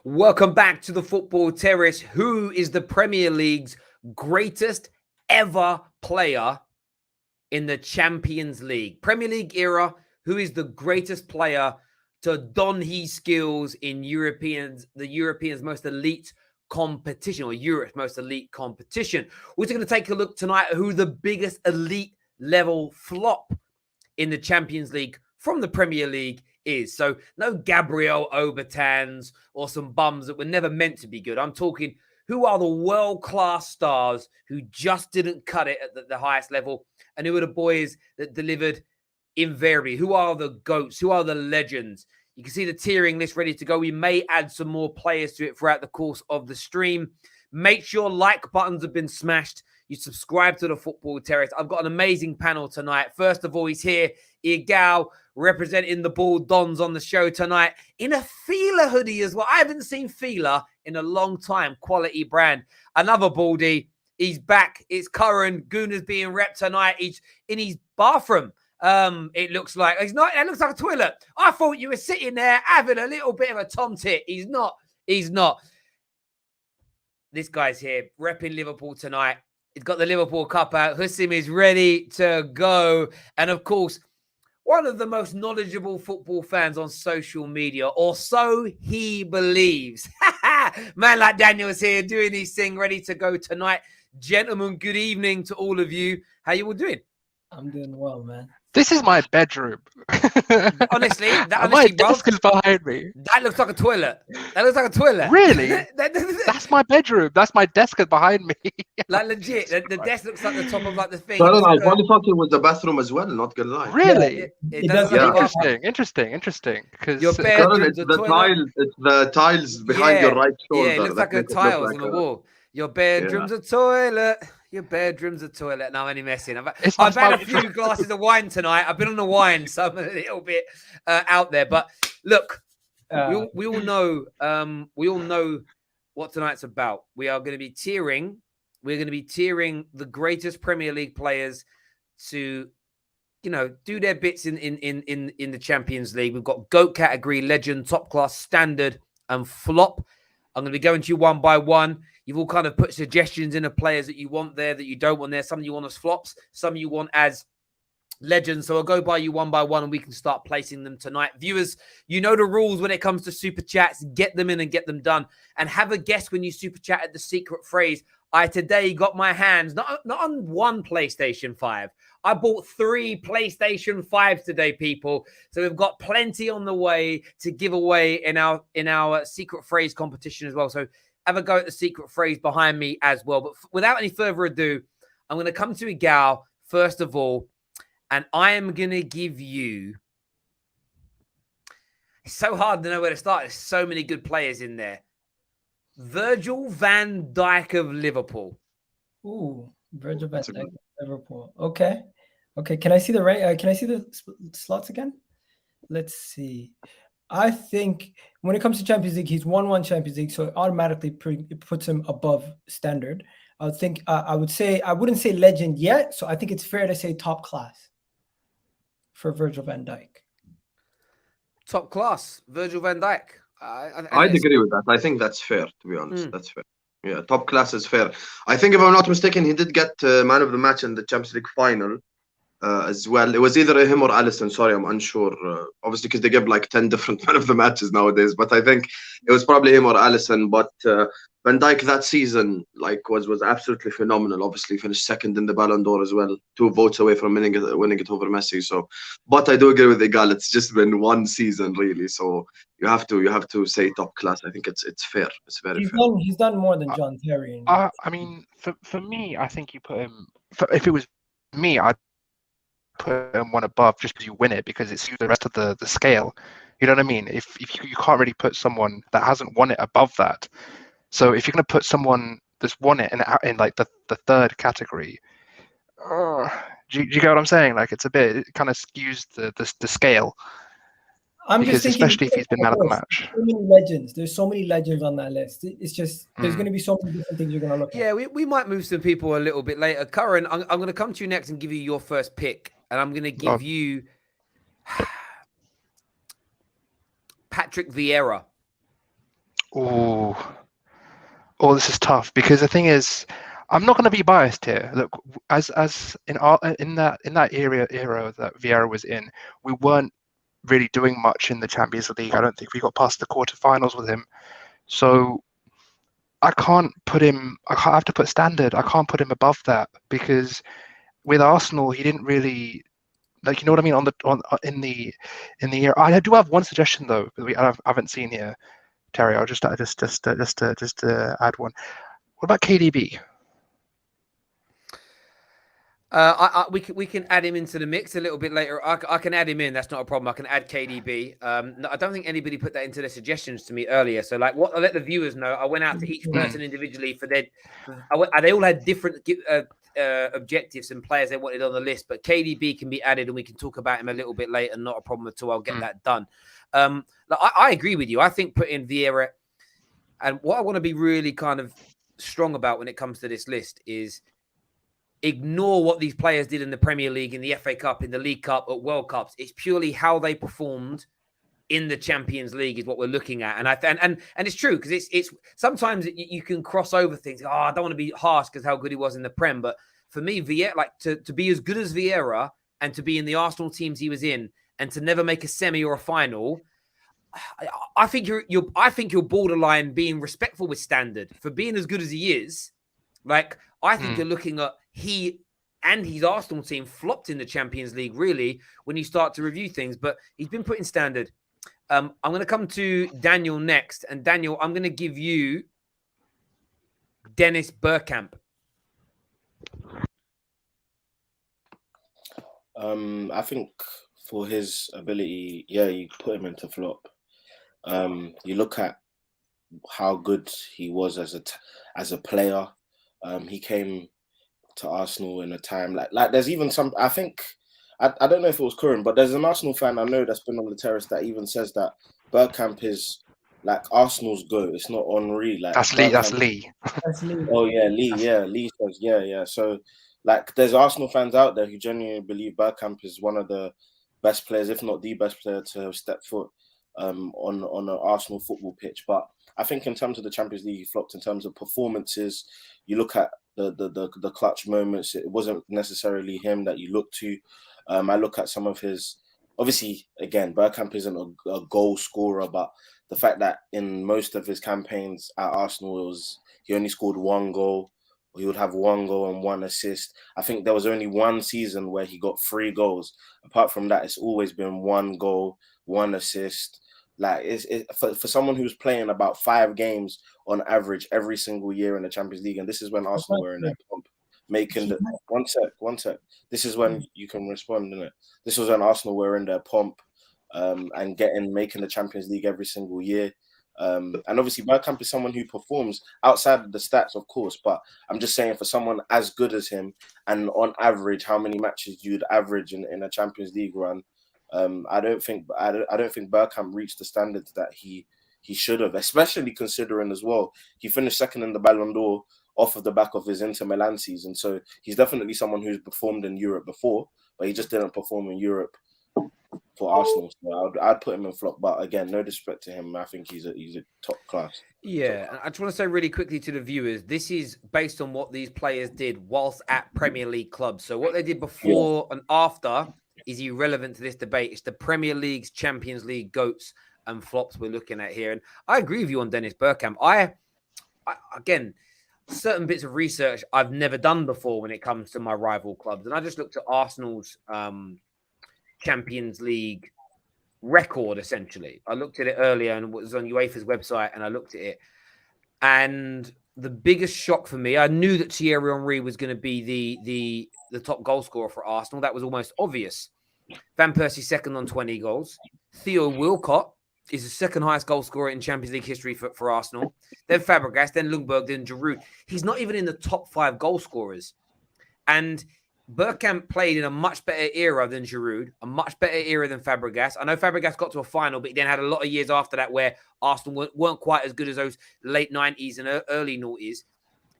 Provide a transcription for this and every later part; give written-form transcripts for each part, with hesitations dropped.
Welcome back to the Football Terrace. Who is the Premier League's greatest ever player in the Champions League? Premier League era, who is the greatest player to don his skills in the Europeans' most elite competition, or Europe's most elite competition? We're going to take a look tonight at who the biggest elite level flop in the Champions League from the Premier League is. So no Gabriel Obertans or some bums that were never meant to be good. I'm talking who are the world-class stars who just didn't cut it at the highest level, and who are the boys that delivered invariably. Who are the GOATs? Who are the legends? You can see the tiering list ready to go. We may add some more players to it throughout the course of the stream. Make sure like buttons have been smashed. You subscribe to the Football Terrace. I've got an amazing panel tonight. First of all, he's here. Igal, representing the Ball Dons on the show tonight in a Fila hoodie as well. I haven't seen Fila in a long time. Quality brand. Another Baldy. He's back. It's Curran. Gooner's being repped tonight. He's in his bathroom. It looks like he's not. It looks like a toilet. I thought you were sitting there having a little bit of a tom tit. He's not. He's not. This guy's here repping Liverpool tonight. He's got the Liverpool cup out. Hussein is ready to go. And of course, one of the most knowledgeable football fans on social media, or so he believes. Man like Daniel's here doing his thing, ready to go tonight. Gentlemen, good evening to all of you. How you all doing? I'm doing well, man. This is my bedroom. Honestly, my desk is behind me. That looks like a toilet. That looks like a toilet. Really? That's my bedroom. That's my desk is behind me. Like legit, the desk looks like the top of like the thing. I probably thought it was the bathroom as well. Not gonna lie. Really? It does look Interesting. Because your bedroom's it's the tiles behind your right shoulder. Yeah, it looks like a tiles on the wall. Your bedroom's a toilet. Your bedroom's a toilet. No, I'm only messing. I've had a few glasses of wine tonight. I've been on the wine, so I'm a little bit out there. But look, we all know what tonight's about. We are going to be tiering. We're going to be tiering the greatest Premier League players to, do their bits in the Champions League. We've got GOAT category, legend, top class, standard, and flop. I'm going to be going to you one by one. You've all kind of put suggestions in of players that you want there, that you don't want there. Some you want as flops, some you want as legends. So I'll go by you one by one and we can start placing them tonight. Viewers, you know the rules when it comes to super chats. Get them in and get them done. And have a guess when you super chat at the secret phrase. I today got my hands, not on one PlayStation 5. I bought 3 PlayStation 5s today, people. So we've got plenty on the way to give away in our secret phrase competition as well. So have a go at the secret phrase behind me as well. But without any further ado, I'm going to come to Igal first of all, and I am going to give you... It's so hard to know where to start. There's so many good players in there. Virgil van Dijk of Liverpool. Ooh, Virgil van Dijk of Liverpool. Okay. Can I see the Can I see the slots again? Let's see. I think when it comes to Champions League, he's won 1 Champions League, so it automatically puts him above standard. I wouldn't say legend yet, so I think it's fair to say top class for Virgil van Dijk. Top class, Virgil van Dijk. I'd agree with that. I think that's fair, to be honest. That's fair. Yeah, top class is fair. I think if I'm not mistaken, he did get man of the match in the Champions League final. As well, it was either him or Alisson. Sorry, I'm unsure. Obviously, because they give like 10 different man of the matches nowadays. But I think it was probably him or Alisson. But Van Dijk that season was absolutely phenomenal. Obviously, finished second in the Ballon d'Or as well, 2 votes away from winning it over Messi. So, but I do agree with Igal. It's just been 1 season really. So you have to say top class. I think it's fair. It's very fair. He's done more than John Terry. I mean, for me, I think you put him. If it was me, I'd put him 1 above just because you win it, because it's the rest of the scale. You know what I mean? If you can't really put someone that hasn't won it above that. So if you're going to put someone that's won it in like the 3rd category, do you get what I'm saying? Like it kind of skews the scale. Because especially if he's been man of the match. So many legends. There's so many legends on that list. It's just there's going to be so many different things you're going to look at. Yeah, we might move some people a little bit later. Curran, I'm going to come to you next and give you your first pick, and I'm going to give you Patrick Vieira. This is tough because the thing is, I'm not going to be biased here. Look, as in that era that Vieira was in, we weren't really doing much in the Champions League. I don't think we got past the quarterfinals with him. So I can't put him. I have to put standard. I can't put him above that because with Arsenal, he didn't really. Like, you know what I mean? In the year, I do have one suggestion though that I haven't seen here, Terry. I'll just add one. What about KDB? We can add him into the mix a little bit later. I can add him in. That's not a problem. I can add KDB. No, I don't think anybody put that into their suggestions to me earlier. So, like, I'll let the viewers know. I went out to each person individually for their. They all had different objectives and players they wanted on the list, but KDB can be added, and we can talk about him a little bit later. Not a problem at all. I'll get that done. I agree with you. I think putting Vieira, and what I want to be really kind of strong about when it comes to this list is ignore what these players did in the Premier League, in the FA Cup, in the League Cup, at World Cups. It's purely how they performed in the Champions League is what we're looking at. And it's true because it's sometimes you can cross over things. Oh, I don't want to be harsh because how good he was in the Prem. But for me, Vieira, like to be as good as Vieira and to be in the Arsenal teams he was in and to never make a semi or a final, I think you're borderline being respectful with standard for being as good as he is. Like, I think you're looking at he and his Arsenal team flopped in the Champions League, really, when you start to review things. But he's been put in standard. I'm going to come to Daniel next. And Daniel, I'm going to give you Dennis Bergkamp. I think for his ability, you put him into flop. You look at how good he was as a player. He came to Arsenal in a time like there's even some. I think I don't know if it was Curran, but there's an Arsenal fan I know that's been on the terrace that even says that Bergkamp is like Arsenal's GOAT. It's not Henry. Like that's Lee. That's Lee. Oh yeah, Lee. Yeah, Lee says yeah. So like, there's Arsenal fans out there who genuinely believe Bergkamp is one of the best players, if not the best player, to have stepped foot on an Arsenal football pitch. But I think in terms of the Champions League, he flopped in terms of performances. You look at the clutch moments. It wasn't necessarily him that you look to. I look at some of his. Obviously, again, Bergkamp isn't a goal scorer, but the fact that in most of his campaigns at Arsenal, he only scored one goal. He would have one goal and one assist. I think there was only one season where he got 3 goals. Apart from that, it's always been 1 goal, 1 assist. Like, for someone who's playing about 5 games on average every single year in the Champions League, and this is when Arsenal were in their pump, making the one sec. This is when you can respond, innit? This was when Arsenal were in their pomp and making the Champions League every single year. And obviously Bergkamp is someone who performs outside of the stats, of course, but I'm just saying for someone as good as him, and on average, how many matches you'd average in a Champions League run, I don't think Bergkamp reached the standards that he should have, especially considering as well he finished second in the Ballon d'Or off of the back of his Inter Milan season. So he's definitely someone who's performed in Europe before, but he just didn't perform in Europe for Arsenal. So I'd put him in flop. But again, no disrespect to him. I think he's a top class. Yeah, and I just want to say really quickly to the viewers, this is based on what these players did whilst at Premier League clubs. So what they did before and after is irrelevant to this debate. It's the Premier League's Champions League GOATs and flops we're looking at here. And I agree with you on Dennis Bergkamp. I again, certain bits of research I've never done before when it comes to my rival clubs. And I just looked at Arsenal's Champions League record, essentially. I looked at it earlier and it was on UEFA's website, and I looked at it. And the biggest shock for me, I knew that Thierry Henry was going to be the top goal scorer for Arsenal. That was almost obvious. Van Persie second on 20 goals. Theo Walcott is the second highest goal scorer in Champions League history for Arsenal. Then Fabregas, then Ljungberg, then Giroud. He's not even in the top 5 goal scorers. And Bergkamp played in a much better era than Giroud, a much better era than Fabregas. I know Fabregas got to a final, but he then had a lot of years after that where Arsenal weren't quite as good as those late 90s and early noughties.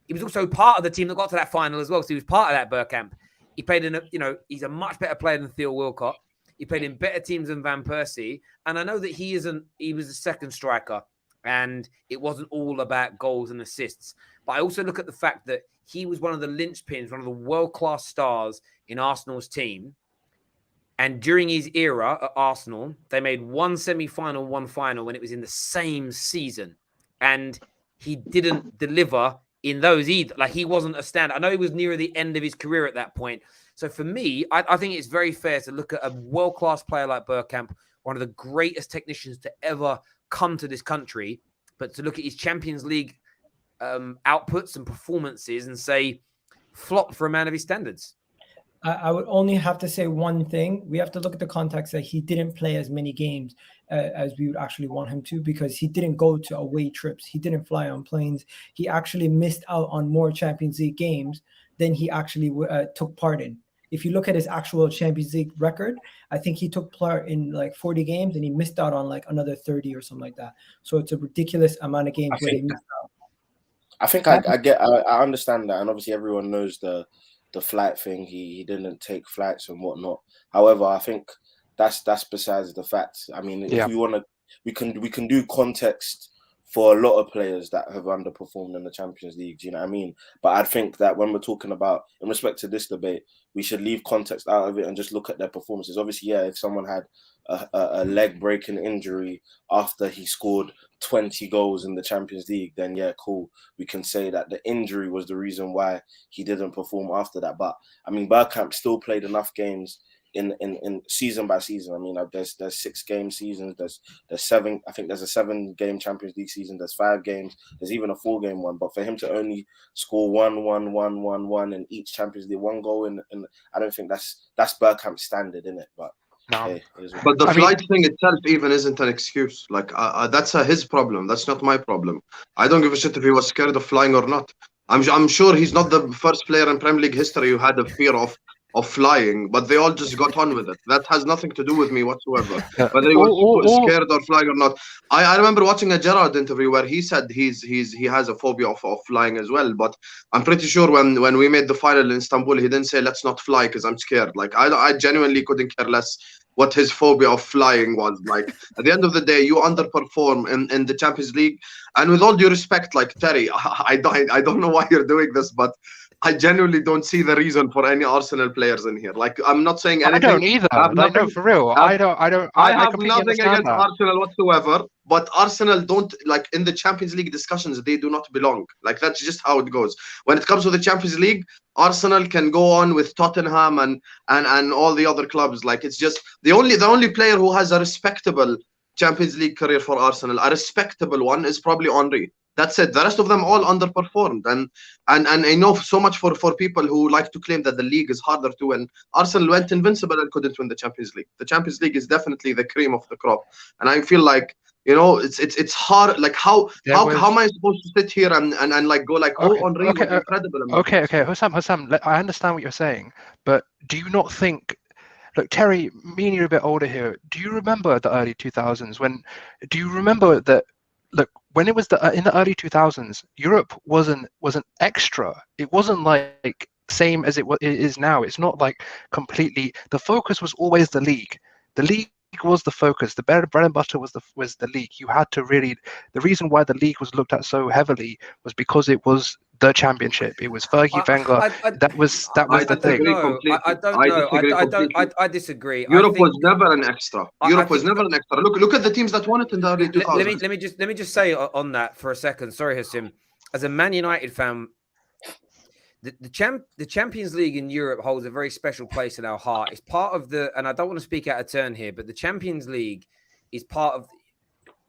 He was also part of the team that got to that final as well, so he was part of that Bergkamp. He played in he's a much better player than Theo Walcott. He played in better teams than Van Persie. And I know that he was a second striker. And it wasn't all about goals and assists. But I also look at the fact that he was one of the linchpins, one of the world-class stars in Arsenal's team. And during his era at Arsenal, they made one semi-final, one final, when it was in the same season. And he didn't deliver in those either. Like, he wasn't a standout. I know he was near the end of his career at that point. So for me, I think it's very fair to look at a world-class player like Bergkamp, one of the greatest technicians to ever come to this country, but to look at his Champions League outputs and performances and say, flop for a man of his standards. I would only have to say one thing. We have to look at the context that he didn't play as many games as we would actually want him to, because he didn't go to away trips. He didn't fly on planes. He actually missed out on more Champions League games than he actually took part in. If you look at his actual Champions League record, I think he took part in like 40 games and he missed out on like another 30 or something like that. So it's a ridiculous amount of games where he missed out. I think I understand that, and obviously everyone knows the flight thing. He didn't take flights and whatnot. However, I think that's besides the fact. I mean, if we want to, we can do context for a lot of players that have underperformed in the Champions League. Do you know what I mean? But I think that when we're talking about, in respect to this debate, we should leave context out of it and just look at their performances. Obviously, if someone had a leg-breaking injury after he scored 20 goals in the Champions League, then cool. We can say that the injury was the reason why he didn't perform after that. But I mean, Bergkamp still played enough games in season by season. I mean, there's 6 game seasons. There's 7. I think there's a 7-game Champions League season. There's 5 games. There's even a 4-game one. But for him to only score 1 in each Champions League, 1 goal in I don't think that's Bergkamp's standard, isn't it? But no. But the flight thing itself even isn't an excuse. Like that's his problem. That's not my problem. I don't give a shit if he was scared of flying or not. I'm sure he's not the first player in Premier League history who had a fear of flying, but they all just got on with it. That has nothing to do with me whatsoever. Whether he was scared or flying or not. I remember watching a Gerrard interview where he said he has a phobia of flying as well. But I'm pretty sure when we made the final in Istanbul, he didn't say let's not fly because I'm scared. Like I genuinely couldn't care less what his phobia of flying was. Like at the end of the day, you underperform in the Champions League. And with all due respect, like Terry, I don't know why you're doing this, but I genuinely don't see the reason for any Arsenal players in here. Like, I'm not saying anything. I don't either. Like, no, for real. I have nothing against Arsenal whatsoever. But Arsenal don't, like, in the Champions League discussions, they do not belong. Like, that's just how it goes. When it comes to the Champions League, Arsenal can go on with Tottenham and all the other clubs. Like, it's just the only player who has a respectable Champions League career for Arsenal, a respectable one, is probably Henry. That's it. The rest of them all underperformed, and I know so much for people who like to claim that the league is harder to win. Arsenal went invincible and couldn't win the Champions League. The Champions League is definitely the cream of the crop, and I feel like, you know, it's hard. Like how am I supposed to sit here and like go like, oh, Henry was incredible. Okay, Hussam, I understand what you're saying, but do you not think? Look, Terry, me and you're a bit older here. Do you remember the early 2000s? Do you remember that? Look, when it was in the early 2000s, Europe wasn't extra. It wasn't like same as it is now. It's not like completely. The focus was always the league. The league was the focus. The bread and butter was the league. You had to really. The reason why the league was looked at so heavily was because it was the championship. It was Fergie, Wenger. That was the thing. I disagree. Europe was never an extra. Europe was never an extra. Look at the teams that won it in the early 2000s. Let me just say on that for a second. Sorry, Hassim. As a Man United fan, the Champions League in Europe holds a very special place in our heart. It's part of and I don't want to speak out of turn here, but the Champions League is part of,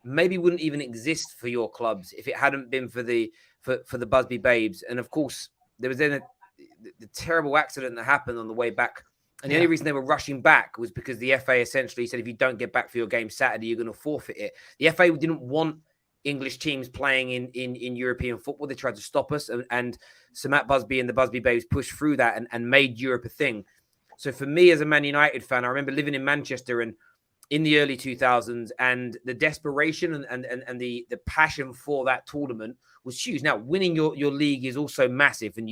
maybe wouldn't even exist for your clubs if it hadn't been for the Busby Babes. And of course, there was then the terrible accident that happened on the way back. And the only reason they were rushing back was because the FA essentially said, if you don't get back for your game Saturday, you're going to forfeit it. The FA didn't want English teams playing in European football. They tried to stop us. And Sir Matt Busby and the Busby Babes pushed through that and made Europe a thing. So for me as a Man United fan, I remember living in Manchester and in the early 2000s, and the desperation and the passion for that tournament was huge. Now, winning your league is also massive, and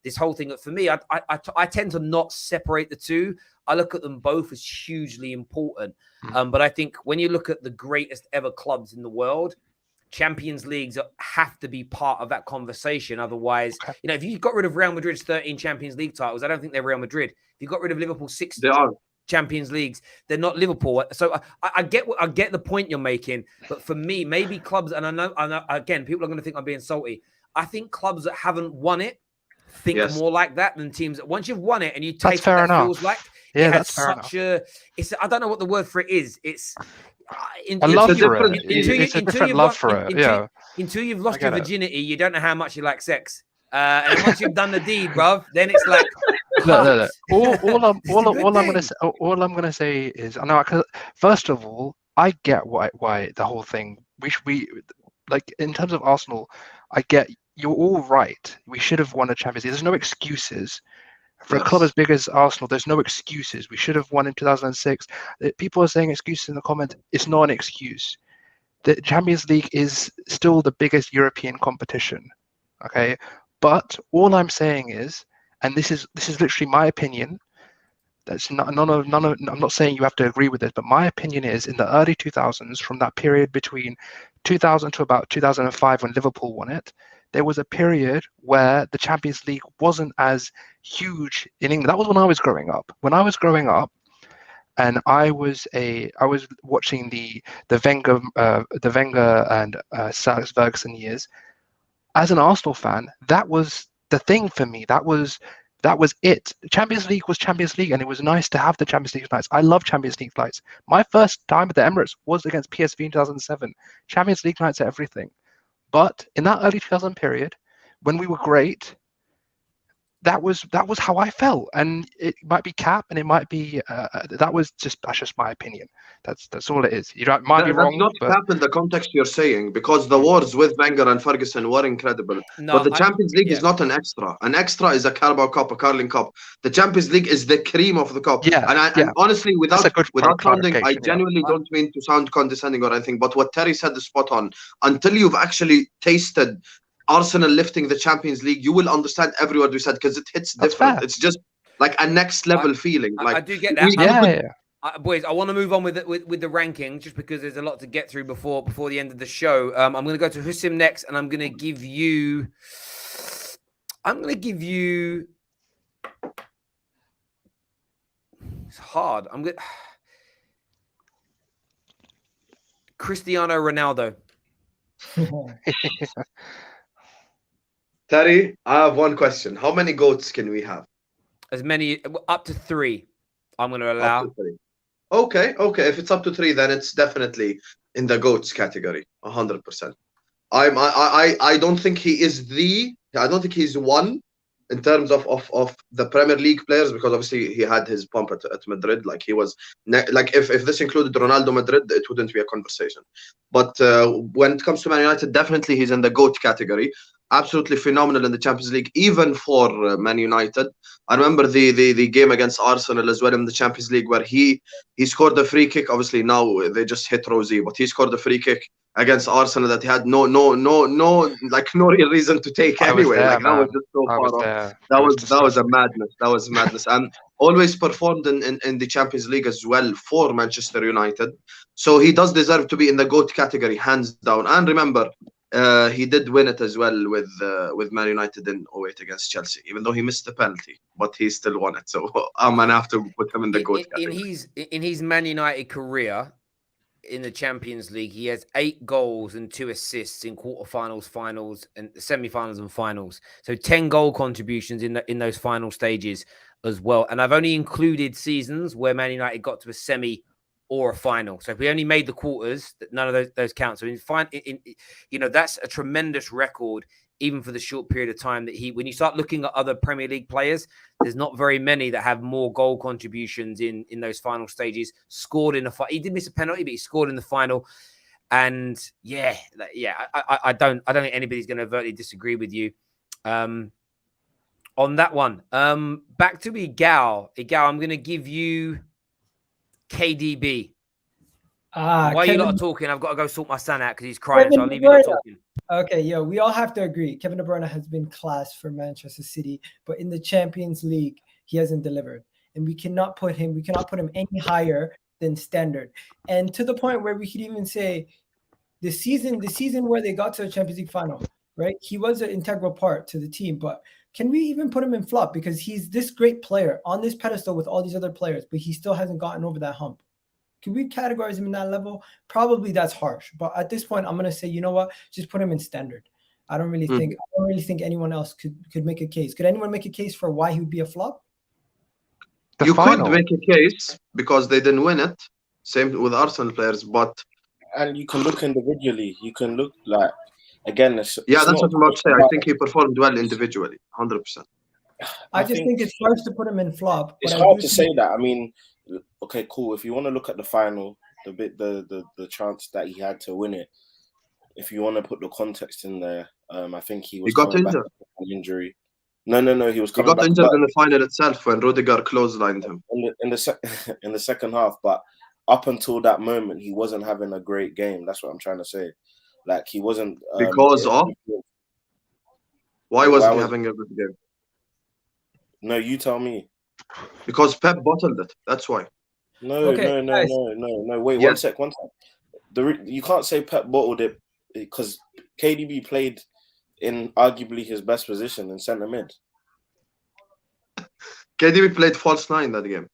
this whole thing. For me, I tend to not separate the two. I look at them both as hugely important. But I think when you look at the greatest ever clubs in the world, Champions Leagues have to be part of that conversation. Otherwise, if you got rid of Real Madrid's 13 Champions League titles, I don't think they're Real Madrid. If you got rid of Liverpool's 6 They are. Champions Leagues, they're not Liverpool. So I get the point you're making, but for me, maybe clubs, and I know again, people are going to think I'm being salty. I think clubs that haven't won it think more like that than teams that once you've won it and you taste what that feels like. Yeah, that's such a. It's I don't know what the word for it is. It's a love for it. It's a different love for it. Yeah. Until you've lost your virginity, you don't know how much you like sex. And once you've done the deed, bruv, then it's like. Look. All I'm gonna say is, I know. First of all, I get why the whole thing. We like in terms of Arsenal. I get you're all right. We should have won a Champions League. There's no excuses. For a club as big as Arsenal, there's no excuses. We should have won in 2006. People are saying excuses in the comment. It's not an excuse. The Champions League is still the biggest European competition. Okay, but all I'm saying is, and this is literally my opinion. That's none of. I'm not saying you have to agree with it, but my opinion is in the early 2000s, from that period between 2000 to about 2005 when Liverpool won it, there was a period where the Champions League wasn't as huge in England. That was when I was growing up. When I was growing up, and I was watching the Wenger and Sir Alex Ferguson years. As an Arsenal fan, that was the thing for me. That was it. The Champions League was Champions League, and it was nice to have the Champions League nights. I love Champions League nights. My first time at the Emirates was against PSV in 2007. Champions League nights are everything. But in that early 2000 period, when we were great, that was how I felt, and it might be cap, and it might be that's just my opinion. That's all it is. You might be wrong. That's not cap in the context you're saying, because the wars with Wenger and Ferguson were incredible. But the Champions League is not an extra. An extra is a Carabao Cup, a Carling Cup. The Champions League is the cream of the cup. And honestly, without sounding, I genuinely don't mean to sound condescending or anything, but what Terry said is spot on. Until you've actually tasted Arsenal lifting the Champions League, you will understand every word we said, because it hits different. It's just like a next level feeling. Like I do get that. Boys, I want to move on with the ranking, just because there's a lot to get through before the end of the show. I'm going to go to Husim next, and I'm going to give you. It's hard. Cristiano Ronaldo. Terry, I have one question. How many GOATs can we have? As many, up to 3. I'm going to allow. Up to 3. Okay. If it's up to 3, then it's definitely in the GOATs category, 100%. I don't think he is I don't think he's one in terms of the Premier League players, because obviously he had his pump at Madrid. Like he was like if this included Ronaldo Madrid, it wouldn't be a conversation. But when it comes to Man United, definitely he's in the GOAT category. Absolutely phenomenal in the Champions League, even for Man United. I remember the game against Arsenal as well in the Champions League, where he scored the free kick. Obviously now they just hit Rosie, but he scored the free kick against Arsenal that he had no real reason to take anyway. That was just so far off. That was a madness. That was madness. And always performed in the Champions League as well for Manchester United. So he does deserve to be in the GOAT category, hands down. And remember, he did win it as well with Man United in 2008 against Chelsea, even though he missed the penalty, but he still won it. So I'm gonna have to put him in the GOAT category. In his Man United career in the Champions League, he has 8 goals and 2 assists in quarterfinals, finals, and semi-finals and finals. So 10 goal contributions in those final stages as well. And I've only included seasons where Man United got to a semi or a final. So if we only made the quarters, none of those count. So that's a tremendous record, even for the short period of time that when you start looking at other Premier League players, there's not very many that have more goal contributions in those final stages. Scored in he did miss a penalty, but he scored in the final. And I don't think anybody's going to overtly disagree with you on that one. Back to Igal. I'm going to give you KDB. Why are you not talking? I've got to go sort my son out because he's crying, so I'll leave you not talking. Okay, we all have to agree. Kevin De Bruyne has been class for Manchester City, but in the Champions League, he hasn't delivered. And we cannot put him any higher than standard. And to the point where we could even say the season where they got to the Champions League final, right? He was an integral part to the team, but can we even put him in flop because he's this great player on this pedestal with all these other players, but he still hasn't gotten over that hump? Can we categorize him in that level? Probably that's harsh, but at this point, I'm gonna say, you know what? Just put him in standard. I don't really think anyone else could make a case. Could anyone make a case for why he would be a flop? You could make a case because they didn't win it. Same with Arsenal players, and you can look individually. You can look like again. That's what I'm about to say. I think he performed well individually, 100%. I just think it's hard to put him in flop. It's hard to say that. I mean, okay, cool. If you want to look at the final, the chance that he had to win it, if you want to put the context in there, I think he got injured. Back from an injury. No, he was coming he got back injured in the final itself when Rudiger clotheslined him in the second half. But up until that moment, he wasn't having a great game. That's what I'm trying to say. Like he wasn't because of why wasn't he having a good game? No, you tell me. Because Pep bottled it. That's why. No. Wait, one sec. You can't say Pep bottled it because KDB played in arguably his best position in centre mid. KDB played false nine that game.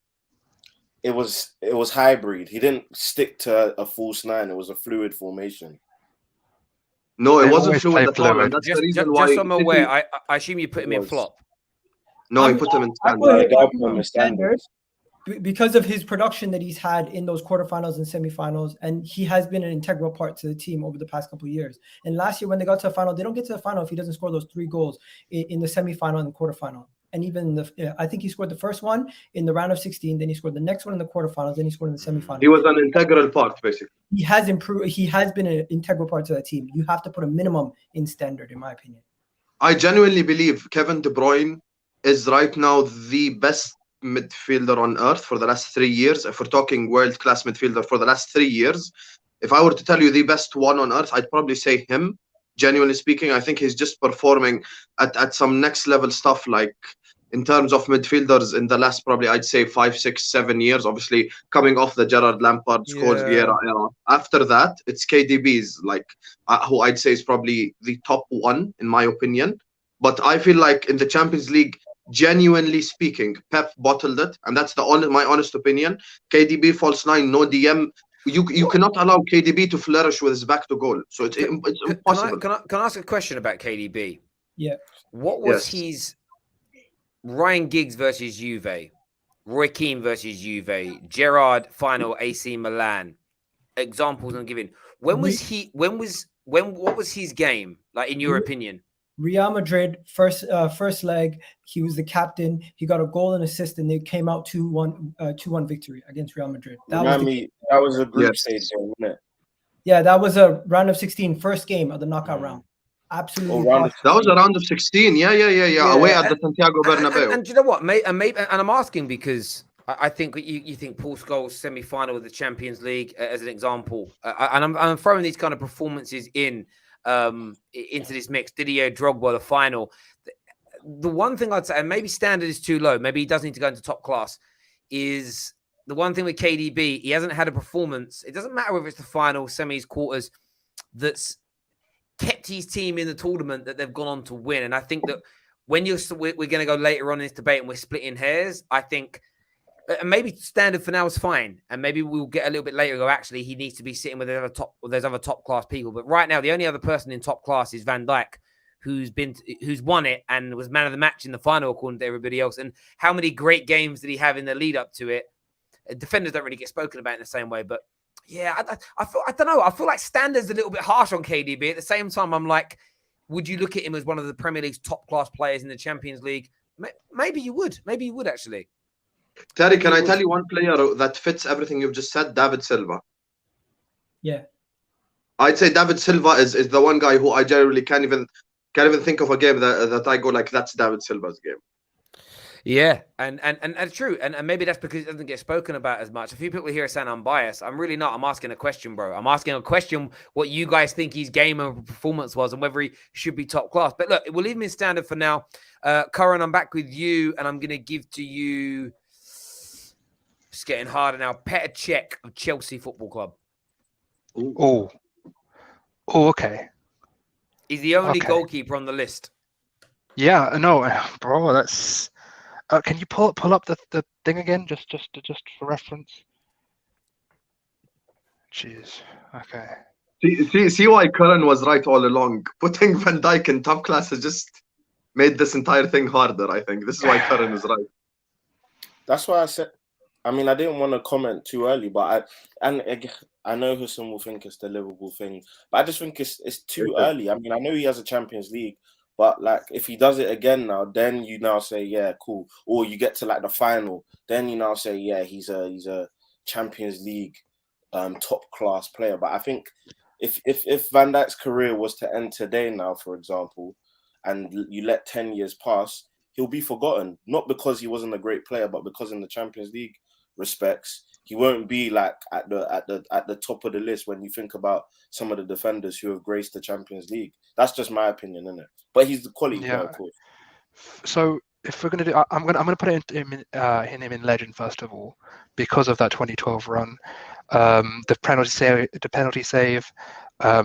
It was hybrid. He didn't stick to a false nine. It was a fluid formation. No, it wasn't fluid at all. And that's the reason why. Just so I'm aware, I assume you put him in flop. No, he put him in standard. Because of his production that he's had in those quarterfinals and semifinals, and he has been an integral part to the team over the past couple of years. And last year, when they got to the final, they don't get to the final if he doesn't score those 3 goals in the semifinal and the quarterfinal. And even I think he scored the first one in the round of 16, then he scored the next one in the quarterfinals, then he scored in the semifinal. He was an integral part, basically. He has improved. He has been an integral part to that team. You have to put a minimum in standard, in my opinion. I genuinely believe Kevin De Bruyne is right now the best midfielder on earth for the last 3 years. If we're talking world-class midfielder for the last 3 years, if I were to tell you the best one on earth, I'd probably say him. Genuinely speaking, I think he's just performing at some next level stuff, like in terms of midfielders in the last probably I'd say 5, 6, 7 years, obviously coming off the Gerrard, Lampard, Scholes, Vieira era. After that, it's KDB's, like who I'd say is probably the top one in my opinion. But I feel like in the Champions League, genuinely speaking, Pep bottled it, and that's my honest opinion. KDB false nine, no DM. You cannot allow KDB to flourish with his back to goal. So it's impossible. Can I ask a question about KDB? Yeah. What was his Ryan Giggs versus Juve, Roy Keane versus Juve, Gerrard final AC Milan? Examples I'm giving. What was his game like in your opinion? Real Madrid first leg, he was the captain. He got a goal and assist, and they came out 2-1 victory against Real Madrid. That was a group stage game, wasn't it? Yeah, that was a round of 16, first game of the knockout round. Absolutely. That was a round of 16. Yeah. Away at the Santiago Bernabeu. And do you know what, mate? And I'm asking because I think you think Paul Scholes semi-final of the Champions League as an example, and I'm throwing these kind of performances into this mix. Didier Drogba, the final. The one thing I'd say, and maybe standard is too low, maybe he does need to go into top class, is the one thing with KDB, he hasn't had a performance. It doesn't matter whether it's the final, semis, quarters, that's kept his team in the tournament that they've gone on to win. And I think that when we're going to go later on in this debate and we're splitting hairs, I think maybe standard for now is fine. And maybe we'll get a little bit later and go, actually, he needs to be sitting with there's other top class people. But right now, the only other person in top class is Van Dijk, who's won it and was man of the match in the final, according to everybody else. And how many great games did he have in the lead up to it? Defenders don't really get spoken about in the same way, but yeah, I don't know. I feel like standard's a little bit harsh on KDB. At the same time, I'm like, would you look at him as one of the Premier League's top class players in the Champions League? Maybe you would. Maybe you would actually. Terry, can I tell you one player that fits everything you've just said? David Silva. Yeah. I'd say David Silva is the one guy who I generally can't even think of a game that I go like, that's David Silva's game. Yeah, and true, and maybe that's because it doesn't get spoken about as much. A few people here are saying I'm biased. I'm really not. I'm asking a question, bro. I'm asking a question what you guys think his game and performance was and whether he should be top class. But look, we'll leave him in standard for now. Curran, I'm back with you, and I'm going to give to you, it's getting harder now, Petr Cech of Chelsea Football Club. Oh, Oh, okay. He's the only Okay. goalkeeper on the list. Yeah, no, bro, that's. Can you pull up the thing again, just for reference? Jeez. Okay. See why Curran was right all along. Putting Van Dijk in top class has just made this entire thing harder. I think this is why Curran is right. That's why I said. I mean, I didn't want to comment too early, but I know Hussein will think it's the Liverpool thing, but I just think it's too early. I mean, I know he has a Champions League, but like if he does it again now, then you now say, yeah, cool. Or you get to like the final, then you now say, yeah, he's a Champions League top class player. But I think if Van Dijk's career was to end today now, for example, and you let 10 years pass, he'll be forgotten. Not because he wasn't a great player, but because in the Champions League respects, he won't be like at the top of the list when you think about some of the defenders who have graced the Champions League. That's just my opinion, isn't it? But he's the quality player, of course. So if we're gonna do, I'm gonna put him in legend first of all because of that 2012 run, the penalty save,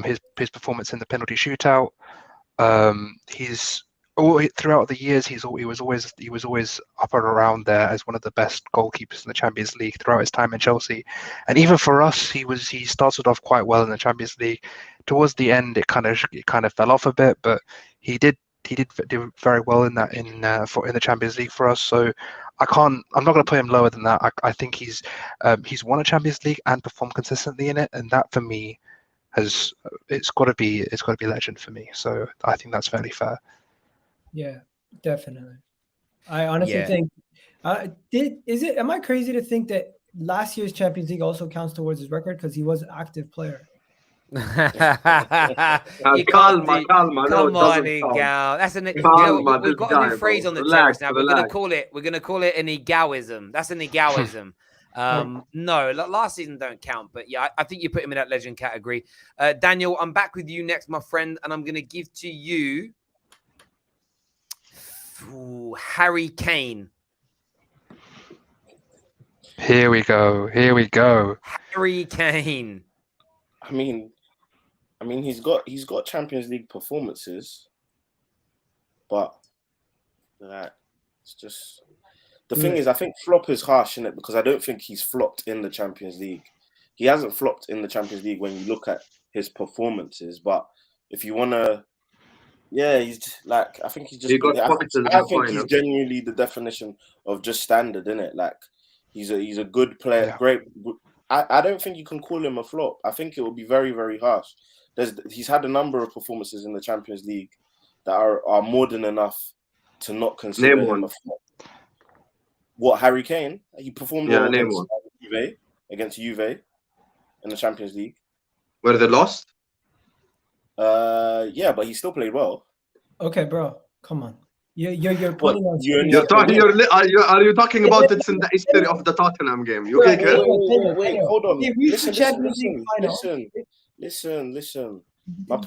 his performance in the penalty shootout. Throughout the years, he was always up and around there as one of the best goalkeepers in the Champions League throughout his time in Chelsea, and even for us, he started off quite well in the Champions League. Towards the end, it kind of fell off a bit, but he did do very well in the Champions League for us. So I'm not going to put him lower than that. I think he's won a Champions League and performed consistently in it, and that for me it's got to be legend for me. So I think that's fairly fair. Yeah, definitely. I honestly think am I crazy to think that last year's Champions League also counts towards his record because he was an active player? Calma. Come No, on, Igal. That's we've got a new phrase on the terrace now. We're gonna call it an Igalism. That's an Igalism. No, last season don't count, but yeah, I think you put him in that legend category. Daniel, I'm back with you next, my friend, and I'm gonna give to you Harry Kane. Here we go. Harry Kane. I mean, he's got Champions League performances, but like it's just the thing is, I think flop is harsh in it because I don't think he's flopped in the Champions League. He hasn't flopped in the Champions League when you look at his performances. But if you want to, yeah, he's like I think he's just. I think he's genuinely the definition of just standard, isn't it? Like he's a good player, yeah. Great. I don't think you can call him a flop. I think it would be very, very harsh. He's had a number of performances in the Champions League that are more than enough to not consider him a flop. What, Harry Kane? He performed against Juve in the Champions League. Where they lost? Yeah, but he still played well. Okay, bro, come on. You're putting on. Are you talking about it's in the history of the Tottenham game? You wait, hold on. Listen. My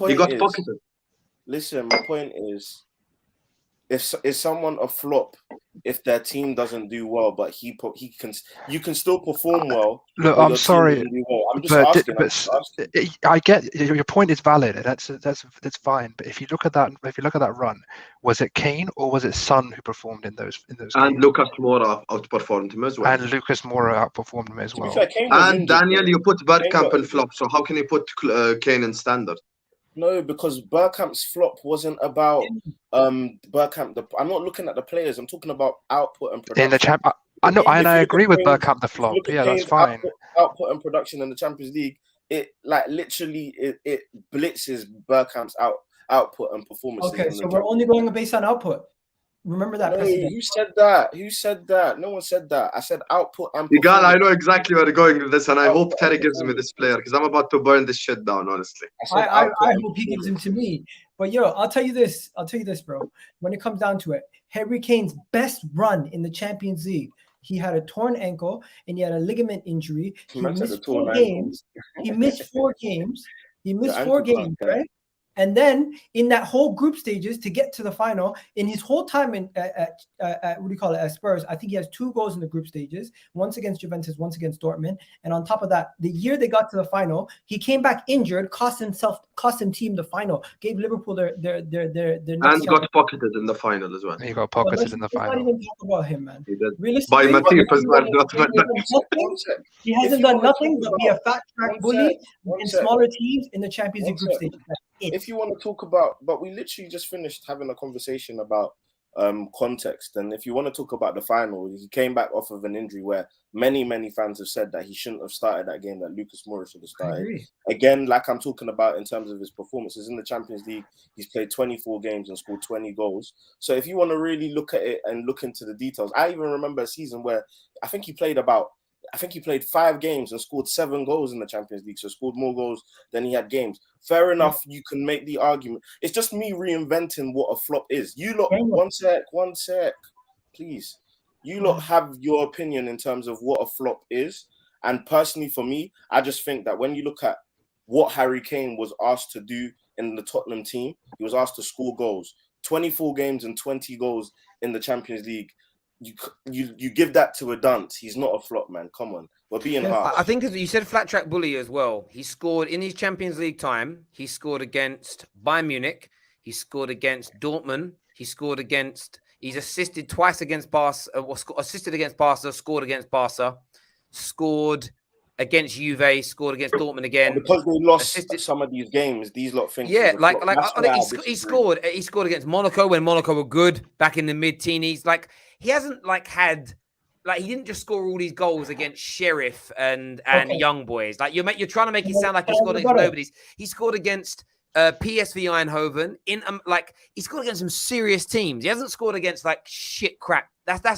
point is, is someone a flop if their team doesn't do well, but you can still perform well? Look, I'm sorry, I'm just asking. I get your point is valid. That's fine. But if you look at that run, was it Kane or was it Son who performed in those? And games? Lucas Moura outperformed him as well. And Lucas Moura outperformed him as well. Fair, and Daniel, you put Bergkamp in flop. So how can you put Kane in standard? No, because Bergkamp's flop wasn't about Bergkamp. I'm not looking at the players. I'm talking about output and production. In the champ, I know, and I agree with Bergkamp the flop. Yeah, that's fine. Output and production in the Champions League, it like literally it blitzes Bergkamp's output and performance. Okay, so we're only going based on output. Remember that. No, who said that? No one said that. I said output and performance. I know exactly where you're going with this, and I hope Terry gives me this player because I'm about to burn this shit down, honestly. I hope he gives him to me. But I'll tell you this, bro. When it comes down to it, Harry Kane's best run in the Champions League, he had a torn ankle and he had a ligament injury. He missed 4 games. He missed 4 games. Right? And then in that whole group stages to get to the final, in his whole time at what do you call it, at Spurs, I think he has 2 goals in the group stages, once against Juventus, once against Dortmund. And on top of that, the year they got to the final, he came back injured, cost him team the final, gave Liverpool their next and got pocketed in the final as well. He got pocketed in the final. Let's not even talk about him, man. He did. Realistically, By Matip as well. he hasn't done nothing but be a fat track bully in smaller teams in the Champions League group stage. If you want to talk about, but we literally just finished having a conversation about context, and if you want to talk about the final, he came back off of an injury where many fans have said that he shouldn't have started that game, that Lucas Moura should have started. Again, like I'm talking about in terms of his performances in the Champions League, he's played 24 games and scored 20 goals. So if you want to really look at it and look into the details, I even remember a season where I think he played 5 games and scored 7 goals in the Champions League. So scored more goals than he had games. Fair enough, you can make the argument. It's just me reinventing what a flop is. You lot, one sec, please. You lot have your opinion in terms of what a flop is. And personally for me, I just think that when you look at what Harry Kane was asked to do in the Tottenham team, he was asked to score goals. 24 games and 20 goals in the Champions League. You give that to a dunce. He's not a flop, man. Come on, we're being harsh. I think you said flat track bully as well. He scored in his Champions League time. He scored against Bayern Munich. He scored against Dortmund. He's assisted twice against Barca. Assisted against Barca. Scored against Barca. Scored against Juve. Scored against Dortmund again. Because they lost some of these games. These lot think. Yeah, he scored against Monaco when Monaco were good back in the mid-teenies. Like. He hasn't he didn't just score all these goals against Sheriff and Young Boys. Like you're trying to make it sound like he scored against nobodies. He scored against PSV Eindhoven he scored against some serious teams. He hasn't scored against shit crap. That's cap.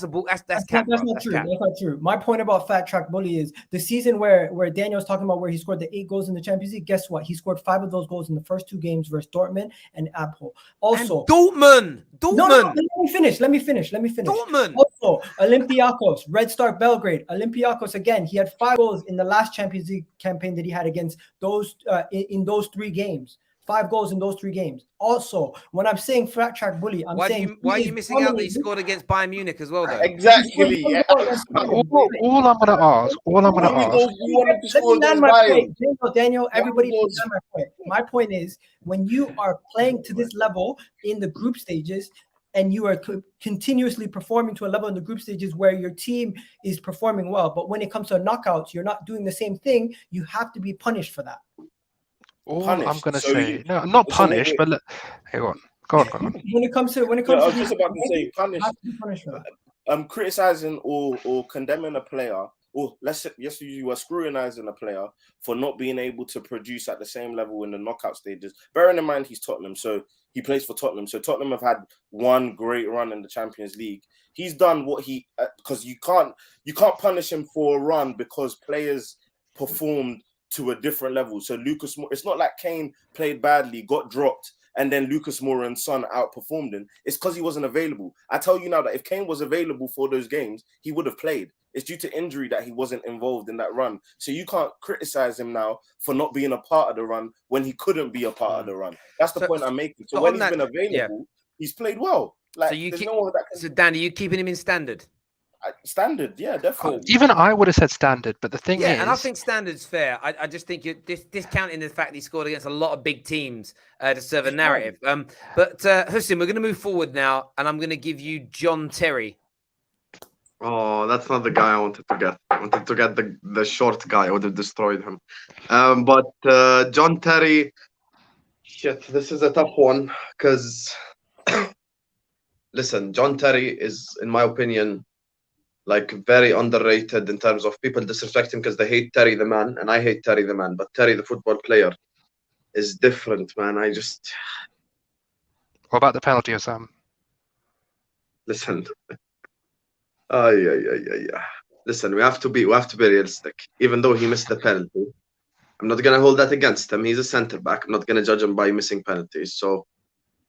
That's not true. That's not true. My point about fat track bully is the season where Daniel's talking about where he scored the 8 goals in the Champions League. Guess what? He scored 5 of those goals in the first 2 games versus Dortmund and Apple. Also, and Dortmund. No, let me finish. Dortmund. Also, Olympiacos, Red Star Belgrade. Olympiacos again. He had 5 goals in the last Champions League campaign that he had against those in those 3 games. 5 goals in those 3 games. Also, when I'm saying flat track bully, why are you missing out that he scored against Bayern Munich as well, though? Exactly. Yeah. All I'm gonna ask. Let me land my point. Daniel, everybody land my point. My point is, when you are playing to this level in the group stages, and you are continuously performing to a level in the group stages where your team is performing well, but when it comes to knockouts, you're not doing the same thing, you have to be punished for that. All punished. I'm going to say, no, not punished, but go on. When it comes to, I was just about to say, punished for that. Criticizing or condemning a player, or let's say, yes, you are scrutinizing a player for not being able to produce at the same level in the knockout stages. Bearing in mind he's Tottenham, so he plays for Tottenham. So Tottenham have had one great run in the Champions League. He's done what he because you can't punish him for a run because players performed to a different level. So Lucas Moura, it's not like Kane played badly, got dropped, and then Lucas Moura and Son outperformed him. It's because he wasn't available. I tell you now that if Kane was available for those games, he would have played. It's due to injury that he wasn't involved in that run. So you can't criticize him now for not being a part of the run when he couldn't be a part of the run. That's the point I'm making. So when he's been available, he's played well. So Dan, are you keeping him in standard? Standard, yeah, definitely. Even I would have said standard, but the thing is, and I think standard's fair. I just think you're discounting the fact he scored against a lot of big teams to serve a narrative. But Hussein, we're going to move forward now, and I'm going to give you John Terry. Oh, that's not the guy I wanted to get. I wanted to get the short guy. I would have destroyed him. But John Terry, shit, this is a tough one because, listen, John Terry is, in my opinion, very underrated in terms of people disrespect him because they hate Terry the man, and I hate Terry the man, but Terry the football player is different, man. What about the penalty, Sam? Listen. Listen, we have to be realistic. Even though he missed the penalty, I'm not gonna hold that against him. He's a centre back. I'm not gonna judge him by missing penalties. So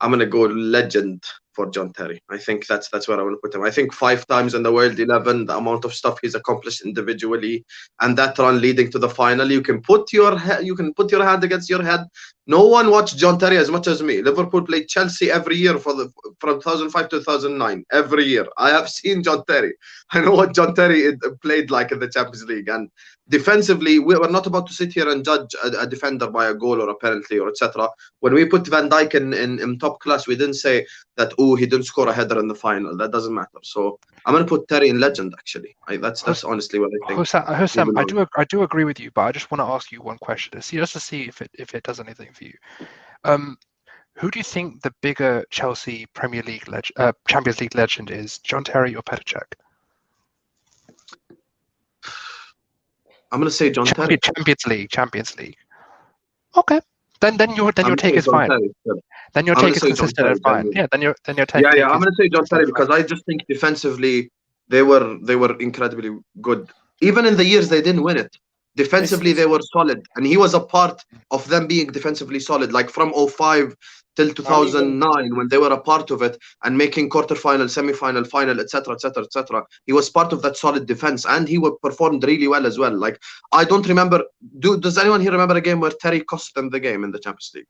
I'm gonna go legend for John Terry. I think that's where I want to put him. I think 5 times in the World 11, the amount of stuff he's accomplished individually, and that run leading to the final, you can put your hand against your head. No one watched John Terry as much as me. Liverpool played Chelsea every year from 2005 to 2009. Every year, I have seen John Terry. I know what John Terry played like in the Champions League. And defensively, we're not about to sit here and judge a defender by a goal or a penalty or etc. When we put Van Dijk in top class, we didn't say that he didn't score a header in the final. That doesn't matter. So I'm going to put Terry in legend. Actually, that's honestly what I think. Hussam, I do agree with you, but I just want to ask you one question to see if it does anything for you. Who do you think the bigger Chelsea Champions League legend is, John Terry or Petr Cech? I'm going to say John Terry. Champions League. Okay. Then your take is fine. Then your take is consistent and fine. Yeah. Then your take. Yeah. I'm going to say John Terry because I just think defensively they were incredibly good. Even in the years they didn't win it, defensively they were solid, and he was a part of them being defensively solid. Like from 2005 till 2009, when they were a part of it and making quarterfinal, semi-final, final, etc. He was part of that solid defense, and he performed really well as well. Like I don't remember. Does anyone here remember a game where Terry cost them the game in the Champions League?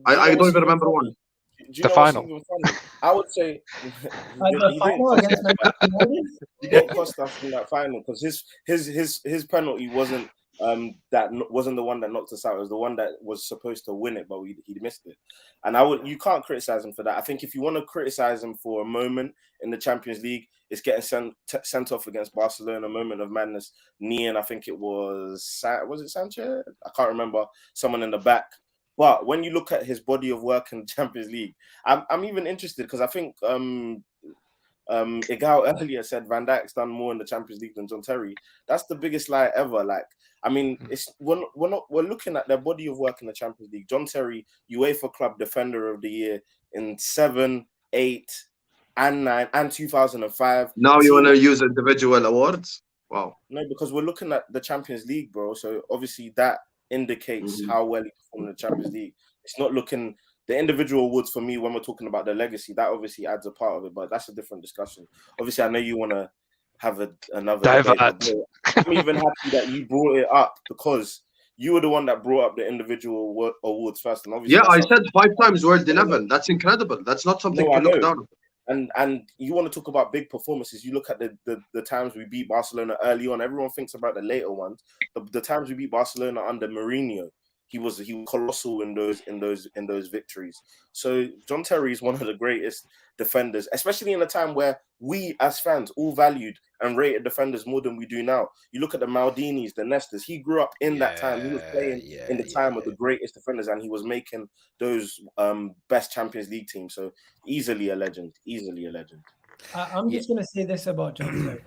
I don't even remember one. The final. I would say the final against Manchester United. He didn't cost us in that final because his penalty wasn't wasn't the one that knocked us out. It was the one that was supposed to win it, but he missed it. And you can't criticize him for that. I think if you want to criticize him for a moment in the Champions League, it's getting sent off against Barcelona, a moment of madness. I think it was it Sanchez? I can't remember. Someone in the back. But when you look at his body of work in the Champions League, I'm even interested because I think Igal earlier said Van Dijk's done more in the Champions League than John Terry. That's the biggest lie ever. Like, I mean, we're looking at their body of work in the Champions League. John Terry, UEFA Club Defender of the Year in 7, 8, and 9, and 2005. Now you want to use individual awards? Wow. No, because we're looking at the Champions League, bro. So obviously that indicates how well he performed in the Champions League. It's not looking the individual awards for me when we're talking about the legacy. That obviously adds a part of it, but that's a different discussion. Obviously, I know you want to have another divert. I'm even happy that you brought it up because you were the one that brought up the individual awards first. And obviously, I said 5 times World 11. That's incredible. That's not something to look down. And you want to talk about big performances. You look at the times we beat Barcelona early on. Everyone thinks about the later ones. The times we beat Barcelona under Mourinho, he was colossal in those victories. So John Terry is one of the greatest defenders, especially in a time where we as fans all valued and rated defenders more than we do now. You look at the Maldinis, the Nestas. He grew up in that time. He was playing in the time of the greatest defenders, and he was making those best Champions League teams. So easily a legend. I'm just going to say this about John Terry.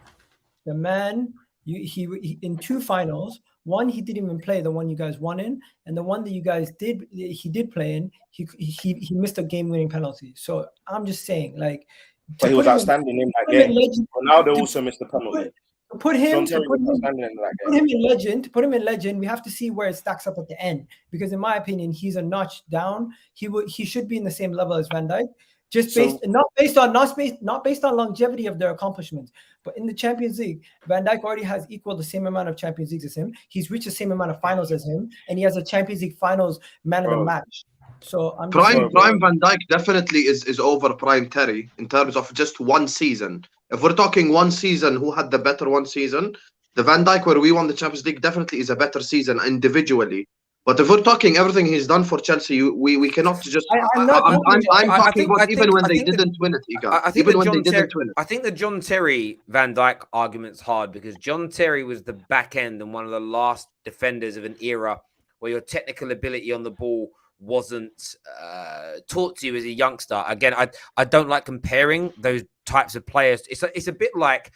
The man, he in 2 finals, one he didn't even play, the one you guys won in, and the one that you guys he did play in, he missed a game-winning penalty. So I'm just saying, like, but he was outstanding in that game. Ronaldo also missed the penalty. Put him in legend. We have to see where it stacks up at the end, because in my opinion, he's a notch down. He should be in the same level as Van Dijk. Not based on longevity of their accomplishments, but in the Champions League, Van Dijk already has equaled the same amount of Champions Leagues as him. He's reached the same amount of finals as him, and he has a Champions League finals man of the match. So prime Van Dijk definitely is over prime Terry in terms of just one season. If we're talking one season, who had the better one season? The Van Dijk where we won the Champions League definitely is a better season individually. But if we're talking everything he's done for Chelsea, we cannot just. I'm talking about even when they didn't win it, Iga. Even when they didn't win it. I think the John Terry Van Dijk argument's hard because John Terry was the back end and one of the last defenders of an era where your technical ability on the ball wasn't taught to you as a youngster. Again, I don't like comparing those types of players. It's a bit like.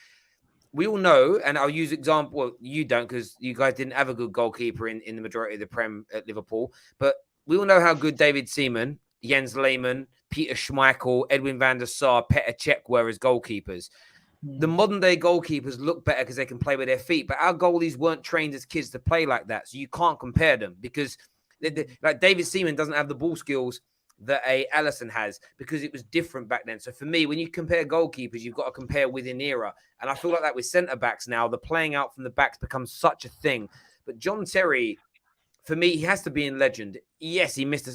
We all know, and I'll use example. Well, you don't because you guys didn't have a good goalkeeper in the majority of the Prem at Liverpool. But we all know how good David Seaman, Jens Lehmann, Peter Schmeichel, Edwin van der Sar, Petr Cech were as goalkeepers. The modern day goalkeepers look better because they can play with their feet. But our goalies weren't trained as kids to play like that. So you can't compare them because like David Seaman doesn't have the ball skills that a Alisson has, because it was different back then. So for me, when you compare goalkeepers, you've got to compare within era. And I feel like that with centre-backs now, the playing out from the backs becomes such a thing. But John Terry, for me, he has to be in legend. Yes, he missed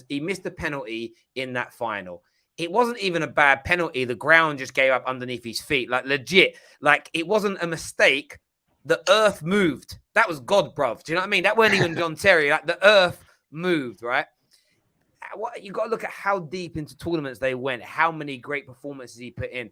a penalty in that final. It wasn't even a bad penalty. The ground just gave up underneath his feet. Like, legit. Like, it wasn't a mistake. The earth moved. That was God, bruv. Do you know what I mean? That wasn't even John Terry. Like, the earth moved, right? You got to look at how deep into tournaments they went, how many great performances he put in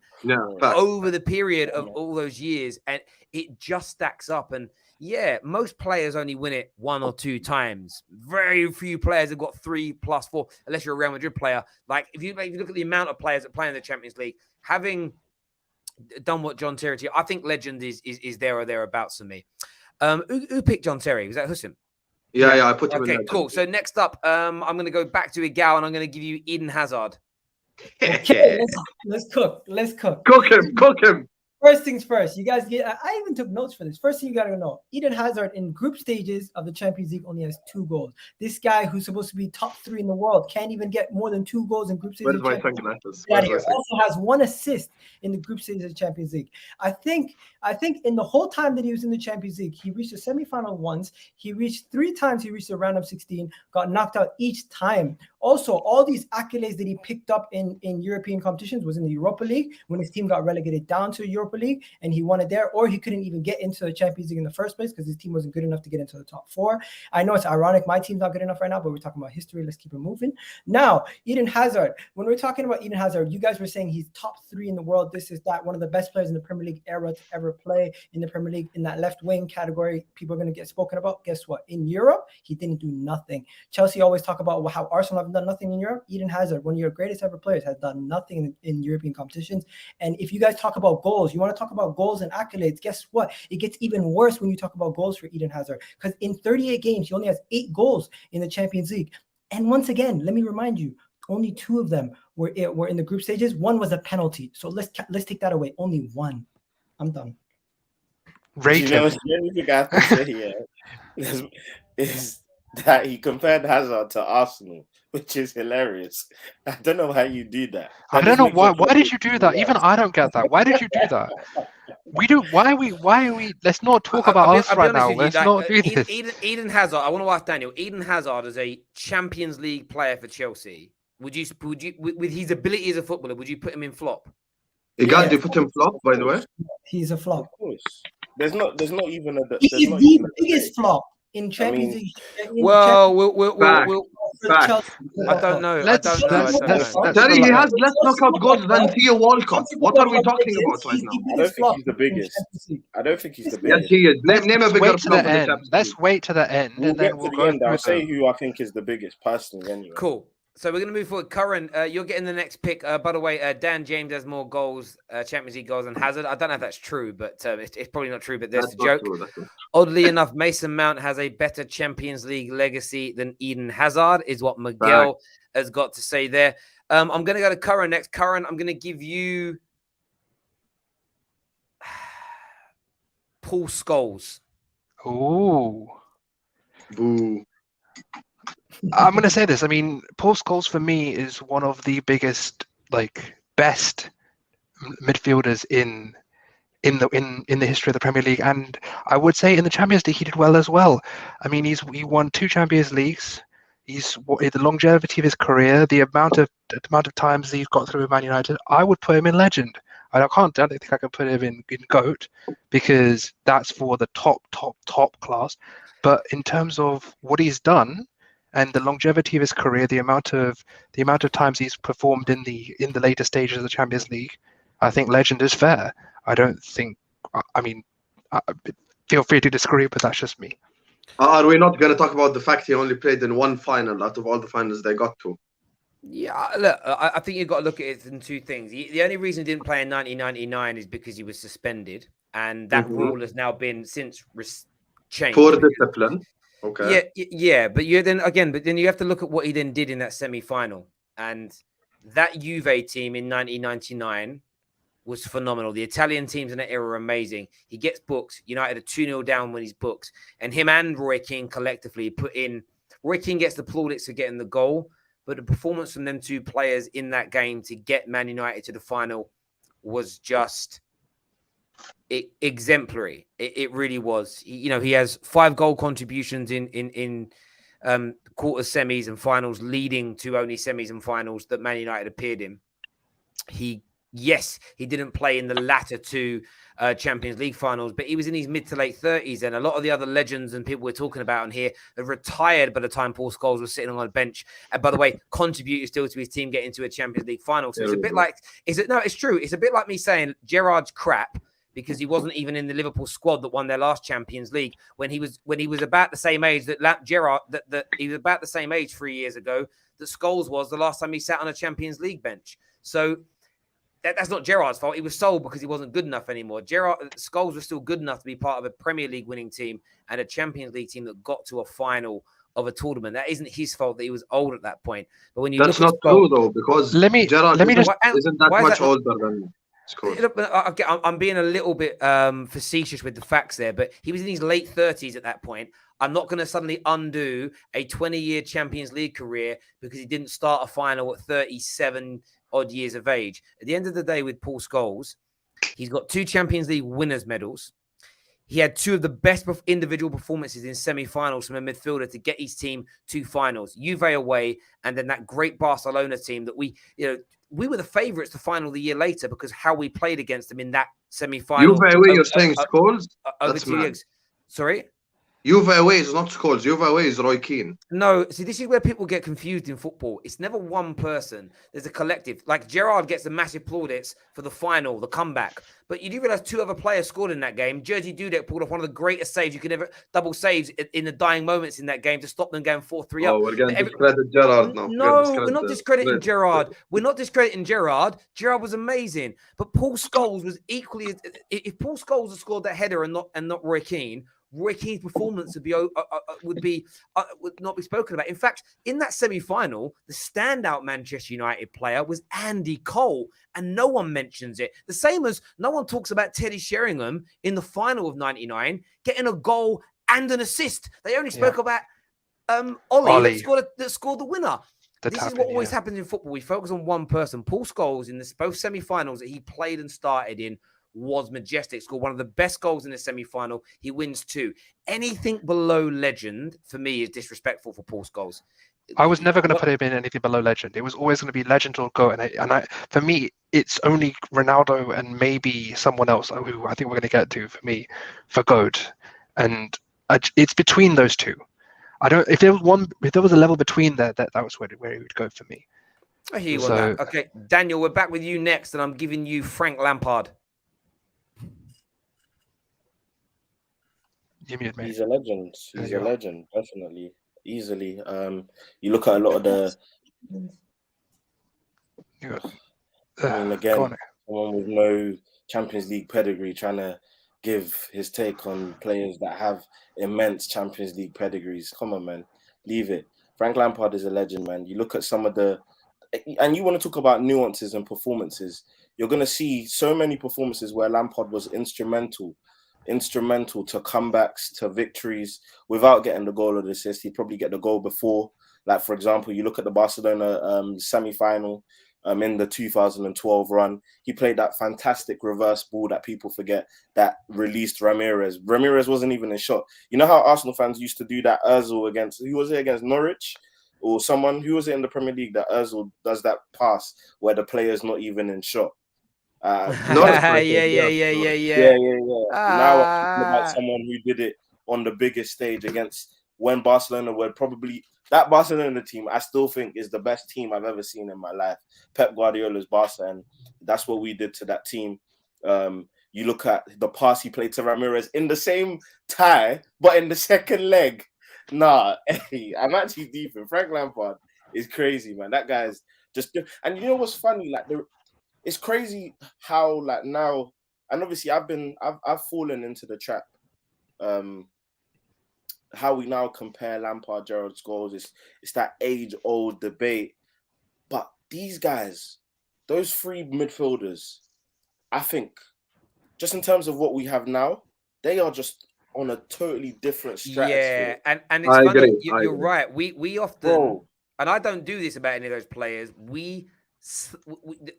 over the period of all those years, and it just stacks up. And yeah, most players only win it 1 or 2 times. Very few players have got 3 plus 4, unless you're a Real Madrid player. Like if you look at the amount of players that play in the Champions League, having done what John Terry did, I think legend is there or thereabouts for me. Who picked John Terry? Was that Hussein? Yeah, I put him in. Okay, cool. So next up, I'm going to go back to Igal, and I'm going to give you Eden Hazard. Okay, let's cook. Cook him. First things first, you guys I even took notes for this. First thing you got to know, Eden Hazard in group stages of the Champions League only has 2 goals. This guy who's supposed to be top 3 in the world can't even get more than 2 goals in group stages. Where's my sunglasses? Also has 1 assist in the group stages of the Champions League. I think in the whole time that he was in the Champions League, he reached the semifinal once. He reached 3 times. He reached the round of 16, got knocked out each time. Also, all these accolades that he picked up in European competitions was in the Europa League when his team got relegated down to Europa League and he won it there, or he couldn't even get into the Champions League in the first place because his team wasn't good enough to get into the top 4. I know it's ironic. My team's not good enough right now, but we're talking about history. Let's keep it moving. Now, Eden Hazard. When we're talking about Eden Hazard, you guys were saying he's top 3 in the world. This is that, one of the best players in the Premier League era to ever play in the Premier League in that left wing category. People are going to get spoken about. Guess what? In Europe, he didn't do nothing. Chelsea always talk about how Arsenal haven't done nothing in Europe. Eden Hazard, one of your greatest ever players, has done nothing in European competitions. And if you guys talk about goals, you want to talk about goals and accolades, guess what? It gets even worse when you talk about goals for Eden Hazard, because in 38 games, he only has 8 goals in the Champions League. And once again, let me remind you, only 2 of them were in the group stages. 1 was a penalty. So let's take that away. Only 1. I'm done. Rate him. Is that he compared Hazard to Arsenal, which is hilarious. I don't know how you do that. I don't know why. Why did you do that? Even I don't get that. Why did you do that? We do. Why are we? Let's not talk about us right now. Let's not do this. Eden Hazard. I want to ask Daniel. Eden Hazard is a Champions League player for Chelsea. Would you, with his ability as a footballer, would you put him in flop? You put him flop, by the way. He's a flop. Of course. There's not even a. He's the biggest flop in Champions League. I don't know. Terry, he has less knockout goals than Theo Walcott. What are we talking about right now? I don't think he's the biggest. Yes, he is. Name a bigger flop. Let's wait to the end. We'll get to the end. I'll say who I think is the biggest personally anyway. Cool. So we're going to move forward. Curran, you're getting the next pick. By the way, Dan James has more goals, Champions League goals than Hazard. I don't know if that's true, but it's probably not true, but there's a joke. Oddly enough, Mason Mount has a better Champions League legacy than Eden Hazard, is what Miguel has got to say there. I'm going to go to Curran next. Curran, I'm going to give you Paul Scholes. Ooh. Boo. I'm going to say this. I mean, Paul Scholes for me is one of the biggest, best midfielders in the history of the Premier League, and I would say in the Champions League he did well as well. I mean, he won 2 Champions Leagues. The longevity of his career, the amount of times he's got through with Man United. I would put him in legend. I don't think I can put him in GOAT because that's for the top class. But in terms of what he's done and the longevity of his career, the amount of times he's performed in the later stages of the Champions League, I think legend is fair. I don't think. I mean, feel free to disagree, but that's just me. Are we not going to talk about the fact he only played in 1 final out of all the finals they got to? Yeah, look, I think you've got to look at it in 2 things. The only reason he didn't play in 1999 is because he was suspended, and that rule has now been since changed. For discipline. Okay. Yeah, but then you have to look at what he then did in that semi-final, and that Juve team in 1999 was phenomenal. The Italian teams in that era were amazing. He gets booked. United are 2-0 down when he's booked, and him and Roy Keane collectively put in. Roy Keane gets the plaudits for getting the goal, but the performance from them two players in that game to get Man United to the final was just exemplary. It really was. He has 5 goal contributions in quarters, semis, and finals, leading to only semis and finals that Man United appeared in. He didn't play in the latter 2 Champions League finals, but he was in his mid to late 30s, and a lot of the other legends and people we're talking about on here have retired by the time Paul Scholes was sitting on a bench. And by the way, contributed still to his team getting to a Champions League final. So it's a bit like, it's true. It's a bit like me saying Gerrard's crap because he wasn't even in the Liverpool squad that won their last Champions League when he was about the same age that Gerrard, that he was about the same age 3 years ago that Scholes was the last time he sat on a Champions League bench. So that's not Gerrard's fault. He was sold because he wasn't good enough anymore. Scholes was still good enough to be part of a Premier League winning team and a Champions League team that got to a final of a tournament. That isn't his fault that he was old at that point. But when you that's not true though, because Gerrard isn't that much older than Scholes. I'm being a little bit facetious with the facts there, but he was in his late 30s at that point. I'm not going to suddenly undo a 20-year Champions League career because he didn't start a final at 37 odd years of age. At the end of the day, with Paul Scholes, he's got 2 Champions League winners' medals. He had 2 of the best individual performances in semi-finals from a midfielder to get his team to finals. Juve away, and then that great Barcelona team that we were the favourites to final the year later because how we played against them in that semi-final. Juve away, you're saying Scholes? Over 2 years. Sorry? Juve away is not Scholes. Juve away is Roy Keane. No, see, this is where people get confused in football. It's never one person. There's a collective. Like Gerrard gets the massive plaudits for the final, the comeback. But you do realise 2 other players scored in that game. Jerzy Dudek pulled off one of the greatest saves you could ever, double saves in the dying moments in that game to stop them going 4-3 up. Oh, we're going to discredit Gerrard now. No, we're not discrediting Gerrard. We're not discrediting Gerrard. Gerrard was amazing. But Paul Scholes was equally... If Paul Scholes had scored that header and not Roy Keane performance would not be spoken about. In fact, in that semi-final, the standout Manchester United player was Andy Cole, and no one mentions it. The same as no one talks about Teddy Sheringham in the final of '99 getting a goal and an assist. They only spoke about Ollie. That scored the winner. This is what always happens in football. We focus on one person. Paul Scholes in both semi-finals that he played and started in was majestic. Scored one of the best goals in the semi-final. He wins 2. Anything below legend for me is disrespectful for Paul Scholes. I was never going to put him in anything below legend. It was always going to be legend or GOAT. And for me, it's only Ronaldo and maybe someone else who I think we're going to get to for me for GOAT. And it's between those 2. If there was a level between there, that was where it would go for me. I hear you on that. Okay, Daniel, we're back with you next, and I'm giving you Frank Lampard. He's a legend. He's a legend, definitely, easily. You look at a lot of the. Again, someone with no Champions League pedigree trying to give his take on players that have immense Champions League pedigrees. Come on, man, leave it. Frank Lampard is a legend, man. You look at some of the, and you want to talk about nuances and performances. You're going to see so many performances where Lampard was instrumental to comebacks, to victories, without getting the goal or the assist. He'd probably get the goal before. Like, for example, you look at the Barcelona semi-final in the 2012 run. He played that fantastic reverse ball that people forget that released Ramirez. Ramirez wasn't even in shot. You know how Arsenal fans used to do that Ozil against, who was it, against Norwich? Or someone, who was it in the Premier League that Ozil does that pass where the player's not even in shot? Yeah. Now I'm talking about someone who did it on the biggest stage against when Barcelona were probably that Barcelona team. I still think is the best team I've ever seen in my life. Pep Guardiola's Barca, and that's what we did to that team. You look at the pass he played to Ramirez in the same tie, but in the second leg. Nah, hey, I'm actually deep in. Frank Lampard is crazy, man. That guy's just, and you know what's funny? Like it's crazy how like now, and obviously I've fallen into the trap. How we now compare Lampard, Gerrard, Scholes, it's that age-old debate. But these guys, those 3 midfielders, I think, just in terms of what we have now, they are just on a totally different stratosphere. Yeah, and it's funny. You're right. We often and I don't do this about any of those players,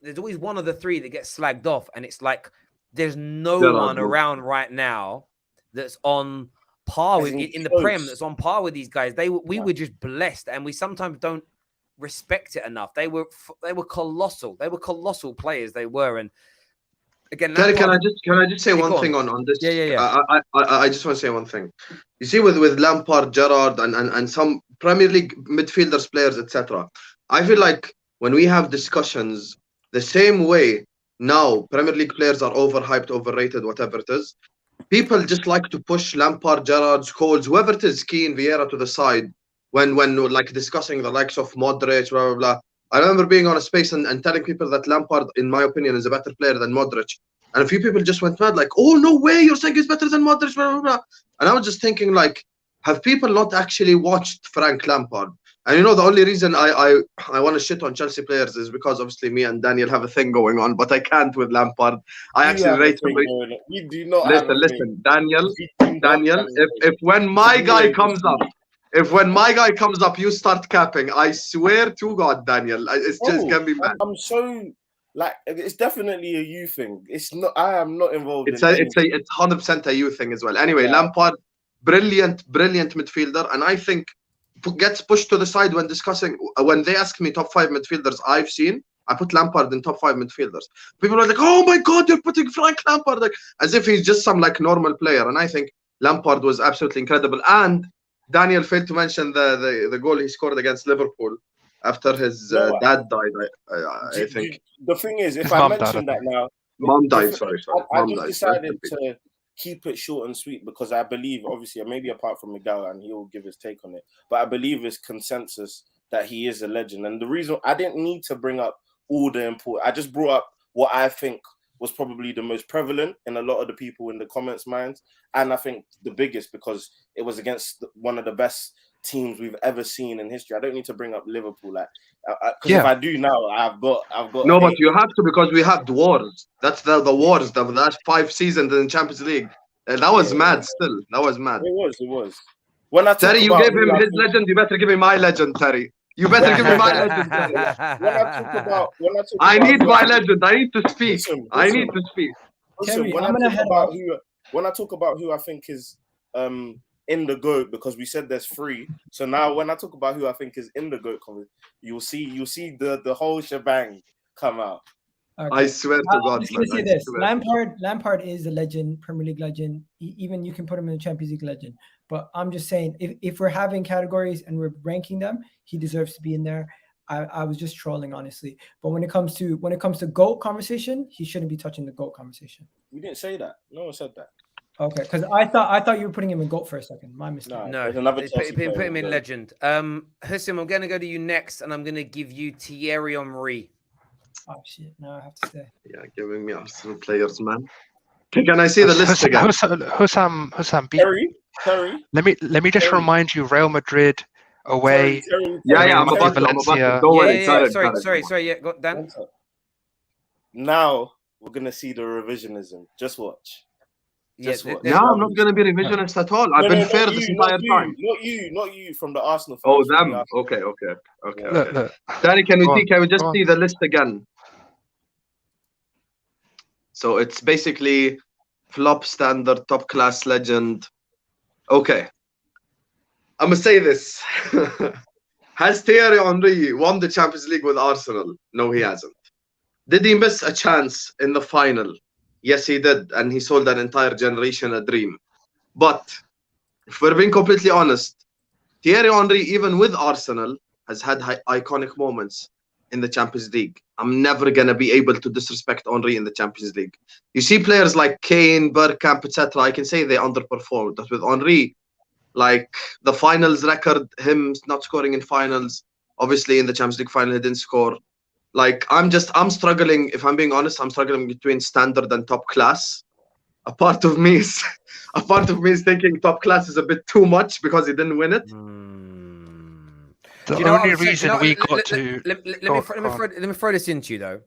there's always one of the three that gets slagged off, and it's like there's no one around right now that's on par with in the Prem, that's on par with these guys. We were just blessed, and we sometimes don't respect it enough. They were colossal. They were colossal players. They were, and again, Terry, can I just say one thing on this? Yeah. I just want to say one thing. You see, with Lampard, Gerrard, and some Premier League midfielders, players, etc. I feel like when we have discussions, the same way now Premier League players are overhyped, overrated, whatever it is. People just like to push Lampard, Gerrard, Scholes, whoever it is, Kane, Vieira to the side when like discussing the likes of Modric, blah, blah, blah. I remember being on a space and telling people that Lampard, in my opinion, is a better player than Modric. And a few people just went mad, like, oh, no way, you're saying he's better than Modric, blah, blah, blah. And I was just thinking, like, have people not actually watched Frank Lampard? And the only reason I want to shit on Chelsea players is because obviously me and Daniel have a thing going on, but I can't with Lampard. I actually rate him. You do not. Listen, Daniel. If when my guy comes up, you start capping. I swear to God, Daniel, it's just gonna be bad. I'm so like, it's definitely a you thing. It's not. I am not involved. It's 100% a you thing as well. Anyway, Lampard, brilliant midfielder, and I think gets pushed to the side when discussing. When they ask me top 5 midfielders I've seen, I put Lampard in top 5 midfielders. People are like, "Oh my God, you're putting Frank Lampard," like as if he's just some like normal player. And I think Lampard was absolutely incredible. And Daniel failed to mention the goal he scored against Liverpool after his dad died. I think the thing is, if I mention that now, mom died. Sorry. I just decided to keep it short and sweet because I believe, obviously, maybe apart from Miguel, and he'll give his take on it, but I believe it's consensus that he is a legend. And the reason I didn't need to bring up all the important, I just brought up what I think was probably the most prevalent in a lot of the people in the comments' minds, and I think the biggest because it was against one of the best teams we've ever seen in history. I don't need to bring up Liverpool, like, because if I do now, I've got. No, but you have to because we have the wars. That's the wars. The last 5 seasons in Champions League. That was mad. Still, that was mad. It was. When I Terry, you gave him his legend. You better give me my legend, Terry. You better give me my legend, Terry. I need my legend. I need to speak. I need to speak. Listen, when I talk about who I think is in the GOAT, because we said there's 3. So now when I talk about who I think is in the GOAT, you'll see the whole shebang come out. Okay. I swear to God. I'm just gonna say this: Lampard is a legend, Premier League legend. Even you can put him in the Champions League legend. But I'm just saying, if we're having categories and we're ranking them, he deserves to be in there. I was just trolling, honestly. But when it comes to GOAT conversation, he shouldn't be touching the GOAT conversation. We didn't say that. No one said that. Okay, because I thought you were putting him in GOAT for a second. My mistake. No, put him in legend. Hussein, I'm going to go to you next, and I'm going to give you Thierry Henry. Oh shit! Now I have to stay. Yeah, giving me Arsenal players, man. Can I see the list again? Hussam, Terry. Let me just remind you, Real Madrid away. Terry. I'm about Valencia. Don't worry. Sorry. Yeah, go Dan. Now we're gonna see the revisionism. Just watch. Now I'm not gonna be revisionist at all. I've been fair this entire time. Not you from the Arsenal. Oh, them. Okay. Look. Danny, can we just see the list again? So it's basically flop, standard, top class, legend. Okay. I'm gonna say this. Has Thierry Henry won the Champions League with Arsenal? No, he hasn't. Did he miss a chance in the final? Yes, he did, and he sold an entire generation a dream. But if we're being completely honest, Thierry Henry, even with Arsenal, has had iconic moments in the Champions League. I'm never going to be able to disrespect Henry in the Champions League. You see players like Kane, Bergkamp, etc. I can say they underperformed. But with Henry, like the finals record, him not scoring in finals, obviously in the Champions League final, he didn't score. Like, I'm struggling, if I'm being honest, I'm struggling between standard and top class. A part of me is thinking top class is a bit too much because he didn't win it. The only reason we got to... Let me throw this into you, though.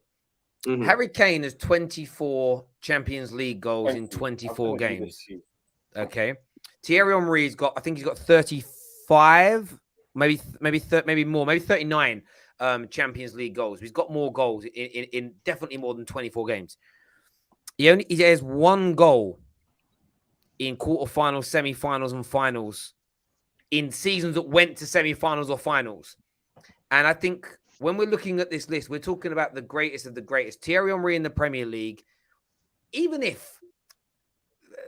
Mm-hmm. Harry Kane has 24 Champions League goals in 24 games. Okay. Thierry Henry's got, I think he's got 35 maybe more, maybe 39 Champions League goals. He's got more goals in definitely more than 24 games. He has one goal in quarterfinals, semi-finals, and finals in seasons that went to semi-finals or finals. And I think when we're looking at this list, we're talking about the greatest of the greatest. Thierry Henry in the Premier League, even if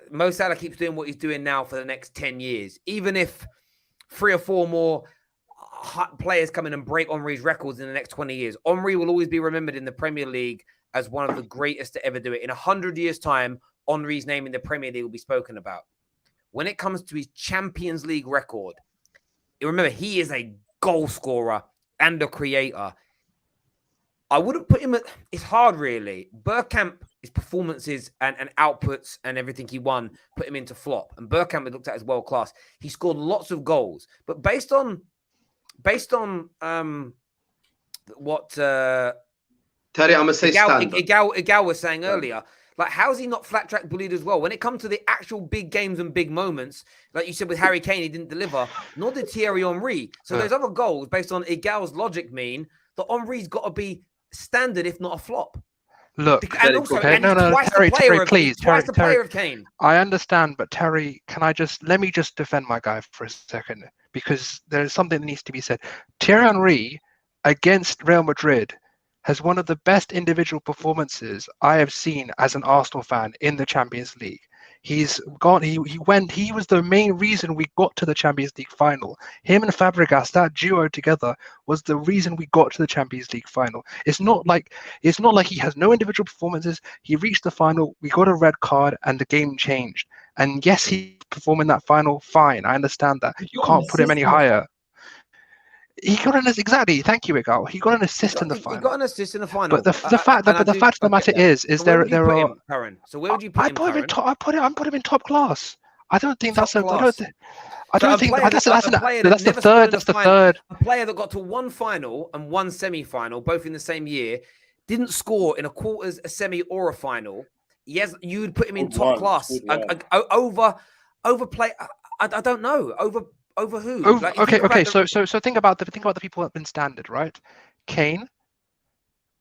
Mo Salah keeps doing what he's doing now for the next 10 years, even if 3 or 4 more players come in and break Henry's records in the next 20 years, Henry will always be remembered in the Premier League as one of the greatest to ever do it. In 100 years' time, Henry's name in the Premier League will be spoken about. When it comes to his Champions League record, remember, he is a goal scorer and a creator. I wouldn't put him at... It's hard, really. Bergkamp, his performances and outputs and everything he won, put him into flop. And Bergkamp was looked at as world class. He scored lots of goals. But based on what... Terry, I'm going to say standard. Igal was saying earlier, like, how's he not flat track bullied as well? When it comes to the actual big games and big moments, like you said with Harry Kane, he didn't deliver, nor did Thierry Henry. So those other goals, based on Igal's logic, mean that Henry's got to be standard, if not a flop. Look, and also, okay, and no, Terry, please, twice the player of Kane. I understand, but Terry, let me just defend my guy for a second, because there's something that needs to be said. Thierry Henry against Real Madrid has one of the best individual performances I have seen as an Arsenal fan in the Champions League. He was the main reason we got to the Champions League final. Him and Fabregas, that duo together, was the reason we got to the Champions League final. It's not like he has no individual performances. He reached the final, we got a red card, and the game changed. And yes, he performed in that final, fine. I understand that. You can't put him any higher. He got an exactly. Thank you, Igal. He got an assist in the final. He got an assist in the final. But the fact of the matter is there are. Karen. So where would you put him? I put him in top class. I don't think that's a. I don't think that's the third. That's the third. A player that got to one final and one semi-final, both in the same year, didn't score in a quarters, a semi, or a final. Yes, you would put him in top class over play. I don't know over who? Okay. So think about the people that have been standard, right? Kane,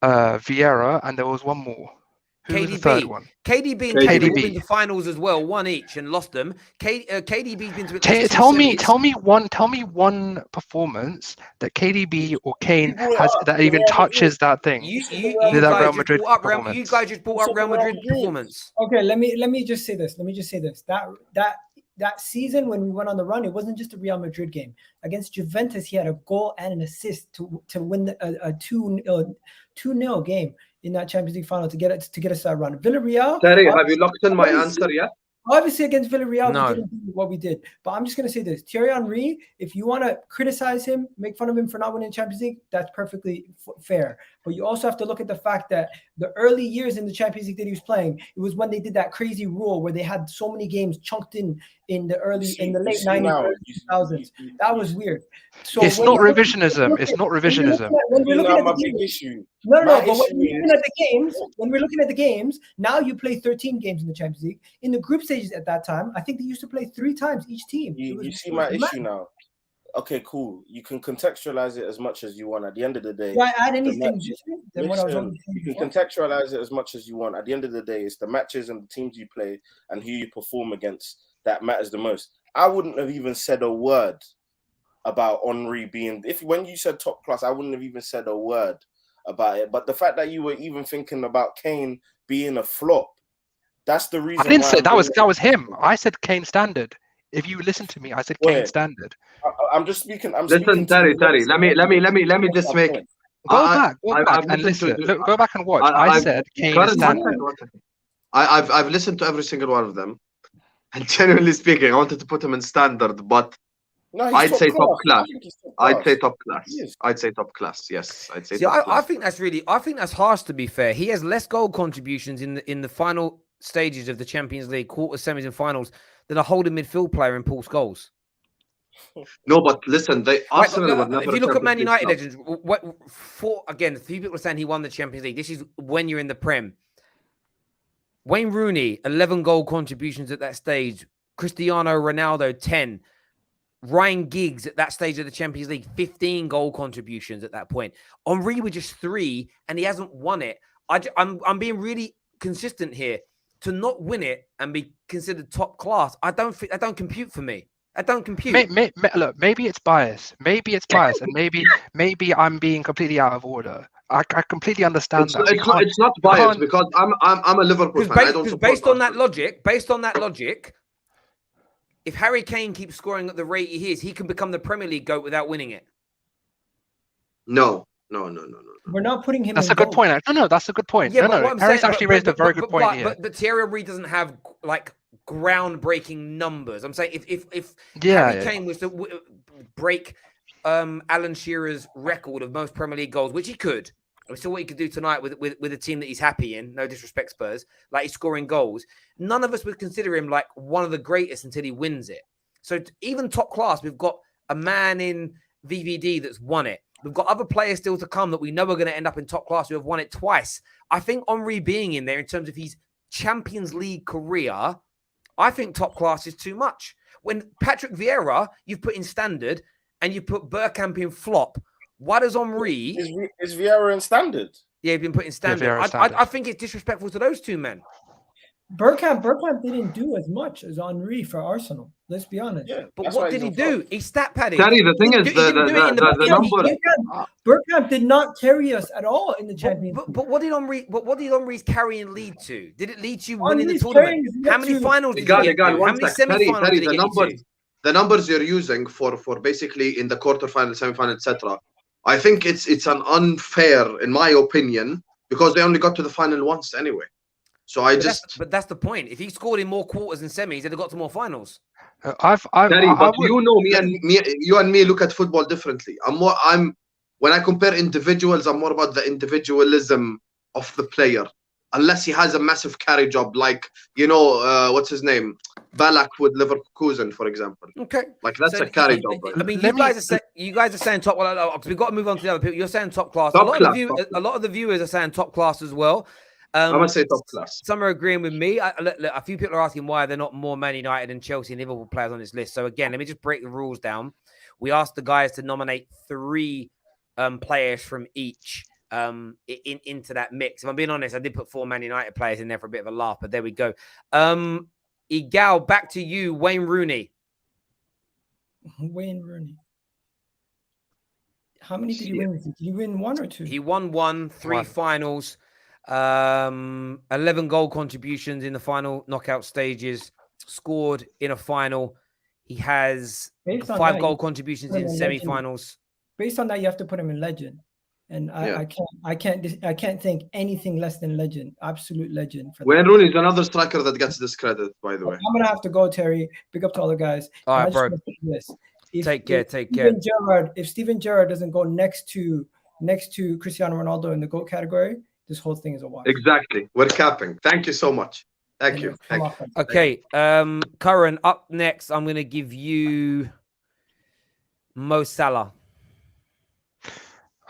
Vieira, and there was one more. Who was the third one? KDB and Kane have been to finals as well, one each, and lost them. KDB's been to. Tell me one performance that KDB or Kane has that even touches that thing. You Real Madrid performance. You guys just brought up Real Madrid performance. Okay, let me just say this. That season when we went on the run, it wasn't just a Real Madrid game. Against Juventus, he had a goal and an assist to win a 2-0 game in that Champions League final to get us that run. Villarreal. Terry, have you locked in my answer yet? Obviously, against Villarreal, we didn't do what we did. But I'm just going to say this. Thierry Henry, if you want to criticize him, make fun of him for not winning the Champions League, that's perfectly fair. But you also have to look at the fact that the early years in the Champions League that he was playing, it was when they did that crazy rule where they had so many games chunked in the late 90s, early 2000s. That was weird. So it's not revisionism. It's not revisionism. When we're looking at the games, when we're looking at the games, now you play 13 games in the Champions League. In the group stages at that time, I think they used to play 3 times each team. You see my issue now. Okay, cool. You can contextualize it as much as you want. At the end of the day, do I add anything than what I was on? You can contextualize it as much as you want. At the end of the day, it's the matches and the teams you play and who you perform against that matters the most. I wouldn't have even said a word about Henry being. When you said top class, I wouldn't have even said a word about it. But the fact that you were even thinking about Kane being a flop, that's the reason. I didn't say that was him. I said Kane standard. If you listen to me, I said Kane standard. I'm just speaking. Listen, Terry. Let me just make. Go back and listen. Go back and watch. I said Kane standard. I've listened to every single one of them, and genuinely speaking, I wanted to put him in standard, but I'd say top class. I'd say top class. Yes. I'd say top class. Yes, I'd say. I think that's harsh. To be fair, he has less goal contributions in the final stages of the Champions League, quarters, semis, and finals than a holding midfield player in Paul Scholes. No, but listen, Arsenal. If you look at Man United legends, again, a few people are saying he won the Champions League. This is when you're in the Prem. Wayne Rooney, 11 goal contributions at that stage. Cristiano Ronaldo, 10. Ryan Giggs at that stage of the Champions League, 15 goal contributions at that point. Henry with just 3, and he hasn't won it. I'm being really consistent here. To not win it and be considered top class, I don't compute for me. I don't compute. Look, maybe it's bias. Maybe it's bias, and maybe I'm being completely out of order. I completely understand that. It's not bias because I'm a Liverpool fan. I don't support based on that logic, if Harry Kane keeps scoring at the rate he is, he can become the Premier League GOAT without winning it. No. We're not putting him. That's a good point. No, that's a good point. Yeah, no. Harry's actually raised a very good point here. But Thierry Henry doesn't have like groundbreaking numbers. I'm saying if Harry Kane was to break Alan Shearer's record of most Premier League goals, which he could. We saw what he could do tonight with a team that he's happy in. No disrespect, Spurs. Like, he's scoring goals. None of us would consider him like one of the greatest until he wins it. So even top class, we've got a man in VVD that's won it. We've got other players still to come that we know are going to end up in top class who have won it twice. I think Henry being in there in terms of his Champions League career, I think top class is too much. When Patrick Vieira, you've put in standard, and you put Bergkamp in flop. Why does Henry... Is Vieira in standard? Yeah, he's been put in standard. Yeah, I think it's disrespectful to those two men. Bergkamp didn't do as much as Henry for Arsenal. Let's be honest. Yeah, but what did he do? He stat padded. The thing is, the number. Bergkamp did not carry us at all in the Champions League. But what did Henry's carrying lead to? Did it lead to winning the tournament? How many finals did he get to? How many semi-finals did he get to? The numbers you're using for basically in the quarterfinal, semi-final, etc. I think it's an unfair, in my opinion, because they only got to the final once anyway. So but that's the point. If he scored in more quarters and semis, they'd have got to more finals. You know you and me look at football differently. When I compare individuals, I'm more about the individualism of the player. Unless he has a massive carry job, like what's his name, Ballack with Leverkusen, for example. Okay, like that's a carry job. Right? I mean, you guys are saying top. Well, we've got to move on to the other people. You're saying top class. A lot of the viewers are saying top class as well. I'm gonna say top class. Some are agreeing with me. Look, a few people are asking why they're not more Man United and Chelsea and Liverpool players on this list. So again, let me just break the rules down. We asked the guys to nominate 3 players from each into that mix. If I'm being honest, I did put 4 Man United players in there for a bit of a laugh, but there we go. Igal, back to you. Wayne Rooney. Wayne Rooney. How many did he win? Did he win 1 or 2? He won 1, 3 finals. 11 goal contributions in the final knockout stages, scored in a final. He has 5 goal contributions in semi-finals. Based on that, you have to put him in legend, and I can't think anything less than legend, absolute legend. Wayne Rooney is another striker that gets discredit, by the way. I'm gonna have to go, Terry. Big up to all the guys. All right, bro. Take care. If Steven Gerrard doesn't go next to Cristiano Ronaldo in the GOAT category, this whole thing is a wash. Exactly. We're capping. Thank you so much. Thank you. Okay. Curran, up next, I'm going to give you Mo Salah.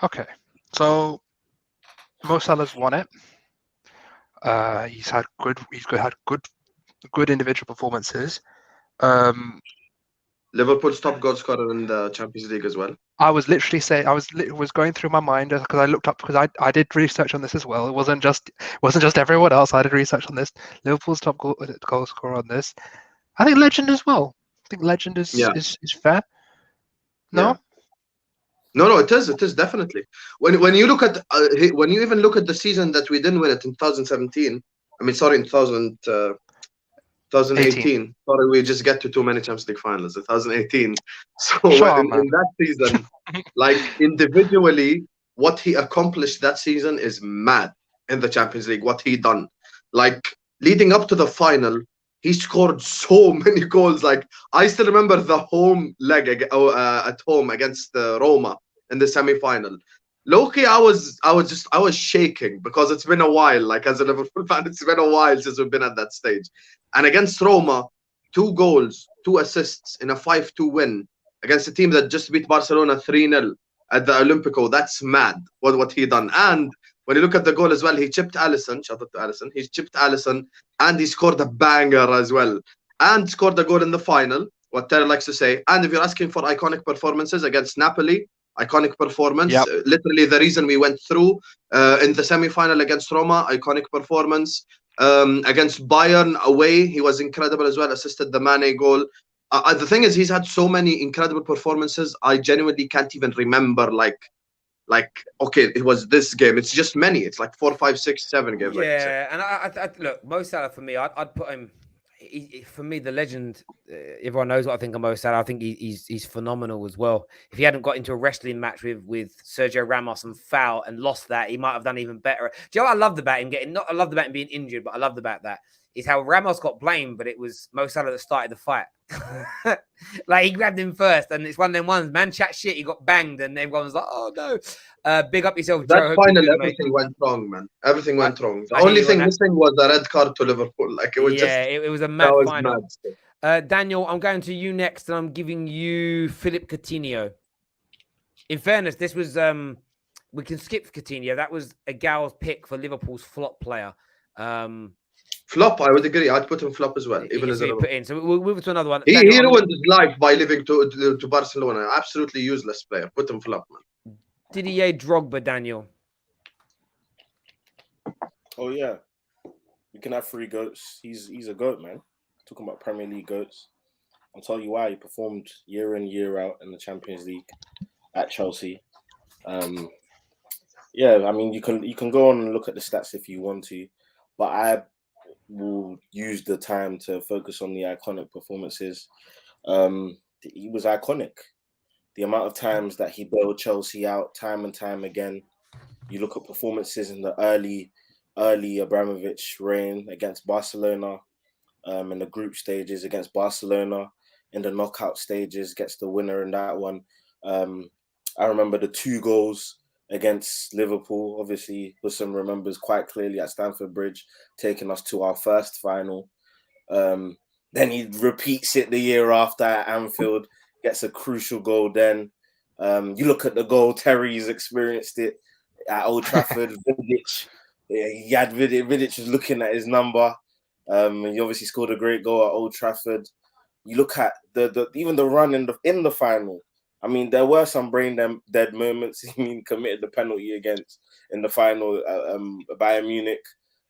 Okay. So Mo Salah's won it. He's had good individual performances. Liverpool's top goal scorer in the Champions League as well. I was literally saying, was going through my mind because I looked up, because I did research on this as well. It wasn't just everyone else. I did research on this. Liverpool's top goal scorer on this. I think legend as well. I think legend is fair. No. Yeah. No, it is definitely. When you look at when you even look at the season that we didn't win it in 2017. I mean, sorry, in 2018. Sorry, we just get to too many Champions League finals. 2018. So in that season, like individually, what he accomplished that season is mad in the Champions League. What he done, like leading up to the final, he scored so many goals. Like I still remember the home leg at home against Roma in the semi-final. Loki, I was shaking because it's been a while. Like as a Liverpool fan, it's been a while since we've been at that stage. And against Roma, 2 goals, 2 assists in a 5-2 win against a team that just beat Barcelona 3-0 at the Olympico. That's mad what he done. And when you look at the goal as well, he chipped Alisson. Shout out to Alisson. He chipped Alisson and he scored a banger as well. And scored a goal in the final. what Terry likes to say. And if you're asking for iconic performances against Napoli, iconic performance. Yep. Literally the reason we went through in the semi-final against Roma, iconic performance. Against Bayern away, he was incredible as well, assisted the Mane goal. The thing is, he's had so many incredible performances, I genuinely can't even remember, like, okay, it was this game. It's just many. It's like 4, 5, 6, 7 games. Yeah, and I look, Mo Salah for me, I'd put him. For me, the legend. Everyone knows what I think of Mo Salah. I think he's phenomenal as well. If he hadn't got into a wrestling match with Sergio Ramos and foul and lost that, he might have done even better. Do you know what I loved about him getting? Not I loved about him being injured, but I loved about that is how Ramos got blamed, but it was Mo Salah that started the fight. Like he grabbed him first, and it's one of them ones. Man, chat shit. He got banged, and everyone was like, "Oh no!" Big up yourself, That Joe. final, everything went wrong, man. Everything went wrong. The only thing missing was the red card to Liverpool. Like it was it was a mad final. Daniel, I'm going to you next, and I'm giving you Philip Coutinho. In fairness, this was we can skip Coutinho. That was a gal's pick for Liverpool's flop player. Flop, I would agree. I'd put him flop as well, even as a put in. So we'll move to another one. He ruined his life by leaving to Barcelona. Absolutely useless player. Put him flop, man. Didier Drogba, Daniel. Oh yeah, you can have 3 goats. He's a goat, man. Talking about Premier League goats. I'll tell you why. He performed year in, year out in the Champions League at Chelsea. Yeah, I mean you can go on and look at the stats if you want to, but I will use the time to focus on the iconic performances. He was iconic. The amount of times that he bailed Chelsea out time and time again. You look at performances in the early Abramovich reign against Barcelona, in the group stages against Barcelona, in the knockout stages, gets the winner in that one. I remember the 2 goals against Liverpool. Obviously, Hussein remembers quite clearly at Stamford Bridge, taking us to our first final. Then he repeats it the year after at Anfield, gets a crucial goal then. You look at the goal, Terry's experienced it at Old Trafford. Vidic, he had Vidic was looking at his number. He obviously scored a great goal at Old Trafford. You look at even the run in the final. I mean, there were some brain dead moments. I mean, committed the penalty in the final, Bayern Munich.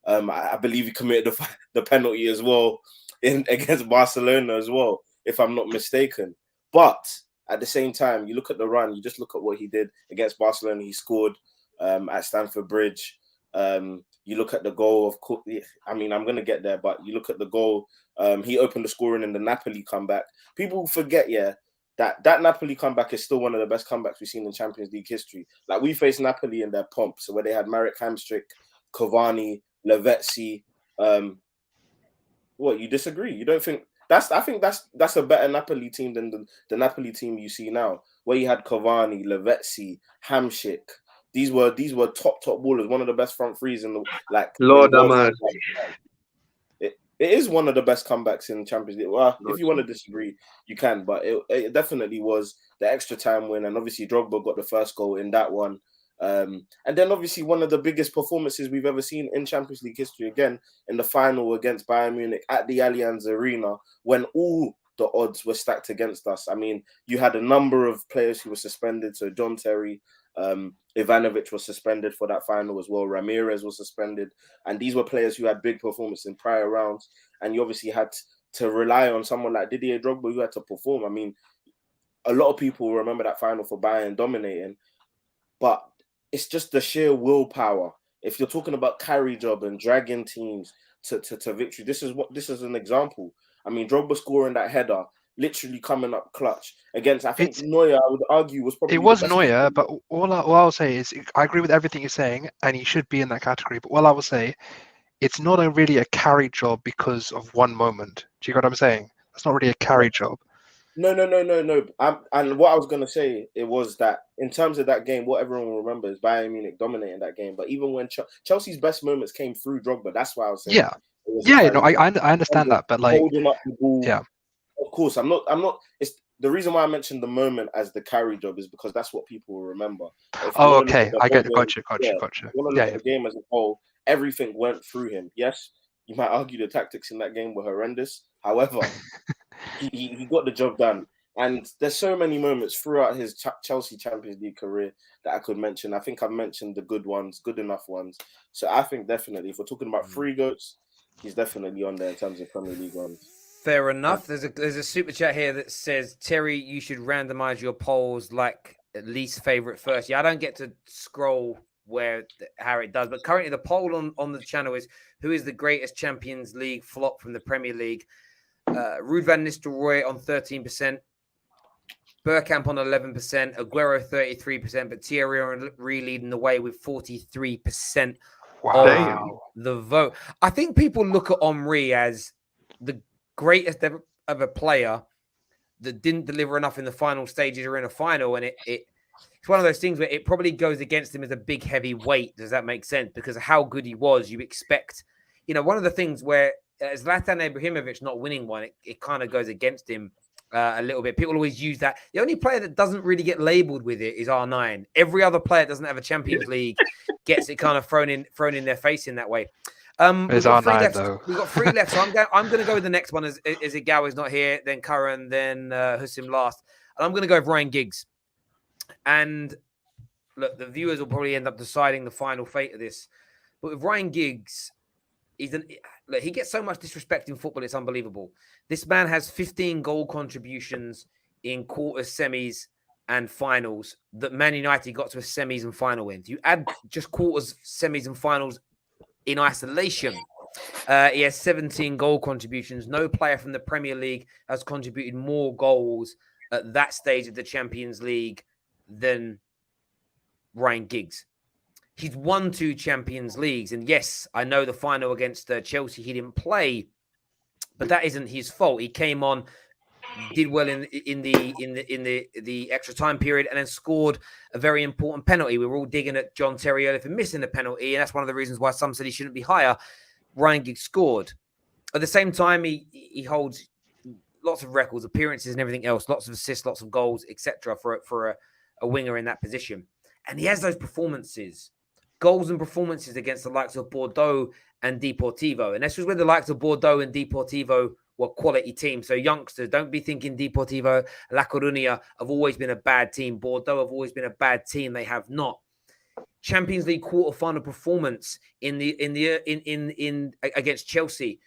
I believe he committed the penalty as well against Barcelona as well, if I'm not mistaken. But at the same time, you look at the run. You just look at what he did against Barcelona. He scored at Stamford Bridge. You look at the goal of. I mean, I'm gonna get there, but you look at the goal. He opened the scoring in the Napoli comeback. People forget, that Napoli comeback is still one of the best comebacks we've seen in Champions League history. Like, we faced Napoli in their pomp, so where they had Marek Hamšík, Cavani, Lavezzi. What, you disagree? You don't think I think that's a better Napoli team than the Napoli team you see now, where you had Cavani, Lavezzi, Hamšík. These were top ballers, one of the best front threes in the Lord man. It is one of the best comebacks in Champions League. Well, if you want to disagree, you can, but it definitely was the extra time win, and obviously Drogba got the first goal in that one. And then obviously one of the biggest performances we've ever seen in Champions League history, again, in the final against Bayern Munich at the Allianz Arena, when all the odds were stacked against us. I mean, you had a number of players who were suspended. So John Terry, Ivanovic was suspended for that final as well. Ramirez was suspended. And these were players who had big performances in prior rounds. And you obviously had to rely on someone like Didier Drogba, who had to perform. I mean, a lot of people remember that final for Bayern dominating, but it's just the sheer willpower. If you're talking about carry job and dragging teams to victory, this is an example. I mean, Drogba scoring that header, literally coming up clutch against, I think Neuer, I would argue, was probably... It was Neuer, but all I'll say is, I agree with everything you're saying, and he should be in that category, but all I will say, it's not really a carry job because of one moment. Do you get what I'm saying? It's not really a carry job. No. And what I was going to say, it was that in terms of that game, what everyone will remember is Bayern Munich dominating that game. But even when Chelsea's best moments came through Drogba, that's why I was saying... I understand that, but like... Holding up the ball. Yeah. Of course, I'm not... It's the reason why I mentioned the moment as the carry job is because that's what people will remember. Oh, okay. I get it. Gotcha. You want to look at the game as a whole, everything went through him. Yes, you might argue the tactics in that game were horrendous. However, he got the job done. And there's so many moments throughout his Chelsea Champions League career that I could mention. I think I've mentioned the good ones, good enough ones. So I think definitely, if we're talking about three GOATs, he's definitely on there in terms of Premier League ones. Fair enough. There's a super chat here that says, Terry, you should randomize your polls like at least favorite first. Yeah, I don't get to scroll how it does, but currently the poll on the channel is who is the greatest Champions League flop from the Premier League. Ruud van Nistelrooy on 13%, Bergkamp on 11%, Aguero 33%, but Thierry Henry leading the way with 43% of the vote. I think people look at Henry as the greatest ever of a player that didn't deliver enough in the final stages or in a final, and it's one of those things where it probably goes against him as a big heavy weight. Does that make sense? Because of how good he was, you expect, one of the things where Zlatan Ibrahimovic not winning one, it kind of goes against him a little bit. People always use that. The only player that doesn't really get labeled with it is R9. Every other player that doesn't have a Champions League gets it kind of thrown in their face in that way. We've got 3 left. We've got 3 left, so I'm going to go with the next one as Igawa is not here, then Curran, then Husim last. And I'm going to go with Ryan Giggs. And look, the viewers will probably end up deciding the final fate of this. But with Ryan Giggs, he gets so much disrespect in football, it's unbelievable. This man has 15 goal contributions in quarters, semis, and finals that Man United got to a semis and final win. You add just quarters, semis, and finals in isolation. He has 17 goal contributions. No player from the Premier League has contributed more goals at that stage of the Champions League than Ryan Giggs. He's won 2 Champions Leagues, and yes, I know the final against Chelsea he didn't play, but that isn't his fault. He came on, did well in the extra time period, and then scored a very important penalty. We were all digging at John Terry earlier for missing the penalty, and that's one of the reasons why some said he shouldn't be higher. Ryan Giggs scored. At the same time, he holds lots of records, appearances, and everything else, lots of assists, lots of goals, etc. for a winger in that position, and he has those performances. Goals and performances against the likes of Bordeaux and Deportivo. And this was when the likes of Bordeaux and Deportivo were quality teams. So youngsters, don't be thinking Deportivo, La Coruña have always been a bad team. Bordeaux have always been a bad team. They have not. Champions League quarterfinal performance against Chelsea.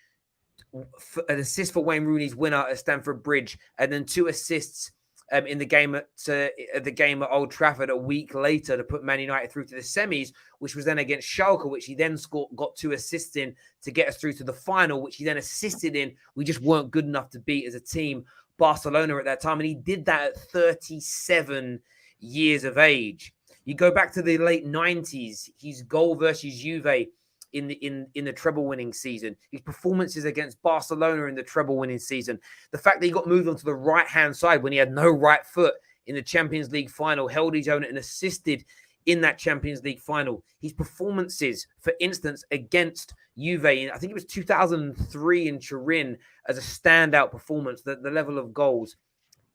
An assist for Wayne Rooney's winner at Stamford Bridge, and then 2 assists in the game at Old Trafford a week later to put Man United through to the semis, which was then against Schalke, which he then got 2 assists in to get us through to the final, which he then assisted in. We just weren't good enough to beat as a team Barcelona at that time, and he did that at 37 years of age. You go back to the late 90s, his goal versus Juve in the treble winning season, his performances against Barcelona in the treble winning season, the fact that he got moved onto the right hand side when he had no right foot in the Champions League final, held his own and assisted in that Champions League final. His performances, for instance, against Juve, I think it was 2003 in Turin, as a standout performance, the level of goals,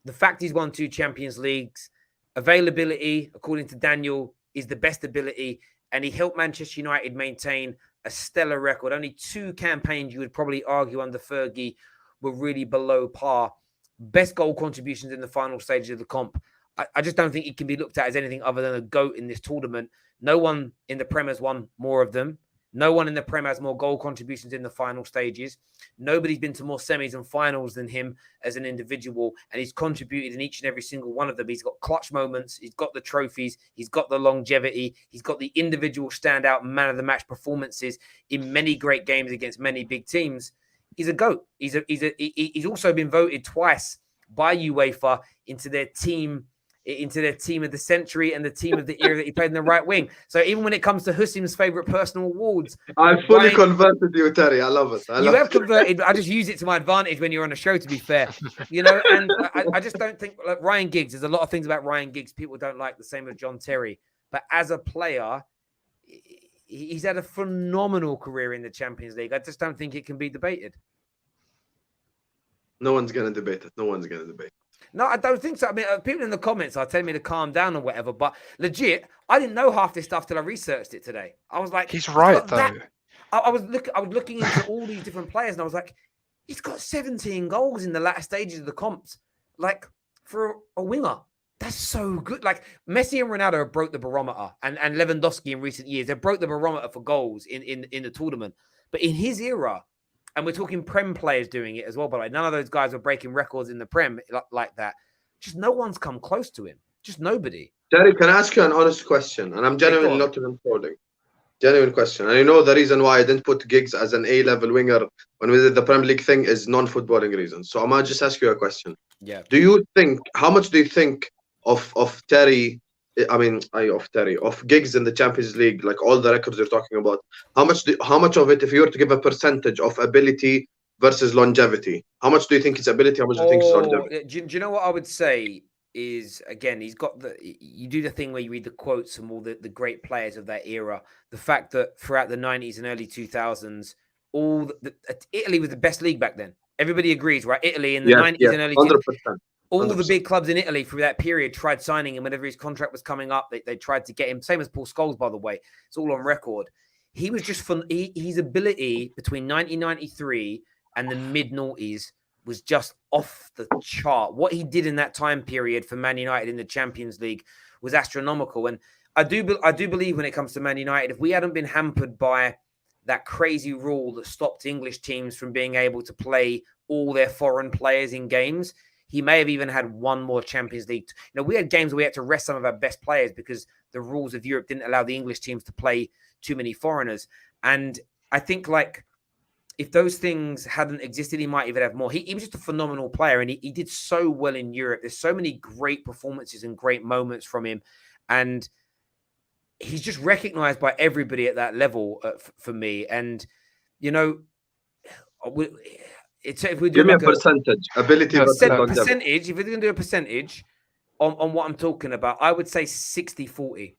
the fact he's won 2 Champions Leagues, availability, according to Daniel, is the best ability, and he helped Manchester United maintain a stellar record. Only 2 campaigns, you would probably argue, under Fergie were really below par. Best goal contributions in the final stages of the comp. I just don't think it can be looked at as anything other than a GOAT in this tournament. No one in the Prem has won more of them. No one in the Prem has more goal contributions in the final stages. Nobody's been to more semis and finals than him as an individual, and he's contributed in each and every single one of them. He's got clutch moments. He's got the trophies. He's got the longevity. He's got the individual standout man of the match performances in many great games against many big teams. He's a GOAT. He's also been voted twice by UEFA into their team of the century and the team of the era that he played in the right wing. So even when it comes to Husim's favorite personal awards, I fully converted you, Terry. I love it. You have converted. I just use it to my advantage when you're on a show, to be fair. And I just don't think, like, Ryan Giggs, there's a lot of things about Ryan Giggs people don't like, the same as John Terry. But as a player, he's had a phenomenal career in the Champions League. I just don't think it can be debated. No one's going to debate it. No, I don't think so. I mean, people in the comments are telling me to calm down or whatever, but legit, I didn't know half this stuff till I researched it today. I was like, he's right though. I was looking into all these different players, and I was like, He's got 17 goals in the latter stages of the comps. Like, for a winger, that's so good. Like, Messi and Ronaldo have broke the barometer, and Lewandowski in recent years, they've broke the barometer for goals in the tournament. But in his era, and we're talking Prem players doing it as well, by the way, none of those guys were breaking records in the Prem like that. Just no one's come close to him. Just nobody. Terry, can I ask you an honest question? And I'm genuinely not even trolling. Genuine question. And I know the reason why I didn't put Giggs as an A-level winger when we did the Premier League thing is non-footballing reasons. So I might just ask you a question. Yeah. Do you think, how much do you think of Giggs in the Champions League, like all the records you're talking about, how much of it, if you were to give a percentage of ability versus longevity, how much do you think is ability, how much do you think is longevity? Do you know what I would say is, again, you do the thing where you read the quotes from all the great players of that era. The fact that throughout the 90s and early 2000s, Italy was the best league back then. Everybody agrees, right? Italy in the 90s and early 100%. All the big clubs in Italy through that period tried signing him whenever his contract was coming up. They tried to get him. Same as Paul Scholes, by the way. It's all on record. He was just fun. His ability between 1993 and the mid-noughties was just off the chart. What he did in that time period for Man United in the Champions League was astronomical. And I do believe when it comes to Man United, if we hadn't been hampered by that crazy rule that stopped English teams from being able to play all their foreign players in games, he may have even had one more Champions League. We had games where we had to rest some of our best players because the rules of Europe didn't allow the English teams to play too many foreigners. And I think, like, if those things hadn't existed, he might even have more. He was just a phenomenal player, and he did so well in Europe. There's so many great performances and great moments from him. And he's just recognized by everybody at that level for me. And, if we do give me a percentage, ability percentage, if we're going to do a percentage on what I'm talking about, I would say 60-40.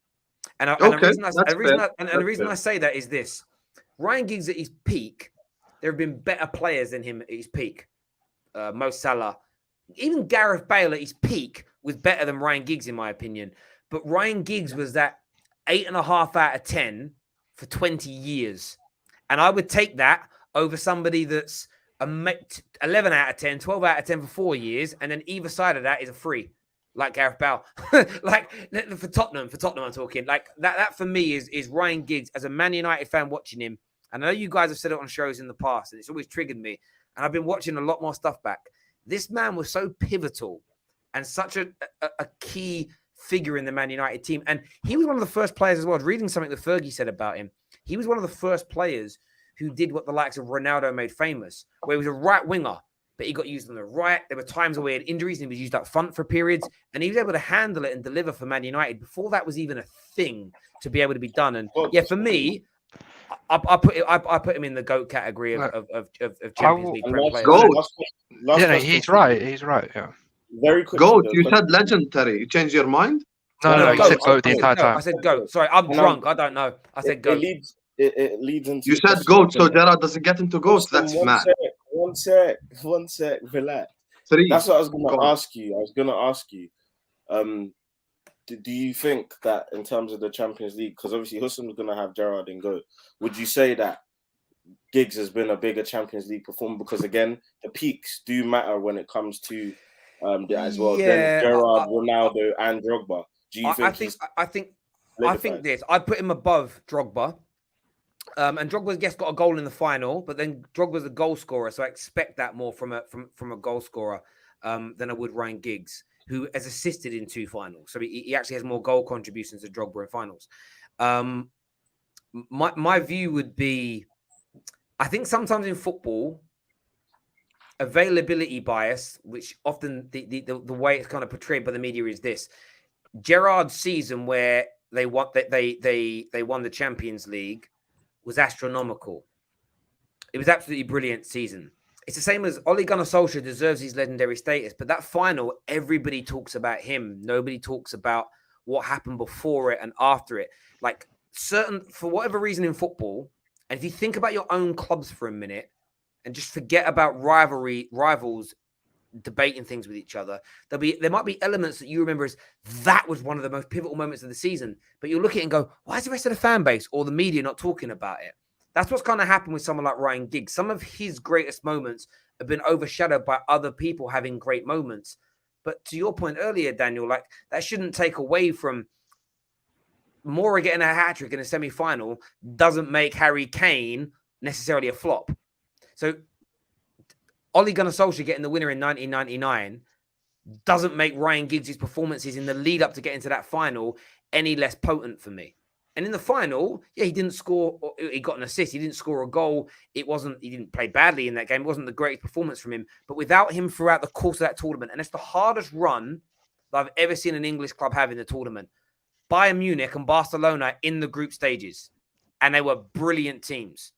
And the reason I say that is this: Ryan Giggs at his peak, there have been better players than him at his peak. Mo Salah, even Gareth Bale at his peak was better than Ryan Giggs, in my opinion. But Ryan Giggs was that 8.5 out of 10 for 20 years. And I would take that over somebody that's 11 out of 10, 12 out of 10 for 4 years. And then either side of that is a 3, like Gareth Bale. Like for Tottenham I'm talking. Like that for me is Ryan Giggs as a Man United fan watching him. And I know you guys have said it on shows in the past, and it's always triggered me. And I've been watching a lot more stuff back. This man was so pivotal and such a key figure in the Man United team. And he was one of the first players as well. I was reading something that Fergie said about him. He was one of the first players who did what the likes of Ronaldo made famous, where he was a right winger, but he got used on the right. There were times where he had injuries and he was used up front for periods, and he was able to handle it and deliver for Man United before that was even a thing to be able to be done. And yeah, for me, I put him in the GOAT category of Champions League players. GOAT. He's right. Yeah. Very quick. GOAT. You said legend, Terry. You changed your mind? No, you said GOAT the entire time. I said GOAT. Sorry, I'm drunk. I don't know. I said GOAT. It leads into. You said GOAT, so Gerrard doesn't get into GOAT. That's mad. One sec. Relax. That's what I was going to ask you. Do you think that in terms of the Champions League, because obviously Hussein was going to have Gerrard in GOAT, would you say that Giggs has been a bigger Champions League performer? Because again, the peaks do matter when it comes to that as well. Yeah, then Gerrard, Ronaldo, and Drogba. Do you think? I think this. I'd put him above Drogba. And Drogba's got a goal in the final, but then Drogba's a goal scorer, so I expect that more from a goal scorer than I would Ryan Giggs, who has assisted in 2 finals. So he actually has more goal contributions to Drogba in finals. My view would be, I think sometimes in football, availability bias, which often the way it's kind of portrayed by the media is this: Gerrard's season where they won the Champions League was astronomical. It was absolutely brilliant season. It's the same as Ole Gunnar Solskjaer deserves his legendary status, but that final, everybody talks about him. Nobody talks about what happened before it and after it. Like for whatever reason in football, and if you think about your own clubs for a minute and just forget about rivals debating things with each other, there might be elements that you remember as that was one of the most pivotal moments of the season, but you look at it and go, why is the rest of the fan base or the media not talking about it? That's what's kind of happened with someone like Ryan Giggs. Some of his greatest moments have been overshadowed by other people having great moments. But to your point earlier, Daniel, like that shouldn't take away from Moura getting a hat-trick in a semi-final doesn't make Harry Kane necessarily a flop. So Ole Gunnar Solskjaer getting the winner in 1999 doesn't make Ryan Giggs' performances in the lead up to getting to that final any less potent for me. And in the final, yeah, he didn't score. He got an assist. He didn't score a goal. He didn't play badly in that game. It wasn't the greatest performance from him. But without him throughout the course of that tournament, and it's the hardest run that I've ever seen an English club have in the tournament. Bayern Munich and Barcelona in the group stages. And they were brilliant teams.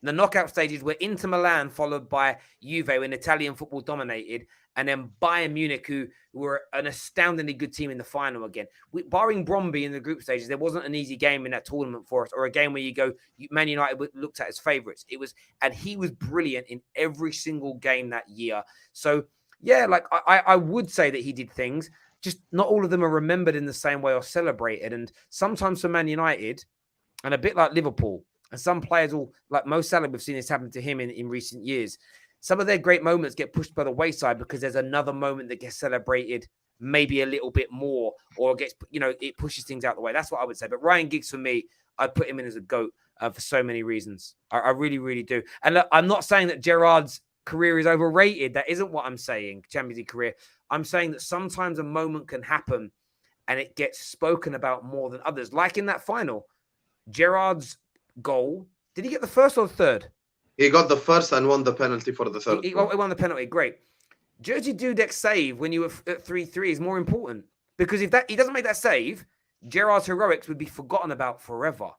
The knockout stages were Inter Milan, followed by Juve, when Italian football dominated, and then Bayern Munich, who were an astoundingly good team in the final again. Barring Bromby in the group stages, there wasn't an easy game in that tournament for us, or a game where you go, Man United looked at as favourites. And he was brilliant in every single game that year. So, yeah, like I would say that he did things, just not all of them are remembered in the same way or celebrated. And sometimes for Man United, and a bit like Liverpool, and some players like Mo Salah, we've seen this happen to him in recent years. Some of their great moments get pushed by the wayside because there's another moment that gets celebrated maybe a little bit more, or gets, it pushes things out the way. That's what I would say. But Ryan Giggs, for me, I'd put him in as a GOAT for so many reasons. I really, really do. And look, I'm not saying that Gerrard's career is overrated. That isn't what I'm saying, Champions League career. I'm saying that sometimes a moment can happen and it gets spoken about more than others. Like in that final, Gerrard's goal. Did he get the first or the third? He got the first and won the penalty for the third. He won the penalty. Great. Jerzy Dudek's save when you were at 3-3 is more important, because if he doesn't make that save, Gerrard's heroics would be forgotten about forever.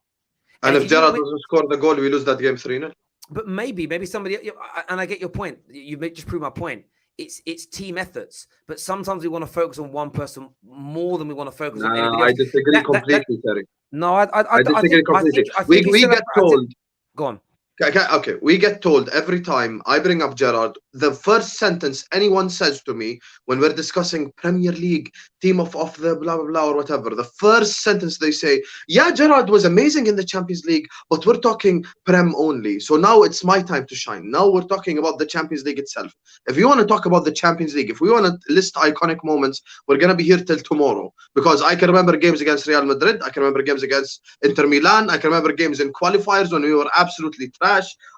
And if Gerrard doesn't score the goal, we lose that game 3-0. But maybe somebody, and I get your point. You just proved my point. It's team efforts, but sometimes we want to focus on one person more than we want to focus on anybody else. I disagree completely, Terry. No, I disagree completely. We get told. Go on. Okay, we get told every time I bring up Gerrard, the first sentence anyone says to me when we're discussing Premier League, team of the blah, blah, blah, or whatever, the first sentence they say, yeah, Gerrard was amazing in the Champions League, but we're talking Prem only. So now it's my time to shine. Now we're talking about the Champions League itself. If you want to talk about the Champions League, if we want to list iconic moments, we're going to be here till tomorrow. Because I can remember games against Real Madrid. I can remember games against Inter Milan. I can remember games in qualifiers when we were absolutely trash.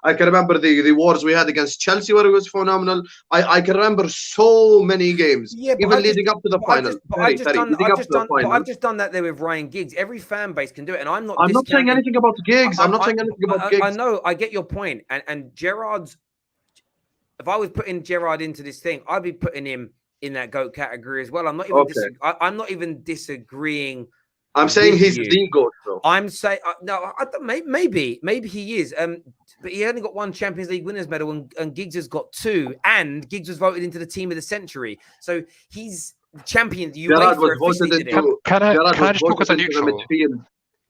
I can remember the wars we had against Chelsea where it was phenomenal. I can remember so many games, even leading up to the final. I've just done that there with Ryan Giggs. Every fan base can do it, and I'm not saying anything about Giggs. I'm not saying anything about Giggs. I know, I get your point. And Gerrard's, if I was putting Gerrard into this thing, I'd be putting him in that GOAT category as well. I'm not even disagreeing. I'm saying he's the GOAT, though. I'm saying maybe he is. But he only got one Champions League winners medal, and Giggs has got two. And Giggs was voted into the team of the century, so he's champion. Gerrard was voted into. Can I just talk as a neutral?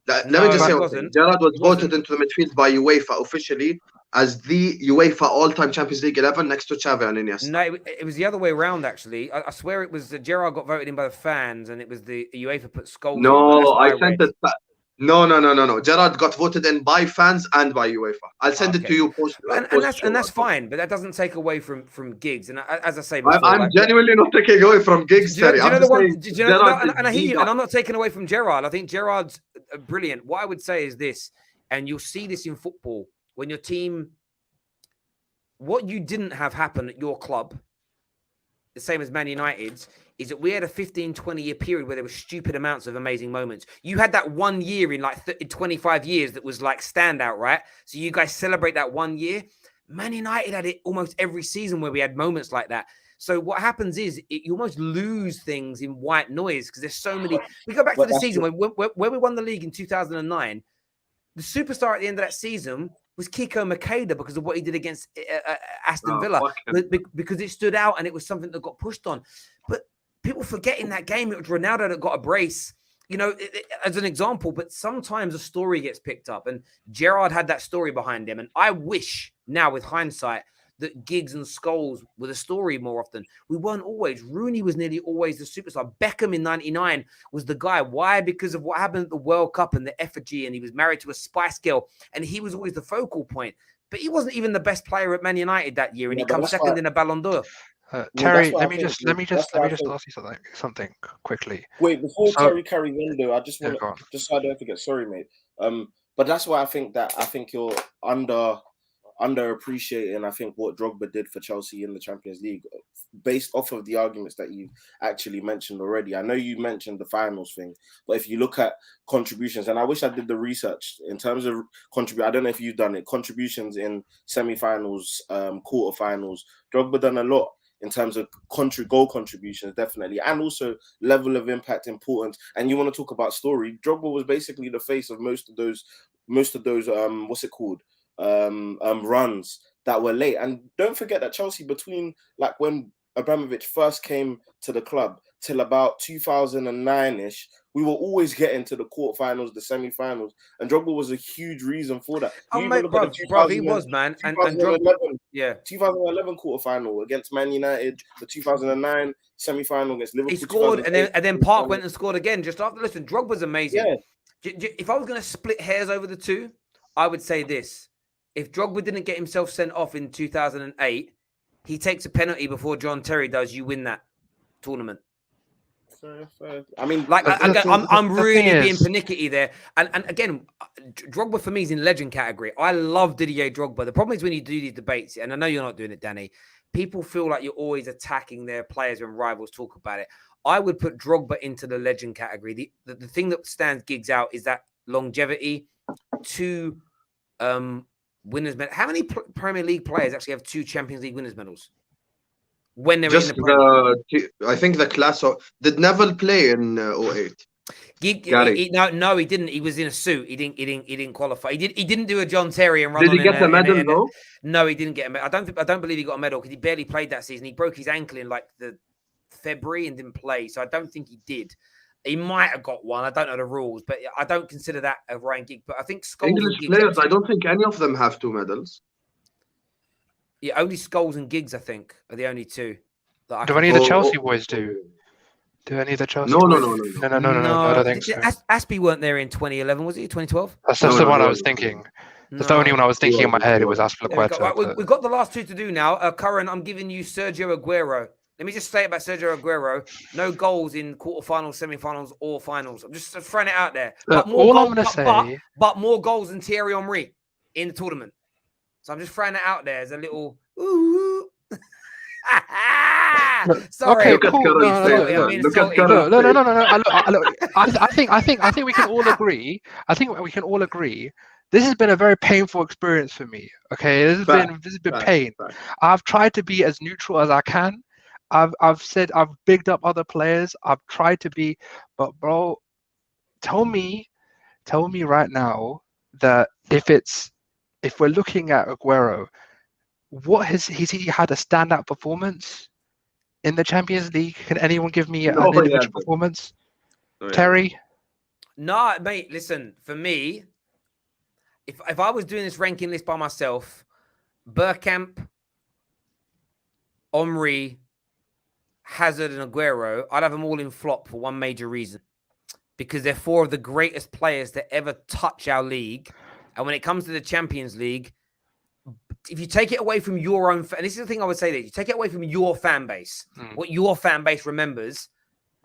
Let me just say one thing. Gerrard was voted into the midfield by UEFA officially as the UEFA all-time Champions League 11 next to Xavi and Iniesta. No, it was the other way around, actually. I swear it was Gerrard got voted in by the fans, and it was the UEFA put Scholes. No, I sent it back. No. Gerrard got voted in by fans and by UEFA. I'll send it to you post. And that's fine, but that doesn't take away from Giggs. And as I say before, I'm genuinely not taking away from Giggs, Terry. And I hear you, and I'm not taking away from Gerrard. I think Gerrard's brilliant. What I would say is this, and you'll see this in football, when your team, what you didn't have happen at your club, the same as Man United's, is that we had a 15, 20-year period where there were stupid amounts of amazing moments. You had that 1 year in like 25 years that was like standout, right? So you guys celebrate that 1 year. Man United had it almost every season where we had moments like that. So what happens is you almost lose things in white noise because there's so many. We go back to the season when we won the league in 2009. The superstar at the end of that season was Kiko Makeda because of what he did against Aston Villa, because it stood out and it was something that got pushed on. But people forget in that game, it was Ronaldo that got a brace, as an example. But sometimes a story gets picked up, and Gerrard had that story behind him. And I wish now, with hindsight, that Giggs and Scholes were the story more often. We weren't always. Rooney was nearly always the superstar. Beckham in 99 was the guy. Why? Because of what happened at the World Cup and the effigy, and he was married to a Spice Girl, and he was always the focal point. but he wasn't even the best player at Man United that year, and Yeah, he but comes that's second why- in the Ballon d'Or. Terry, why I let me think- just that's why I think- ask you something quickly. Wait, before So- Terry carries on though, I just Yeah, want go on. to, just so I don't forget, sorry mate. But that's why I think you're underappreciating, I think, what Drogba did for Chelsea in the Champions League, based off of the arguments that you've actually mentioned already. I know you mentioned the finals thing, but if you look at contributions, and I wish I did the research in terms of I don't know if you've done it, contributions in semi-finals, quarterfinals, Drogba done a lot in terms of goal contributions, definitely, and also level of impact, importance. And you want to talk about story, Drogba was basically the face of most of those what's it called, runs that were late. And don't forget that Chelsea, between like when Abramovich first came to the club till about 2009-ish, we were always getting to the quarterfinals, the semi-finals, and Drogba was a huge reason for that. Oh, mate, bro, he was, man. And Drogba, 2011 quarterfinal against Man United, the 2009 semi-final against Liverpool. He scored, and then Park went and scored again just after. Listen, Drogba's amazing. Yeah. If I was going to split hairs over the two, I would say this. If Drogba didn't get himself sent off in 2008, he takes a penalty before John Terry does, you win that tournament. Fair. I mean, like, I'm really being is... pernickety there. And again, Drogba for me is in legend category. I love Didier Drogba. The problem is when you do these debates, and I know you're not doing it, Danny, people feel like you're always attacking their players when rivals talk about it. I would put Drogba into the legend category. The thing that stands Giggs out is that longevity, 2 winners medal. How many Premier League players actually have 2 Champions League winners medals? When they're just in the Premier League? I think the class of... Did Neville play in 08? No, he didn't. He was in a suit. He didn't qualify. He didn't do a John Terry and run. Did he get a medal though? No, he didn't get a medal. I don't believe he got a medal because he barely played that season. He broke his ankle in like the February and didn't play, so I don't think he did. He might have got one. I don't know the rules, but I don't consider that a Ryan Giggs. But I think Scholes English players, I don't think any of them have 2 medals. Yeah, only Scholes and Giggs, I think, are the only 2. That do any of the Chelsea boys do? Do any of the Chelsea? No. I don't think so. Aspie weren't there in 2011, was it? 2012? That's the one I was thinking. That's the only one I was thinking in my head. It was Aspilicueta. Right, we've got the last 2 to do now. Curran, I'm giving you Sergio Aguero. Let me just say about Sergio Aguero: no goals in quarterfinals, semi-finals, or finals. I'm just throwing it out there. But more goals than Thierry Henry in the tournament. So I'm just throwing it out there as a little. Ooh. Sorry. Okay, cool. I think we can all agree. I think we can all agree. This has been a very painful experience for me. Okay, this has been pain. I've tried to be as neutral as I can. I've said I've bigged up other players. I've tried to be, but bro, tell me right now that if we're looking at Aguero, what has he had a standout performance in the Champions League? Can anyone give me an individual performance? Terry? No, mate. Listen, for me, if I was doing this ranking list by myself, Bergkamp, Henry, Hazard and Aguero, I'd have them all in flop for one major reason. Because they're 4 of the greatest players to ever touch our league. And when it comes to the Champions League, if you take it away from your own... And this is the thing I would say that you take it away from your fan base, what your fan base remembers,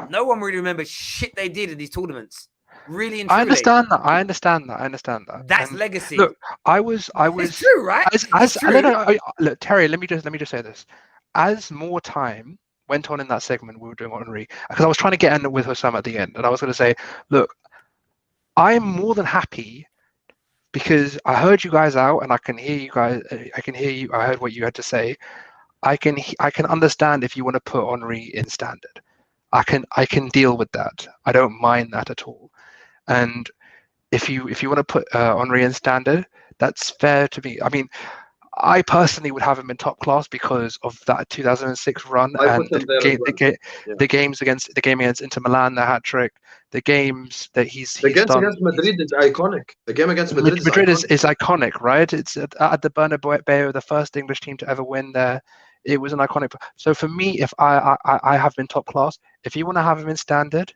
no one really remembers shit they did in these tournaments. Really and truly. I understand that. That's legacy. Look, I was. It's true, right? It's true. Look, Terry, let me just say this. As more time went on in that segment we were doing on Henry, because I was trying to get in with Hussam at the end, and I was going to say, look, I'm more than happy because I heard you guys out, and I can hear you guys. I can hear you. I heard what you had to say. I can understand if you want to put Henry in standard. I can deal with that. I don't mind that at all. And if you want to put Henry in standard, that's fair to me. I mean, I personally would have him in top class because of that 2006 run and the game against Inter Milan, the hat trick, the games that he's done. Against Madrid is iconic. The game against Madrid is iconic, right? It's at the Bernabeu, the first English team to ever win there. It was an iconic. So for me, if I have him in top class, if you want to have him in standard,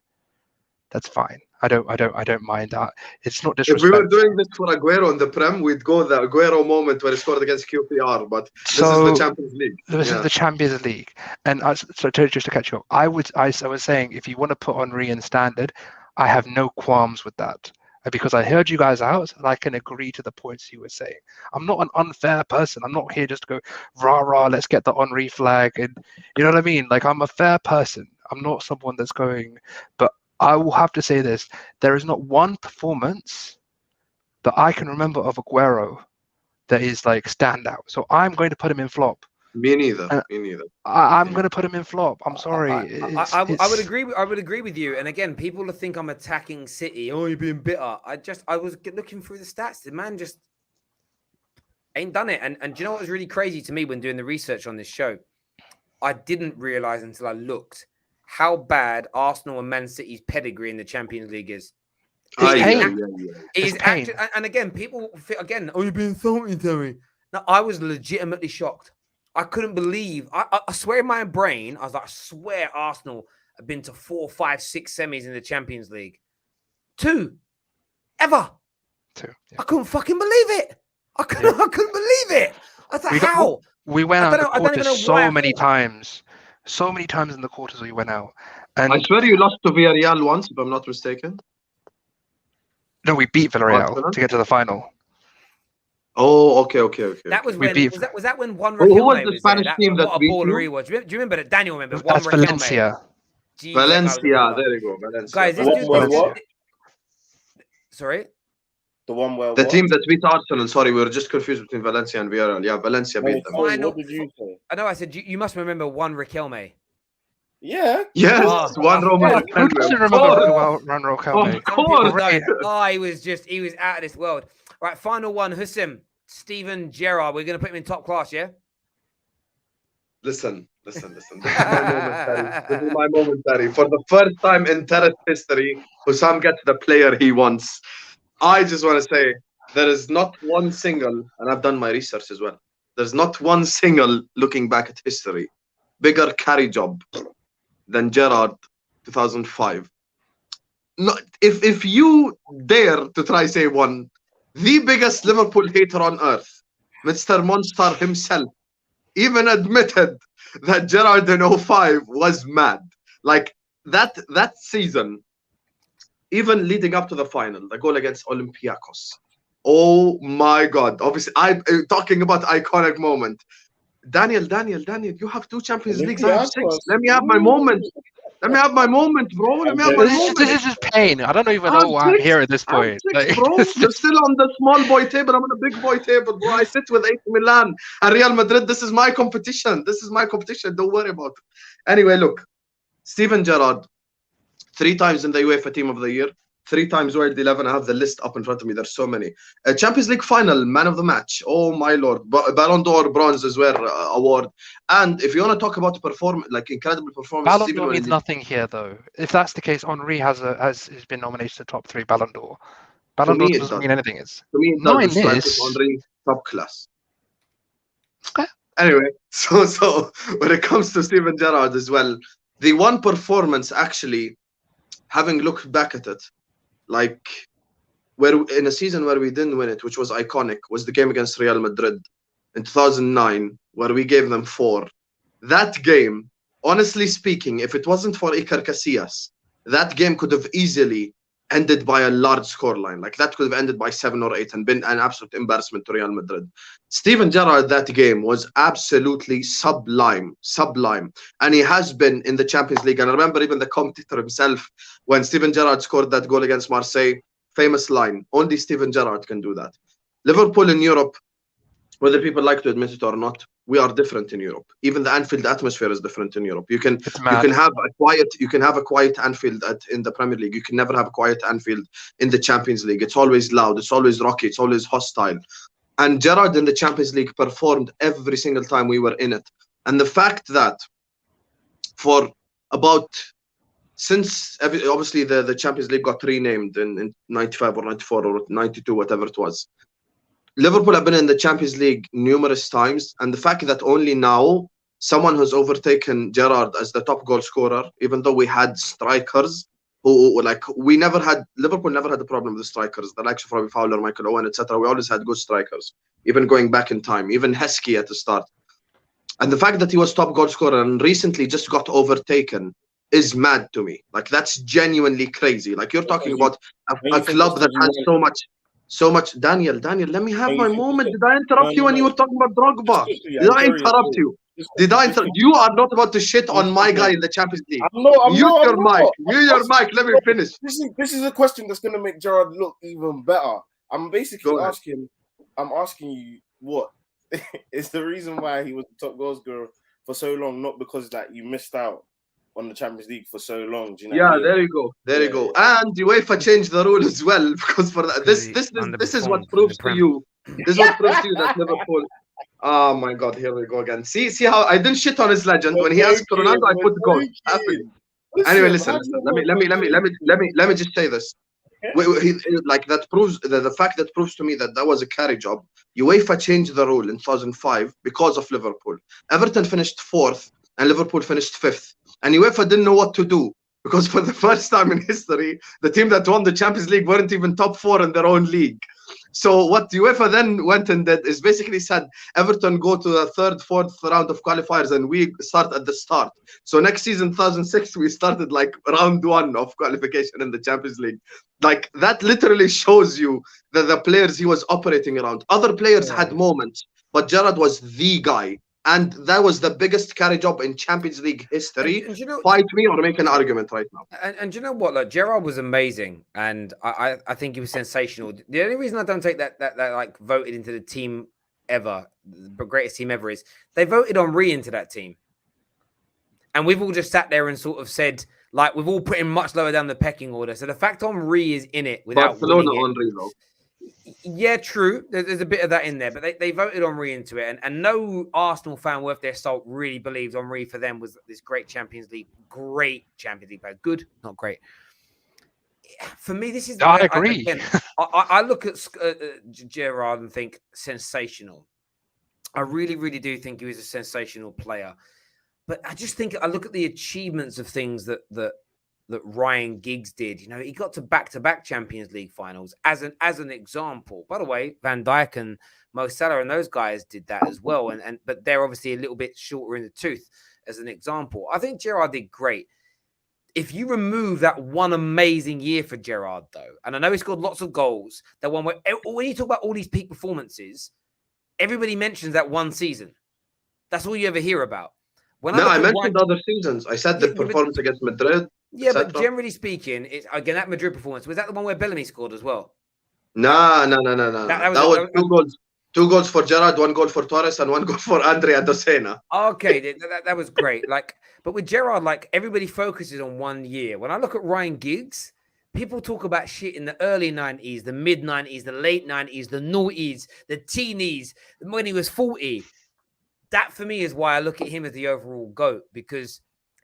that's fine. I don't mind that. It's not If disrespect. we were doing this for Aguero in the Prem, we'd go the Aguero moment where he scored against QPR. But this is the Champions League. This is the Champions League, and so just to catch you up, I was saying if you want to put Henry in standard, I have no qualms with that because I heard you guys out and I can agree to the points you were saying. I'm not an unfair person. I'm not here just to go rah rah. Let's get the Henry flag, and you know what I mean. Like I'm a fair person. I'm not someone that's going, but I will have to say this: there is not one performance that I can remember of Aguero that is like standout. So I'm going to put him in flop. Me neither. Me neither. I'm going to put him in flop. I'm sorry. I would agree. I would agree with you. And again, people think I'm attacking City. Oh, you're being bitter. I was looking through the stats. The man just ain't done it. And do you know what was really crazy to me when doing the research on this show? I didn't realize until I looked how bad Arsenal and Man City's pedigree in the Champions League is. It is actually, and again, people again, oh, you're being salty, Terry. No, I was legitimately shocked. I couldn't believe. I swear in my brain, I was like, I swear Arsenal have been to 4, 5, 6 semis in the Champions League. 2 ever. 2. Yeah. I couldn't fucking believe it. I couldn't believe it. I thought, how? We went out the quarters so many times. So many times in the quarters we went out. And I swear you lost to Villarreal once, if I'm not mistaken. No, we beat Villarreal to get to the final. Oh, okay. That was when was that when Juan Who was Riquelme the Spanish team that beat you? Was. Do you remember that? Daniel remember. That's Valencia. Jeez, Valencia, there you go. Valencia. Guys, this what? Sorry? The one where the team that beat Arsenal. Sorry, we were just confused between Valencia and Villarreal. Yeah, Valencia beat them. What did you say? I know. I said you must remember Juan Riquelme. Yeah. Yes, Juan Romero. Who doesn't remember Juan Riquelme? Of course. He was out of this world. Right, final one, Hussam. Steven Gerrard. We're going to put him in top class, yeah? Listen. This is my moment, Terry. For the first time in Terrace history, Hussam gets the player he wants. I just want to say there is not one single, and I've done my research as well. There's not one single, looking back at history, bigger carry job than Gerrard 2005. No, if you dare to try say one, the biggest Liverpool hater on earth, Mr. Monster himself, even admitted that Gerrard in 05 was mad. Like that season, even leading up to the final, the goal against Olympiacos. Oh my God. Obviously, I'm talking about iconic moment. Daniel, you have 2 Champions Leagues. I have 6. Let me have my moment. Let me have my moment, bro. Let me have my moment. This is just pain. I don't even know why I'm here at this point. 6, bro. You're still on the small boy table. I'm on the big boy table, bro. I sit with AC Milan and Real Madrid. This is my competition. Don't worry about it. Anyway, look. Steven Gerrard, 3 times in the UEFA Team of the Year. 3 times World 11. I have the list up in front of me. There's so many. Champions League final, man of the match. Oh my lord. Ballon d'Or bronze as well award. And if you want to talk about incredible performance, Ballon d'Or means nothing here though. If that's the case, Henry has been nominated to top 3 Ballon d'Or. Ballon d'Or doesn't mean anything. To me, it does. Henry, top class. Okay. Anyway, so when it comes to Steven Gerrard as well, the one performance actually, having looked back at it, like where in a season where we didn't win it, which was iconic, was the game against Real Madrid in 2009, where we gave them 4. That game, honestly speaking, if it wasn't for Iker Casillas, that game could have easily ended by a large scoreline. Like that could have ended by 7 or 8 and been an absolute embarrassment to Real Madrid. Steven Gerrard, that game was absolutely sublime. And he has been in the Champions League. And I remember even the commentator himself, when Steven Gerrard scored that goal against Marseille, famous line, only Steven Gerrard can do that. Liverpool in Europe, whether people like to admit it or not, we are different in Europe. Even the Anfield atmosphere is different in Europe. You can have a quiet Anfield in the Premier League. You can never have a quiet Anfield in the Champions League. It's always loud. It's always rocky. It's always hostile. And Gerrard in the Champions League performed every single time we were in it. And the fact that for about since obviously the Champions League got renamed in 95 or 94 or 92, whatever it was, Liverpool have been in the Champions League numerous times, and the fact that only now someone has overtaken Gerrard as the top goal scorer, even though we had strikers who like Liverpool never had a problem with the strikers. The likes of Robbie Fowler, Michael Owen, etc. We always had good strikers, even going back in time, even Heskey at the start. And the fact that he was top goal scorer and recently just got overtaken is mad to me. Like, that's genuinely crazy. Like, you're talking about a club that has so much. Daniel, let me have my moment. Did I interrupt you when you were talking about Drogba? Did I interrupt you? You are not about to shit on my guy in the Champions League. Mute your mic. Let me finish. This is a question that's going to make Gerrard look even better. I'm basically asking you what is the reason why he was the top goal scorer for so long, not because that you missed out on the Champions League for so long. Do you know what I mean? There you go. And the UEFA changed the rule as well, because for that, this is what proves to you. This is what proves to you that Liverpool. Oh my God, here we go again. See how I didn't shit on his legend when he asked for Ronaldo. I put goal. Anyway, listen. Let me just say this. Like, that proves the fact that proves to me that was a carry job. UEFA changed the rule in 2005 because of Liverpool. Everton finished 4th and Liverpool finished 5th, and UEFA didn't know what to do, because for the first time in history, the team that won the Champions League weren't even top 4 in their own league. So what UEFA then went and did is basically said, Everton go to the 3rd, 4th round of qualifiers and we start at the start. So next season, 2006, we started like round 1 of qualification in the Champions League. Like, that literally shows you that the players he was operating around. Other players had moments, but Gerrard was the guy. And that was the biggest carry job in Champions League history. And fight me or make an argument right now. And you know what? Like, Gerrard was amazing, and I think he was sensational. The only reason I don't take that like voted into the team ever, the greatest team ever, is they voted Henry into that team, and we've all just sat there and sort of said, like, we've all put him much lower down the pecking order. So the fact Henry is in it without Barcelona Henry though. Yeah, true. There's a bit of that in there, but they voted Henry into it, and no Arsenal fan worth their salt really believes Henry for them was this great Champions League player. Good, not great. For me, this is. I agree. I look at Gerrard and think sensational. I really, really do think he was a sensational player, but I just think I look at the achievements of things that Ryan Giggs did. You know, he got to back-to-back Champions League finals as an example. By the way, Van Dijk and Mo Salah and those guys did that as well. But they're obviously a little bit shorter in the tooth as an example. I think Gerrard did great. If you remove that one amazing year for Gerrard, though, and I know he scored lots of goals, that one where when you talk about all these peak performances, everybody mentions that one season. That's all you ever hear about. I mentioned other seasons. I said the performance against Madrid. Yeah, but generally speaking, it's again that Madrid performance. Was that the one where Bellamy scored as well? No. That was 2 goals for Gerrard, 1 goal for Torres, and 1 goal for Andrea Docena. Okay, that was great. Like, but with Gerrard, like, everybody focuses on 1 year. When I look at Ryan Giggs, people talk about shit in the early 90s, the mid 90s, the late 90s, the noughties, the teenies, when he was 40. That for me is why I look at him as the overall GOAT, because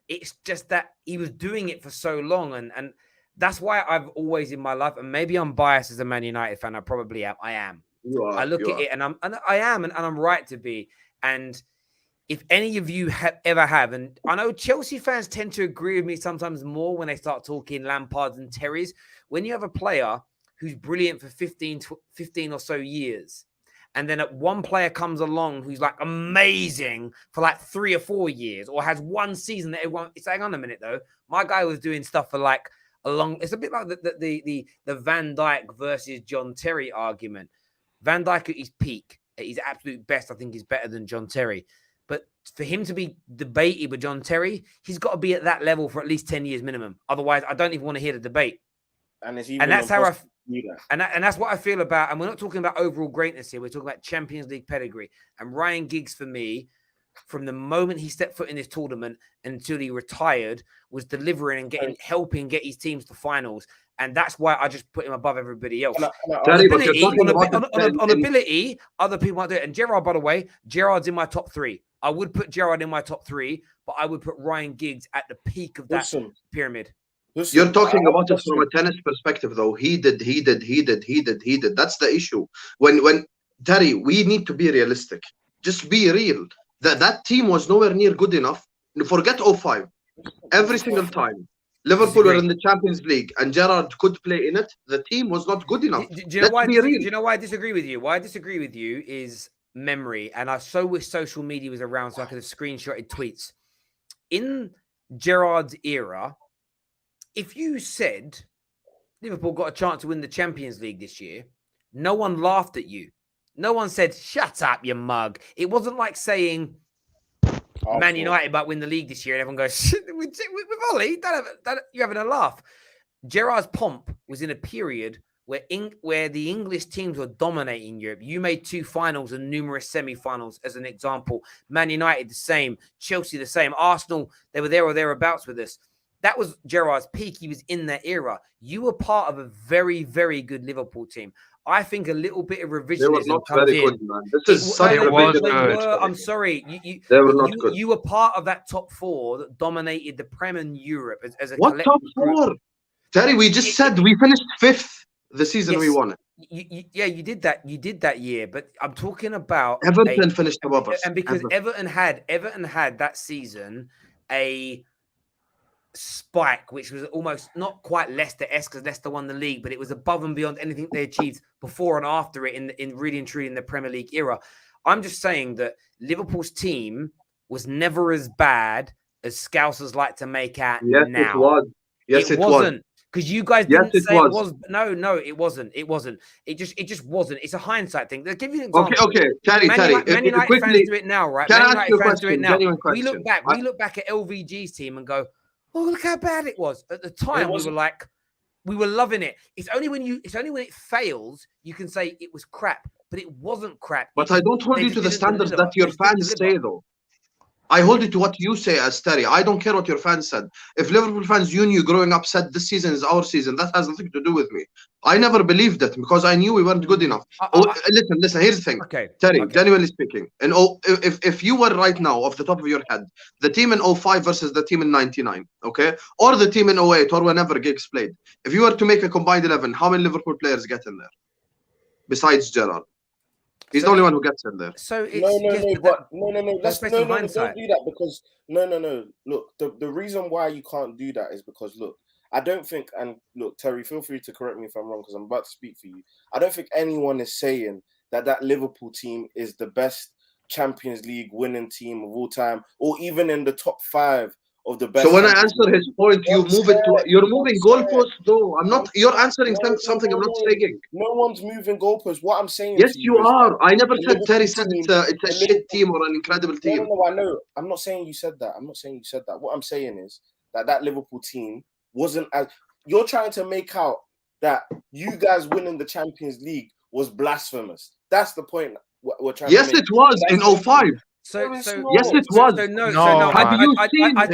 it's just that he was doing it for so long. And that's why I've always in my life, and maybe I'm biased as a Man United fan, I probably am. I am. I look at it and I am, and I'm right to be. And if any of you ever have, and I know Chelsea fans tend to agree with me sometimes more when they start talking Lampards and Terrys, when you have a player who's brilliant for 15 or so years, and then one player comes along who's like amazing for like 3 or 4 years, or has one season that everyone, it's like, hang on a minute though, my guy was doing stuff for like a long, it's a bit like the Van Dijk versus John Terry argument. Van Dijk at his peak, at his absolute best, I think is better than John Terry. But for him to be debated with John Terry, he's got to be at that level for at least 10 years minimum. Otherwise, I don't even want to hear the debate. And that's how and that's what I feel about. And we're not talking about overall greatness here. We're talking about Champions League pedigree. And Ryan Giggs, for me, from the moment he stepped foot in this tournament until he retired, was delivering and helping get his teams to finals. And that's why I just put him above everybody else. On ability, other people might do it. And Gerrard, by the way, Gerrard's in my top 3. I would put Gerrard in my top 3, but I would put Ryan Giggs at the peak of that pyramid. You're talking about it from a tennis perspective, though. He did. That's the issue. When Terry, we need to be realistic. Just be real. That team was nowhere near good enough. Forget 05. Every single time. Liverpool were in the Champions League and Gerrard could play in it, the team was not good enough. Do you know why? Do you know why I disagree with you? Why I disagree with you is memory, and I so wish social media was around so I could have screenshotted tweets. In Gerrard's era, if you said Liverpool got a chance to win the Champions League this year, no one laughed at you. No one said, "Shut up, you mug." It wasn't like saying Man United might win the league this year, and everyone goes, "With Ollie, you're having a laugh." Gerrard's pomp was in a period where the English teams were dominating Europe. You made 2 finals and numerous semi-finals as an example. Man United the same, Chelsea the same, Arsenal, they were there or thereabouts with us. That was Gerrard's peak. He was in that era. You were part of a very, very good Liverpool team. I think a little bit of revisionism They were not very good, man. This is such a revision. I'm sorry. They were not good. You were part of that top 4 that dominated the Prem and Europe as a what top 4? Terry, we just said we finished 5th the season we won it. You did that. You did that year, but I'm talking about Everton finished above us. And because Everton had that season a spike, which was almost not quite Leicester-esque because Leicester won the league, but it was above and beyond anything they achieved before and after it in really and truly in the Premier League era. I'm just saying that Liverpool's team was never as bad as Scousers like to make out now. It was. Yes, it wasn't. Because you guys didn't say it was. No, it wasn't. It wasn't. It just wasn't. It's a hindsight thing. I'll give you an example. Okay. Terry. Man United fans do it now, right? Can Man I ask United you a fans do it now. question? We look back at LVG's team and go, "Oh, look how bad it was." At the time, we were loving it. It's only when it fails you can say it was crap, but it wasn't crap. But I don't hold you to the standards that your fans say, though. I hold it to what you say as Terry. I don't care what your fans said. If Liverpool fans, you knew growing up, said this season is our season, that has nothing to do with me. I never believed it because I knew we weren't good enough. Listen, here's the thing. Terry, genuinely speaking, and if you were right now off the top of your head, the team in 05 versus the team in 99, okay? Or the team in 08 or whenever gigs played. If you were to make a combined 11, how many Liverpool players get in there? Besides Gerrard. He's the only one who gets in there. So it's no. Don't do that because no. Look, the reason why you can't do that is because look, I don't think, and look, Terry, feel free to correct me if I'm wrong because I'm about to speak for you. I don't think anyone is saying that Liverpool team is the best Champions League winning team of all time, or even in the top 5 of the best. So when I answer his point, you're moving goalposts though. You're answering something I'm not saying. No one's moving goalposts. What I'm saying. Yes, you are. I never said Terry said it's a shit team or an incredible team. No, I know. I'm not saying you said that. What I'm saying is that Liverpool team wasn't as you're trying to make out that you guys winning the Champions League was blasphemous. That's the point we're trying to make. Yes, it was in 05. So yes, it was. No. Have you seen I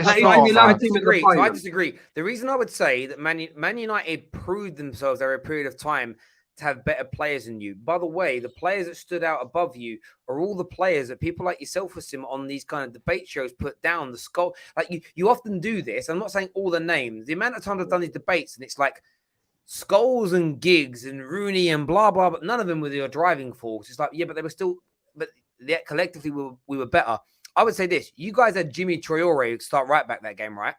disagree. I disagree. The reason I would say that Man United proved themselves over a period of time to have better players than you. By the way, the players that stood out above you are all the players that people like yourself, Wasim, on these kind of debate shows put down. The skull, like you often do this. I'm not saying all the names. The amount of times I've done these debates, and it's like Scholes and Giggs and Rooney and blah blah, but none of them were your driving force. It's like, yeah, but they were still, but collectively we were better. I would say this: you guys had Jimmy Traore start right back that game, right?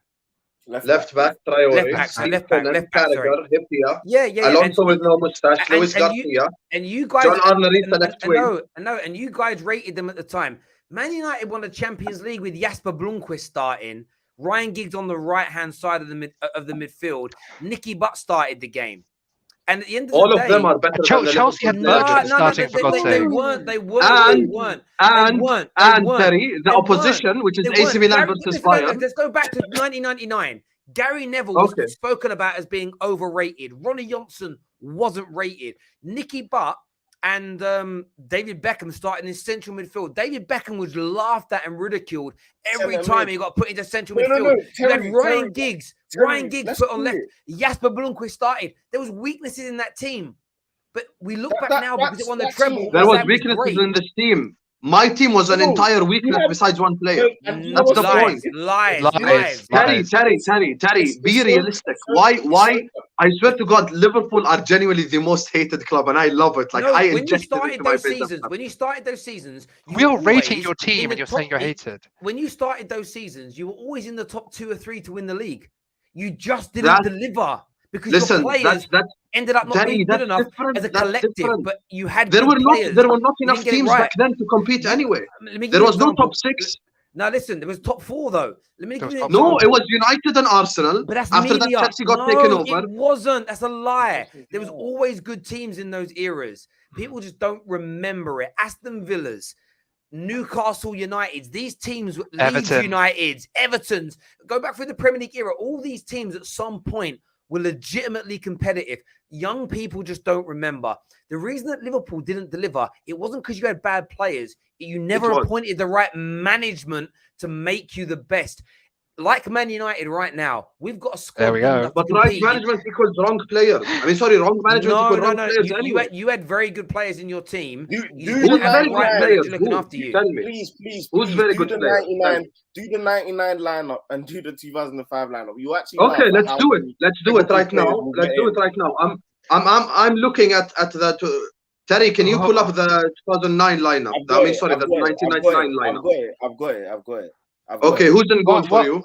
Left back, Traore. Left back. Yeah. Alonso with no mustache. Luis Garcia. And you guys, John Arnerith, the next wing. And you guys rated them at the time. Man United won the Champions League with Jasper Blomqvist starting. Ryan Giggs on the right-hand side of the midfield. Nicky Butt started the game. And at the end of all the day, of them are better than Chelsea had Bergkamp starting, for God's sake. They weren't. And Terry, the opposition, which is AC Milan versus Bayern. Let's go back to 1999. Gary Neville was spoken about as being overrated. Ronnie Johnson wasn't rated. Nicky Butt and David Beckham starting in central midfield. David Beckham was laughed at and ridiculed every time he got put into central midfield. You had Ryan Giggs put on left. Jasper Blomqvist started. There was weaknesses in that team. But we look back now because it won the treble. There was weaknesses in this team. My team was an entire weakness besides one player. That's the point. Lies. Terry, be realistic. Why? I swear to God, Liverpool are genuinely the most hated club, and I love it. Like I injected it into my business. When you started those seasons, we are rating your team, and you're saying you're hated. When you started those seasons, you were always in the top 2 or 3 to win the league. You just didn't deliver because your players ended up not being good enough as a collective. But you had there were players. not enough teams back then to compete anyway. There was no top 6. Now listen, there was top 4 though. Let me give you an No, example. it was United and Arsenal. But that's after media. that, Chelsea got taken over. It wasn't. That's a lie. There was always good teams in those eras. People just don't remember it. Aston Villas, Newcastle Uniteds, these teams, Leeds Uniteds, Evertons, go back through the Premier League era. All these teams at some point were legitimately competitive. Young people just don't remember. The reason that Liverpool didn't deliver, it wasn't because you had bad players. You never appointed the right management to make you the best. Like Man United right now, we've got a squad. There we go. But right management equals wrong players. I mean, sorry, wrong management equals wrong players anyway. You had very good players in your team. Who's very good players? Looking after you. Tell me. Please. Who's very good players? Do the 99 lineup and do the 2005 lineup. You actually okay? Let's do it. Let's do it right now. Let's do it right now. I'm looking at that. Terry, can you pull up the 2009 lineup? The 1999 lineup. I've got it. Okay, who's in goal for you?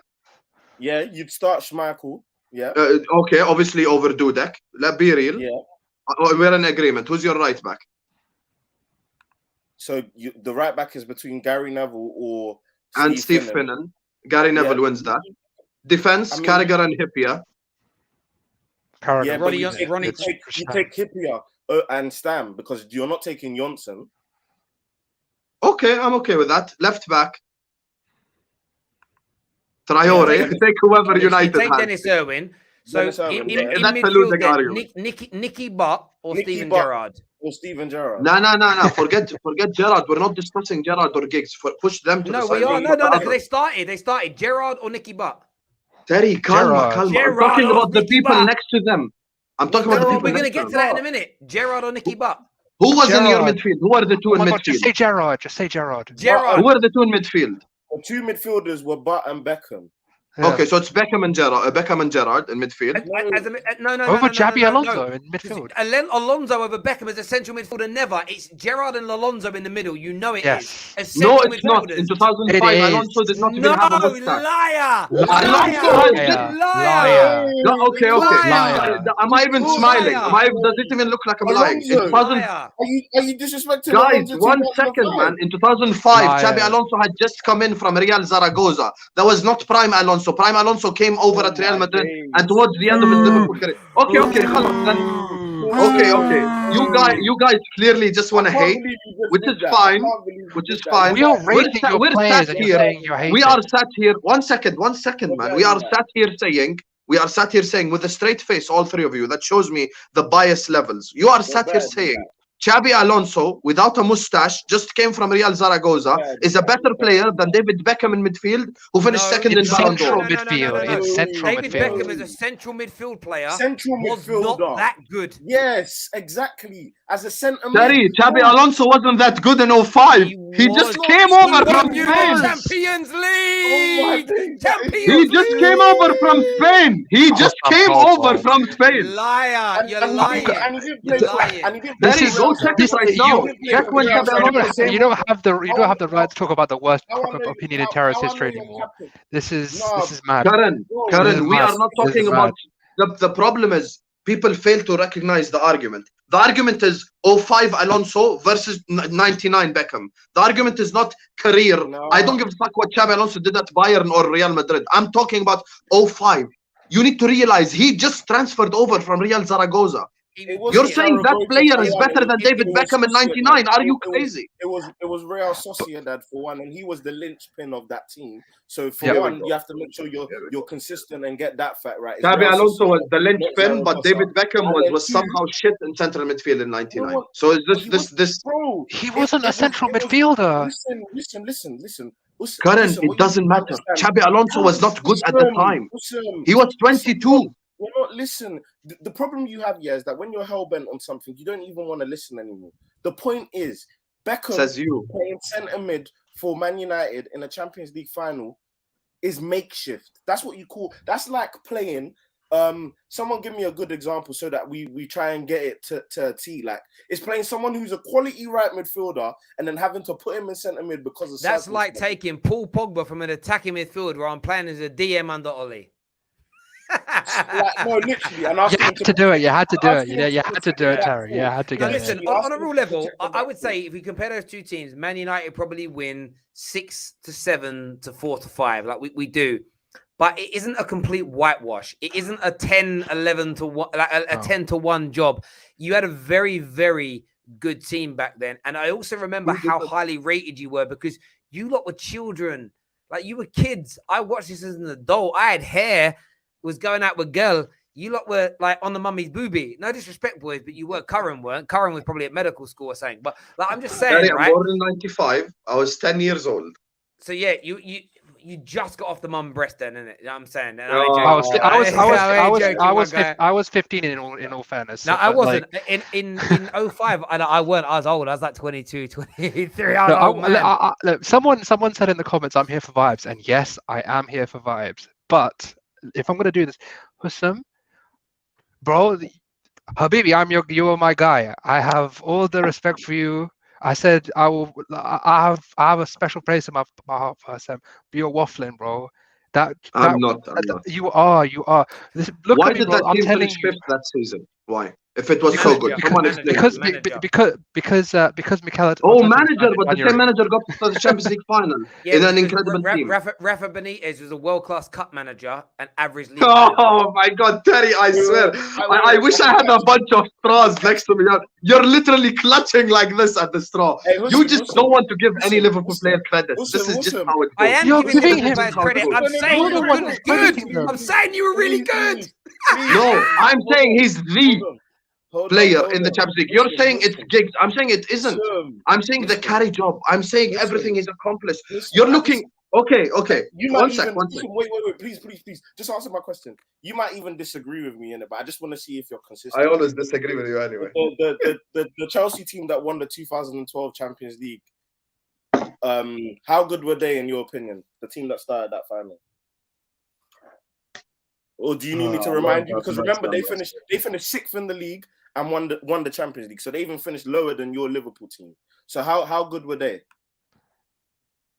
Yeah, you'd start Schmeichel. Yeah. Okay, obviously over Dudek. Let's be real. Yeah. We're in agreement. Who's your right back? So the right back is between Gary Neville and Steve Finnan. Gary Neville wins that. Defense, Carragher and Hippier. Yeah, you take Hippier and Stam because you're not taking Johnson. Okay, I'm okay with that. Left back. Traore. Take whoever United take has. Dennis Irwin. So in midfield, Nicky Butt or Steven Gerrard? Or Steven Gerrard. No. Forget Gerrard. We're not discussing Gerrard or Giggs. Push them to the side. We are. No. They started Gerrard or Nicky Butt. Terry, calma. I'm talking about the people next to them. I'm talking about the people. We're going to get to that in a minute. Gerrard or Nicky Butt? Who was in your midfield? Who are the two in midfield? Just say Gerrard. Who are the two in midfield? The two midfielders were Butt and Beckham. Yeah. Okay, so it's Beckham and Gerrard in midfield. Over Xabi Alonso in midfield. Alonso over Beckham as a central midfielder. Never. It's Gerrard and Alonso in the middle. You know it is. No, it's not. In 2005, Alonso did not even have a mustache. Liar! Okay. Am I even smiling? Does it even look like I'm lying? It wasn't. Are you disrespecting? Guys, 1 second, man. In 2005, Xabi Alonso had just come in from Real Zaragoza. That was not prime Alonso. Prime Alonso came over at Real Madrid and towards the end of his Liverpool career. Okay. You guys clearly just want to hate, which is fine. We are rating your players and you're saying you're hating. We are sat here. One second, man. We are sat here saying with a straight face, all three of you. That shows me the bias levels. You are sat here saying Xabi Alonso, without a mustache, just came from Real Zaragoza, is a better player than David Beckham in midfield, who finished second in Ballon d'Or. David Beckham is a central midfield player. Was not that good. Yes, exactly. As a centre mid. Xabi Alonso wasn't that good in 05. He just came over from Spain. Champions League. He just came over from Spain. Liar. You're lying. Check it right now. Check when you don't have the right to talk about the worst opinion in terrorist history anymore. This is mad. Karen, we are not talking about the problem is people fail to recognize the argument. The argument is 05 Alonso versus 99 Beckham. The argument is not career. No. I don't give a fuck what Xabi Alonso did at Bayern or Real Madrid. I'm talking about 05. You need to realize he just transferred over from Real Zaragoza. You're saying that player is better than David Beckham in 99. Are you crazy? It was Real Sociedad for one, and he was the linchpin of that team. So for one, you have to make sure you're consistent and get that fact right. Xabi Alonso was the linchpin, but David Beckham was somehow shit in central midfield in 99. So is this? Bro, he wasn't a central midfielder. Listen. Karen, it doesn't matter. Xabi Alonso was not good at the time. He was 22. Listen, the problem you have here is that when you're hell-bent on something, you don't even want to listen anymore. The point is, Beckham playing centre mid for Man United in a Champions League final is makeshift. That's what you call, that's like playing, someone give me a good example so that we try and get it to a T. Like, it's playing someone who's a quality right midfielder and then having to put him in centre mid because of that's like taking Paul Pogba from an attacking midfield where I'm playing as a DM under Ollie. no, literally. And You had to do it. You had to do it. You had to do it, Terry. You had to Now, get it. listen, on a real level, I would say if we compare those two teams, Man United probably win 6-7 to 4-5, like we do. But it isn't a complete whitewash. It isn't a 10-11 to 1, like a 10-1 job. You had a very, very good team back then. And I also remember how highly rated you were because you lot were children. Like you were kids. I watched this as an adult. I had hair, was going out with girl. You lot were like on the mummy's boobie. No disrespect, boys, but you weren't. Curran weren't. Curran was probably at medical school or something. But like, I'm just saying, right? Born in 95. I was 10 years old. So yeah, you just got off the mum breast then, innit? You know what I'm saying? And I was 15 in all fairness. No, I wasn't. Like... In 05, I weren't. I was old. I was like 22, 23. Look, someone said in the comments, I'm here for vibes. And yes, I am here for vibes. But if I'm going to do this, Hussam, bro, Habibi, you are my guy. I have all the respect for you. I said I have a special place in my heart for Sam. But you're waffling, bro. I'm not. You are. Look Why at me, did bro. that team finish fifth that season? Why? If it was so good, because Mikel. Oh, manager, but the same manager got to the Champions League final in an incredible team. Rafa Benitez was a world-class cup manager and average league. Oh my God, Terry! I swear, I wish I had a bunch of straws next to me. You're literally clutching like this at the straw. Hey, you just don't want to give any Liverpool player credit. This is just how it goes. I am giving him credit. I'm saying you were good. I'm saying you were really good. No, I'm saying he's the player in the Champions League. You're saying it's gigs. I'm saying it isn't. I'm saying the carry job. I'm saying everything is accomplished. You're looking. Okay. You might wait. Please. Just answer my question. You might even disagree with me in it, but I just want to see if you're consistent. I always disagree with you anyway. The Chelsea team that won the 2012 Champions League. How good were they in your opinion? The team that started that final. Or do you need me to remind you? Because remember, they finished sixth in the league and won the Champions League. So they even finished lower than your Liverpool team. So how good were they?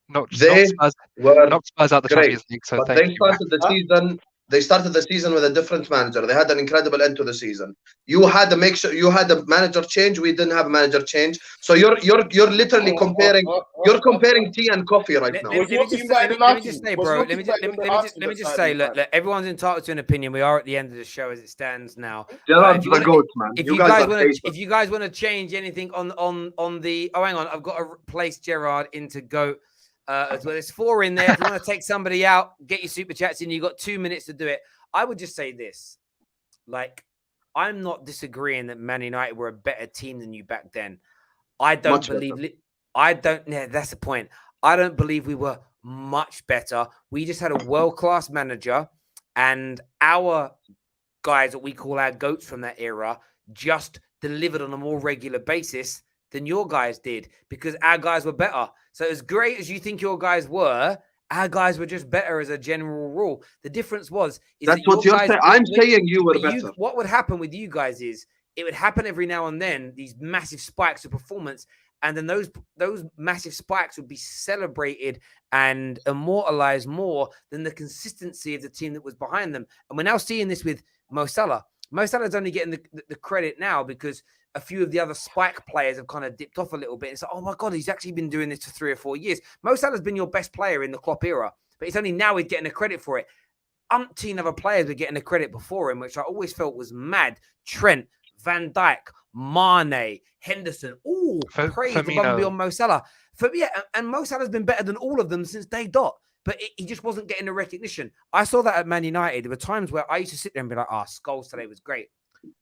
Knocked Spurs out the Champions League. So but they started the season with a different manager. They had an incredible end to the season. You had to make sure you had a manager change. We didn't have a manager change. So you're literally comparing. You're comparing tea and coffee right now. Let me just say, bro. Let me just say. Look, everyone's entitled to an opinion. We are at the end of the show as it stands now. Gerrard's the goat, man. If you guys want to change anything on the, hang on, I've got to place Gerrard into goat. As well, there's 4 in there. If you want to take somebody out, get your super chats in. You've got 2 minutes to do it. I would just say this. Like, I'm not disagreeing that Man United were a better team than you back then. I don't believe... that's the point. I don't believe we were much better. We just had a world-class manager and our guys, what we call our goats from that era, just delivered on a more regular basis than your guys did because our guys were better. So as great as you think your guys were, our guys were just better as a general rule. The difference was... That's what you're saying. I'm saying you were better. What would happen with you guys is it would happen every now and then, these massive spikes of performance, and then those massive spikes would be celebrated and immortalized more than the consistency of the team that was behind them. And we're now seeing this with Mo Salah. Mo Salah's only getting the credit now because a few of the other spike players have kind of dipped off a little bit. It's like, oh my God, he's actually been doing this for 3 or 4 years. Mo Salah's been your best player in the Klopp era, but it's only now he's getting the credit for it. Umpteen other players were getting the credit before him, which I always felt was mad. Trent, Van Dijk, Mane, Henderson, all praise above and beyond Mo Salah. And Mo Salah's been better than all of them since day dot. But he just wasn't getting the recognition. I saw that at Man United. There were times where I used to sit there and be like, Scholes today was great.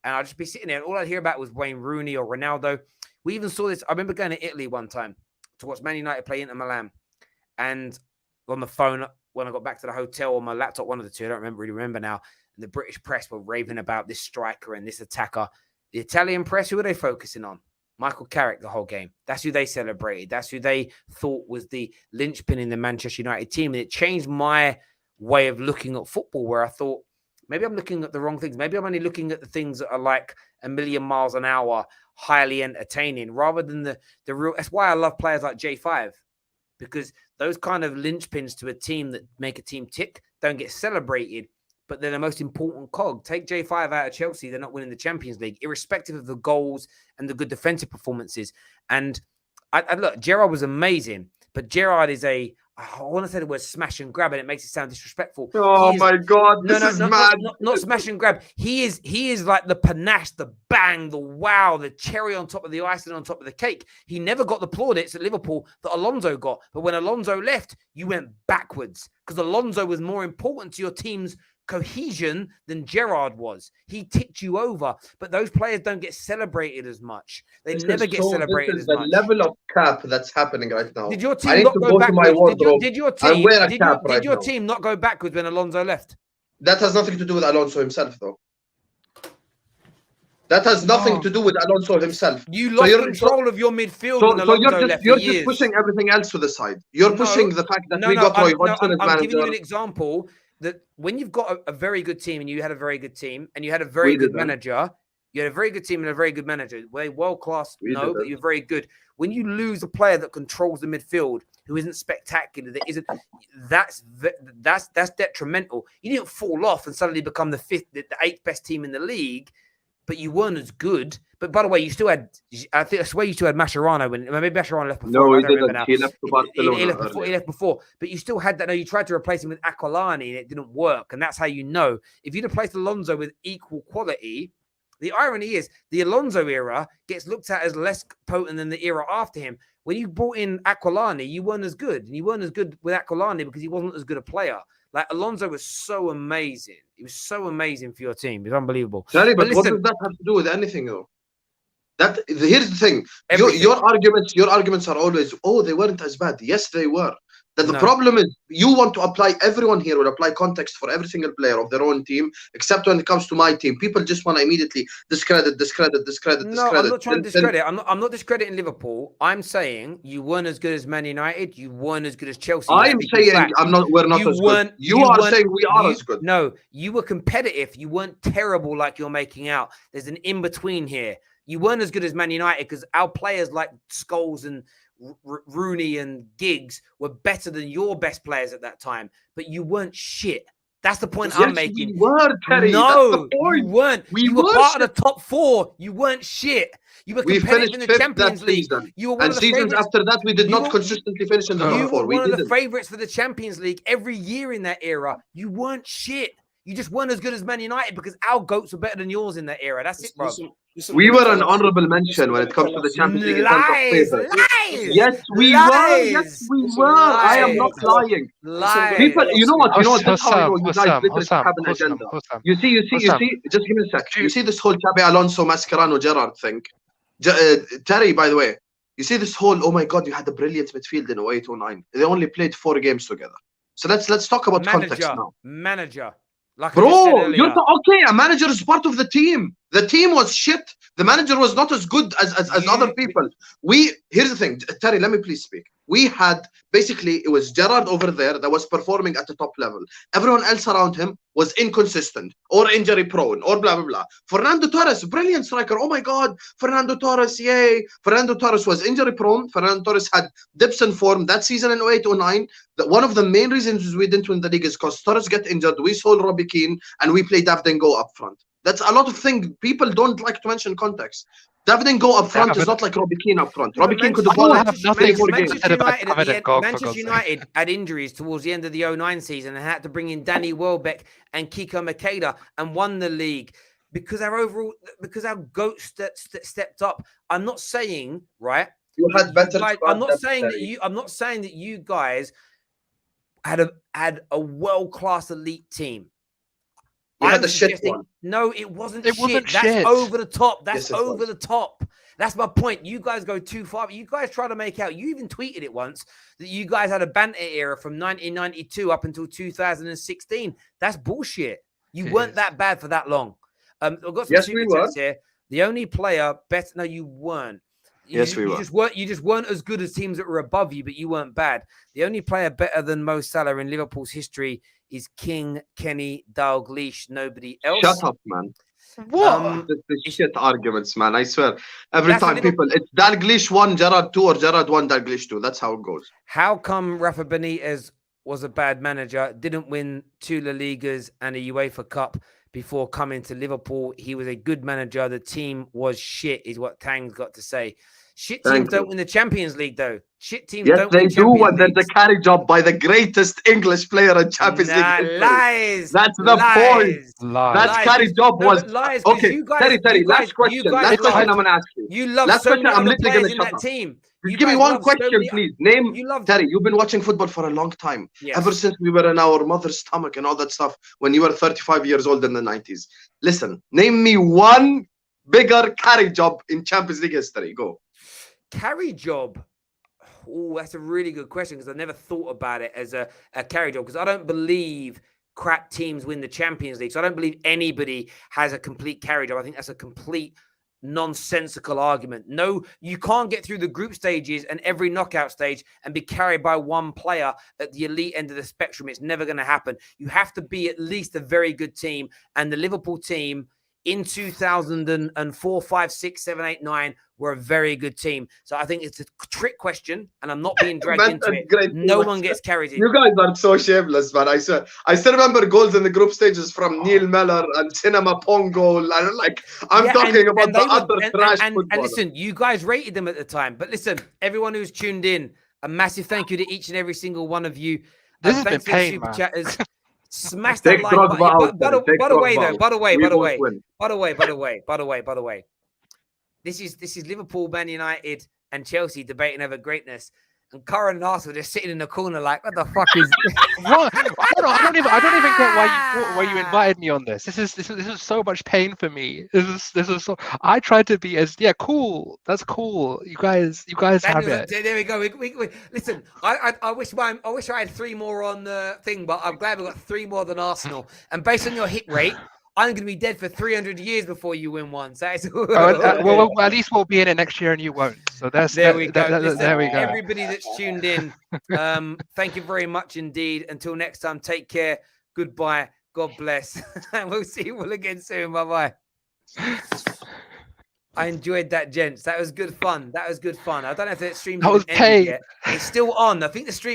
And I'd just be sitting there and all I'd hear about was Wayne Rooney or Ronaldo. We even saw this. I remember going to Italy one time to watch Man United play Inter Milan. And on the phone, when I got back to the hotel on my laptop, one of the two, I don't really remember now. And the British press were raving about this striker and this attacker. The Italian press, who were they focusing on? Michael Carrick the whole game. That's who they celebrated. That's who they thought was the linchpin in the Manchester United team. And it changed my way of looking at football where I thought, maybe I'm looking at the wrong things. Maybe I'm only looking at the things that are like a million miles an hour, highly entertaining, rather than the real. That's why I love players like J5, because those kind of linchpins to a team that make a team tick don't get celebrated. but they're the most important cog. Take J5 out of Chelsea, they're not winning the Champions League, irrespective of the goals and the good defensive performances. And I look, Gerrard was amazing, but Gerrard is I want to say the word smash and grab, and it makes it sound disrespectful. Oh my God, this is mad. Not smash and grab. He is like the panache, the bang, the wow, the cherry on top of the icing on top of the cake. He never got the plaudits at Liverpool that Alonso got. But when Alonso left, you went backwards because Alonso was more important to your team's cohesion than Gerrard was. He tipped you over, but those players don't get celebrated as much. They never get celebrated as much. The level of cap that's happening right now. Did your team not go backwards? Did your team team not go backwards when Alonso left? That has nothing to do with Alonso himself, though. That has nothing to do with Alonso himself. You lost control of your midfield when Alonso left. You're just pushing everything else to the side. You're pushing the fact that we got Roy Hodgson as manager. I'm giving you an example that when you've got a very good team, and you had a very good team, and you had a very good manager, you had a very good team and a very good manager. Were they world class? No, but you're very good. When you lose a player that controls the midfield, who isn't spectacular, that isn't, that's detrimental. You didn't fall off and suddenly become the 8th best team in the league, but you weren't as good. But by the way, you still had, I swear you still had Mascherano when maybe Mascherano left before. No, he didn't. He left for Barcelona. He left before. But you still had that. No, you tried to replace him with Aquilani and it didn't work. And that's how you know. If you'd have placed Alonso with equal quality, the irony is the Alonso era gets looked at as less potent than the era after him. When you brought in Aquilani, you weren't as good. And you weren't as good with Aquilani because he wasn't as good a player. Like, Alonso was so amazing. He was so amazing for your team. It's unbelievable. Sorry, but listen, what does that have to do with anything, though? Here's the thing. Your arguments are always, oh, they weren't as bad. Yes, they were. The problem is you want to apply, everyone here will apply context for every single player of their own team, except when it comes to my team. People just want to immediately discredit. No, I'm not trying to discredit. I'm not discrediting Liverpool. I'm saying you weren't as good as Man United. You weren't as good as Chelsea. I'm saying we're not as good. You are saying we are as good. No, you were competitive. You weren't terrible like you're making out. There's an in-between here. You weren't as good as Man United because our players like Scholes and Rooney and Giggs were better than your best players at that time, but you weren't shit. That's the point I'm making. We were, Terry. No, you weren't. You were part of the top 4. You weren't shit. You were competitive in the Champions League. You were one of the seasons after that, we did not consistently finish in the top 4. You were one of the favourites for the Champions League every year in that era. You weren't shit. You just weren't as good as Man United because our goats were better than yours in that era. That's it, bro. We were an honourable mention when it comes to the Champions League. Lies! Yes, we were. Yes, we were. I am not lying. People, you know what? That's how you guys literally have an agenda. You see. Just give me a sec. You see this whole Xabi Alonso, Mascherano, Gerrard thing. Terry, by the way, you see this whole, oh my God, you had a brilliant midfield in 08-09. They only played 4 games together. So let's talk about context now. Manager. Like bro, you're okay. A manager is part of the team. The team was shit. The manager was not as good as other people. Here's the thing, Terry, let me please speak. We had, basically, it was Gerrard over there that was performing at the top level. Everyone else around him was inconsistent or injury prone or blah, blah, blah. Fernando Torres, brilliant striker. Oh my God, Fernando Torres, yay. Fernando Torres was injury prone. Fernando Torres had dips in form that season in 08-09. One of the main reasons we didn't win the league is because Torres got injured. We sold Robbie Keane and we played David Go up front. That's a lot of things. People don't like to mention context. David Go up front is not like Robbie Keane up front. Robbie Keane could have won Manchester United had injuries towards the end of the 09 season and had to bring in Danny Welbeck and Kiko Makeda and won the league because our goats stepped up. I'm not saying, right? You had better. I'm not saying that you guys had a world-class elite team. You had a shit one. No, it wasn't shit. That's over the top. That's over the top. That's my point. You guys go too far. You guys try to make out. You even tweeted it once that you guys had a banter era from 1992 up until 2016. That's bullshit. You weren't that bad for that long. I've got some super chats here. The only player better. No, you weren't. Yes, we were. You just weren't as good as teams that were above you, but you weren't bad. The only player better than Mo Salah in Liverpool's history is King Kenny Dalglish. Nobody else. Shut up, man. What? This shit arguments, man. I swear. Every time people, it's Dalglish 1, Gerrard 2, or Gerrard 1, Dalglish 2. That's how it goes. How come Rafa Benitez was a bad manager. Didn't win 2 La Ligas and a UEFA Cup before coming to Liverpool. He was a good manager. The team was shit, is what Tang's got to say. Shit teams don't win the Champions League, though. Shit teams don't win Champions League. Yes, they do. There's a carry job by the greatest English player in Champions League history. Lies. That's the point. Lies. Carry job was lies. Okay, you guys, Terry, last question. Last question I'm going to ask you. You love last so question, many I'm other literally players gonna in shut that up. team. Just give me one question, please. Name Terry. You've been watching football for a long time. Yes. Ever since we were in our mother's stomach and all that stuff when you were 35 years old in the 90s. Listen, name me one bigger carry job in Champions League history. Go. Carry job. Oh, that's a really good question because I never thought about it as a carry job because I don't believe crap teams win the Champions League. So I don't believe anybody has a complete carry job. I think that's a complete nonsensical argument. No, you can't get through the group stages and every knockout stage and be carried by one player at the elite end of the spectrum. It's never going to happen. You have to be at least a very good team. And the Liverpool team in 2004, 5, 6, 7, 8, 9 were a very good team. So I think it's a trick question, and I'm not being dragged into it. No one gets carried in. You guys are so shameless, man. I swear. I still remember goals in the group stages from Neil Miller and Cinema Pongo. I'm talking about the other trash football. And listen, you guys rated them at the time. But listen, everyone who's tuned in, a massive thank you to each and every single one of you. This has been thanks to the pain, super man. chatters. Smash that like button. By the way, this is Liverpool, Man United, and Chelsea debating over greatness, and Curran and Arsenal just sitting in the corner like, what the fuck is what? I don't even get why you invited me on this. This is so much pain for me. This is so. I tried to be as cool. That's cool. You guys have it. There we go. We listen. I wish I had 3 more on the thing, but I'm glad we got 3 more than Arsenal. And based on your hit rate, I'm going to be dead for 300 years before you win one. So well, at least we'll be in it next year and you won't. So there we go. There we go. Everybody that's tuned in, thank you very much indeed. Until next time, take care. Goodbye. God bless. And we'll see you all again soon. Bye-bye. I enjoyed that, gents. That was good fun. I don't know if that stream was paid. It's still on. I think the stream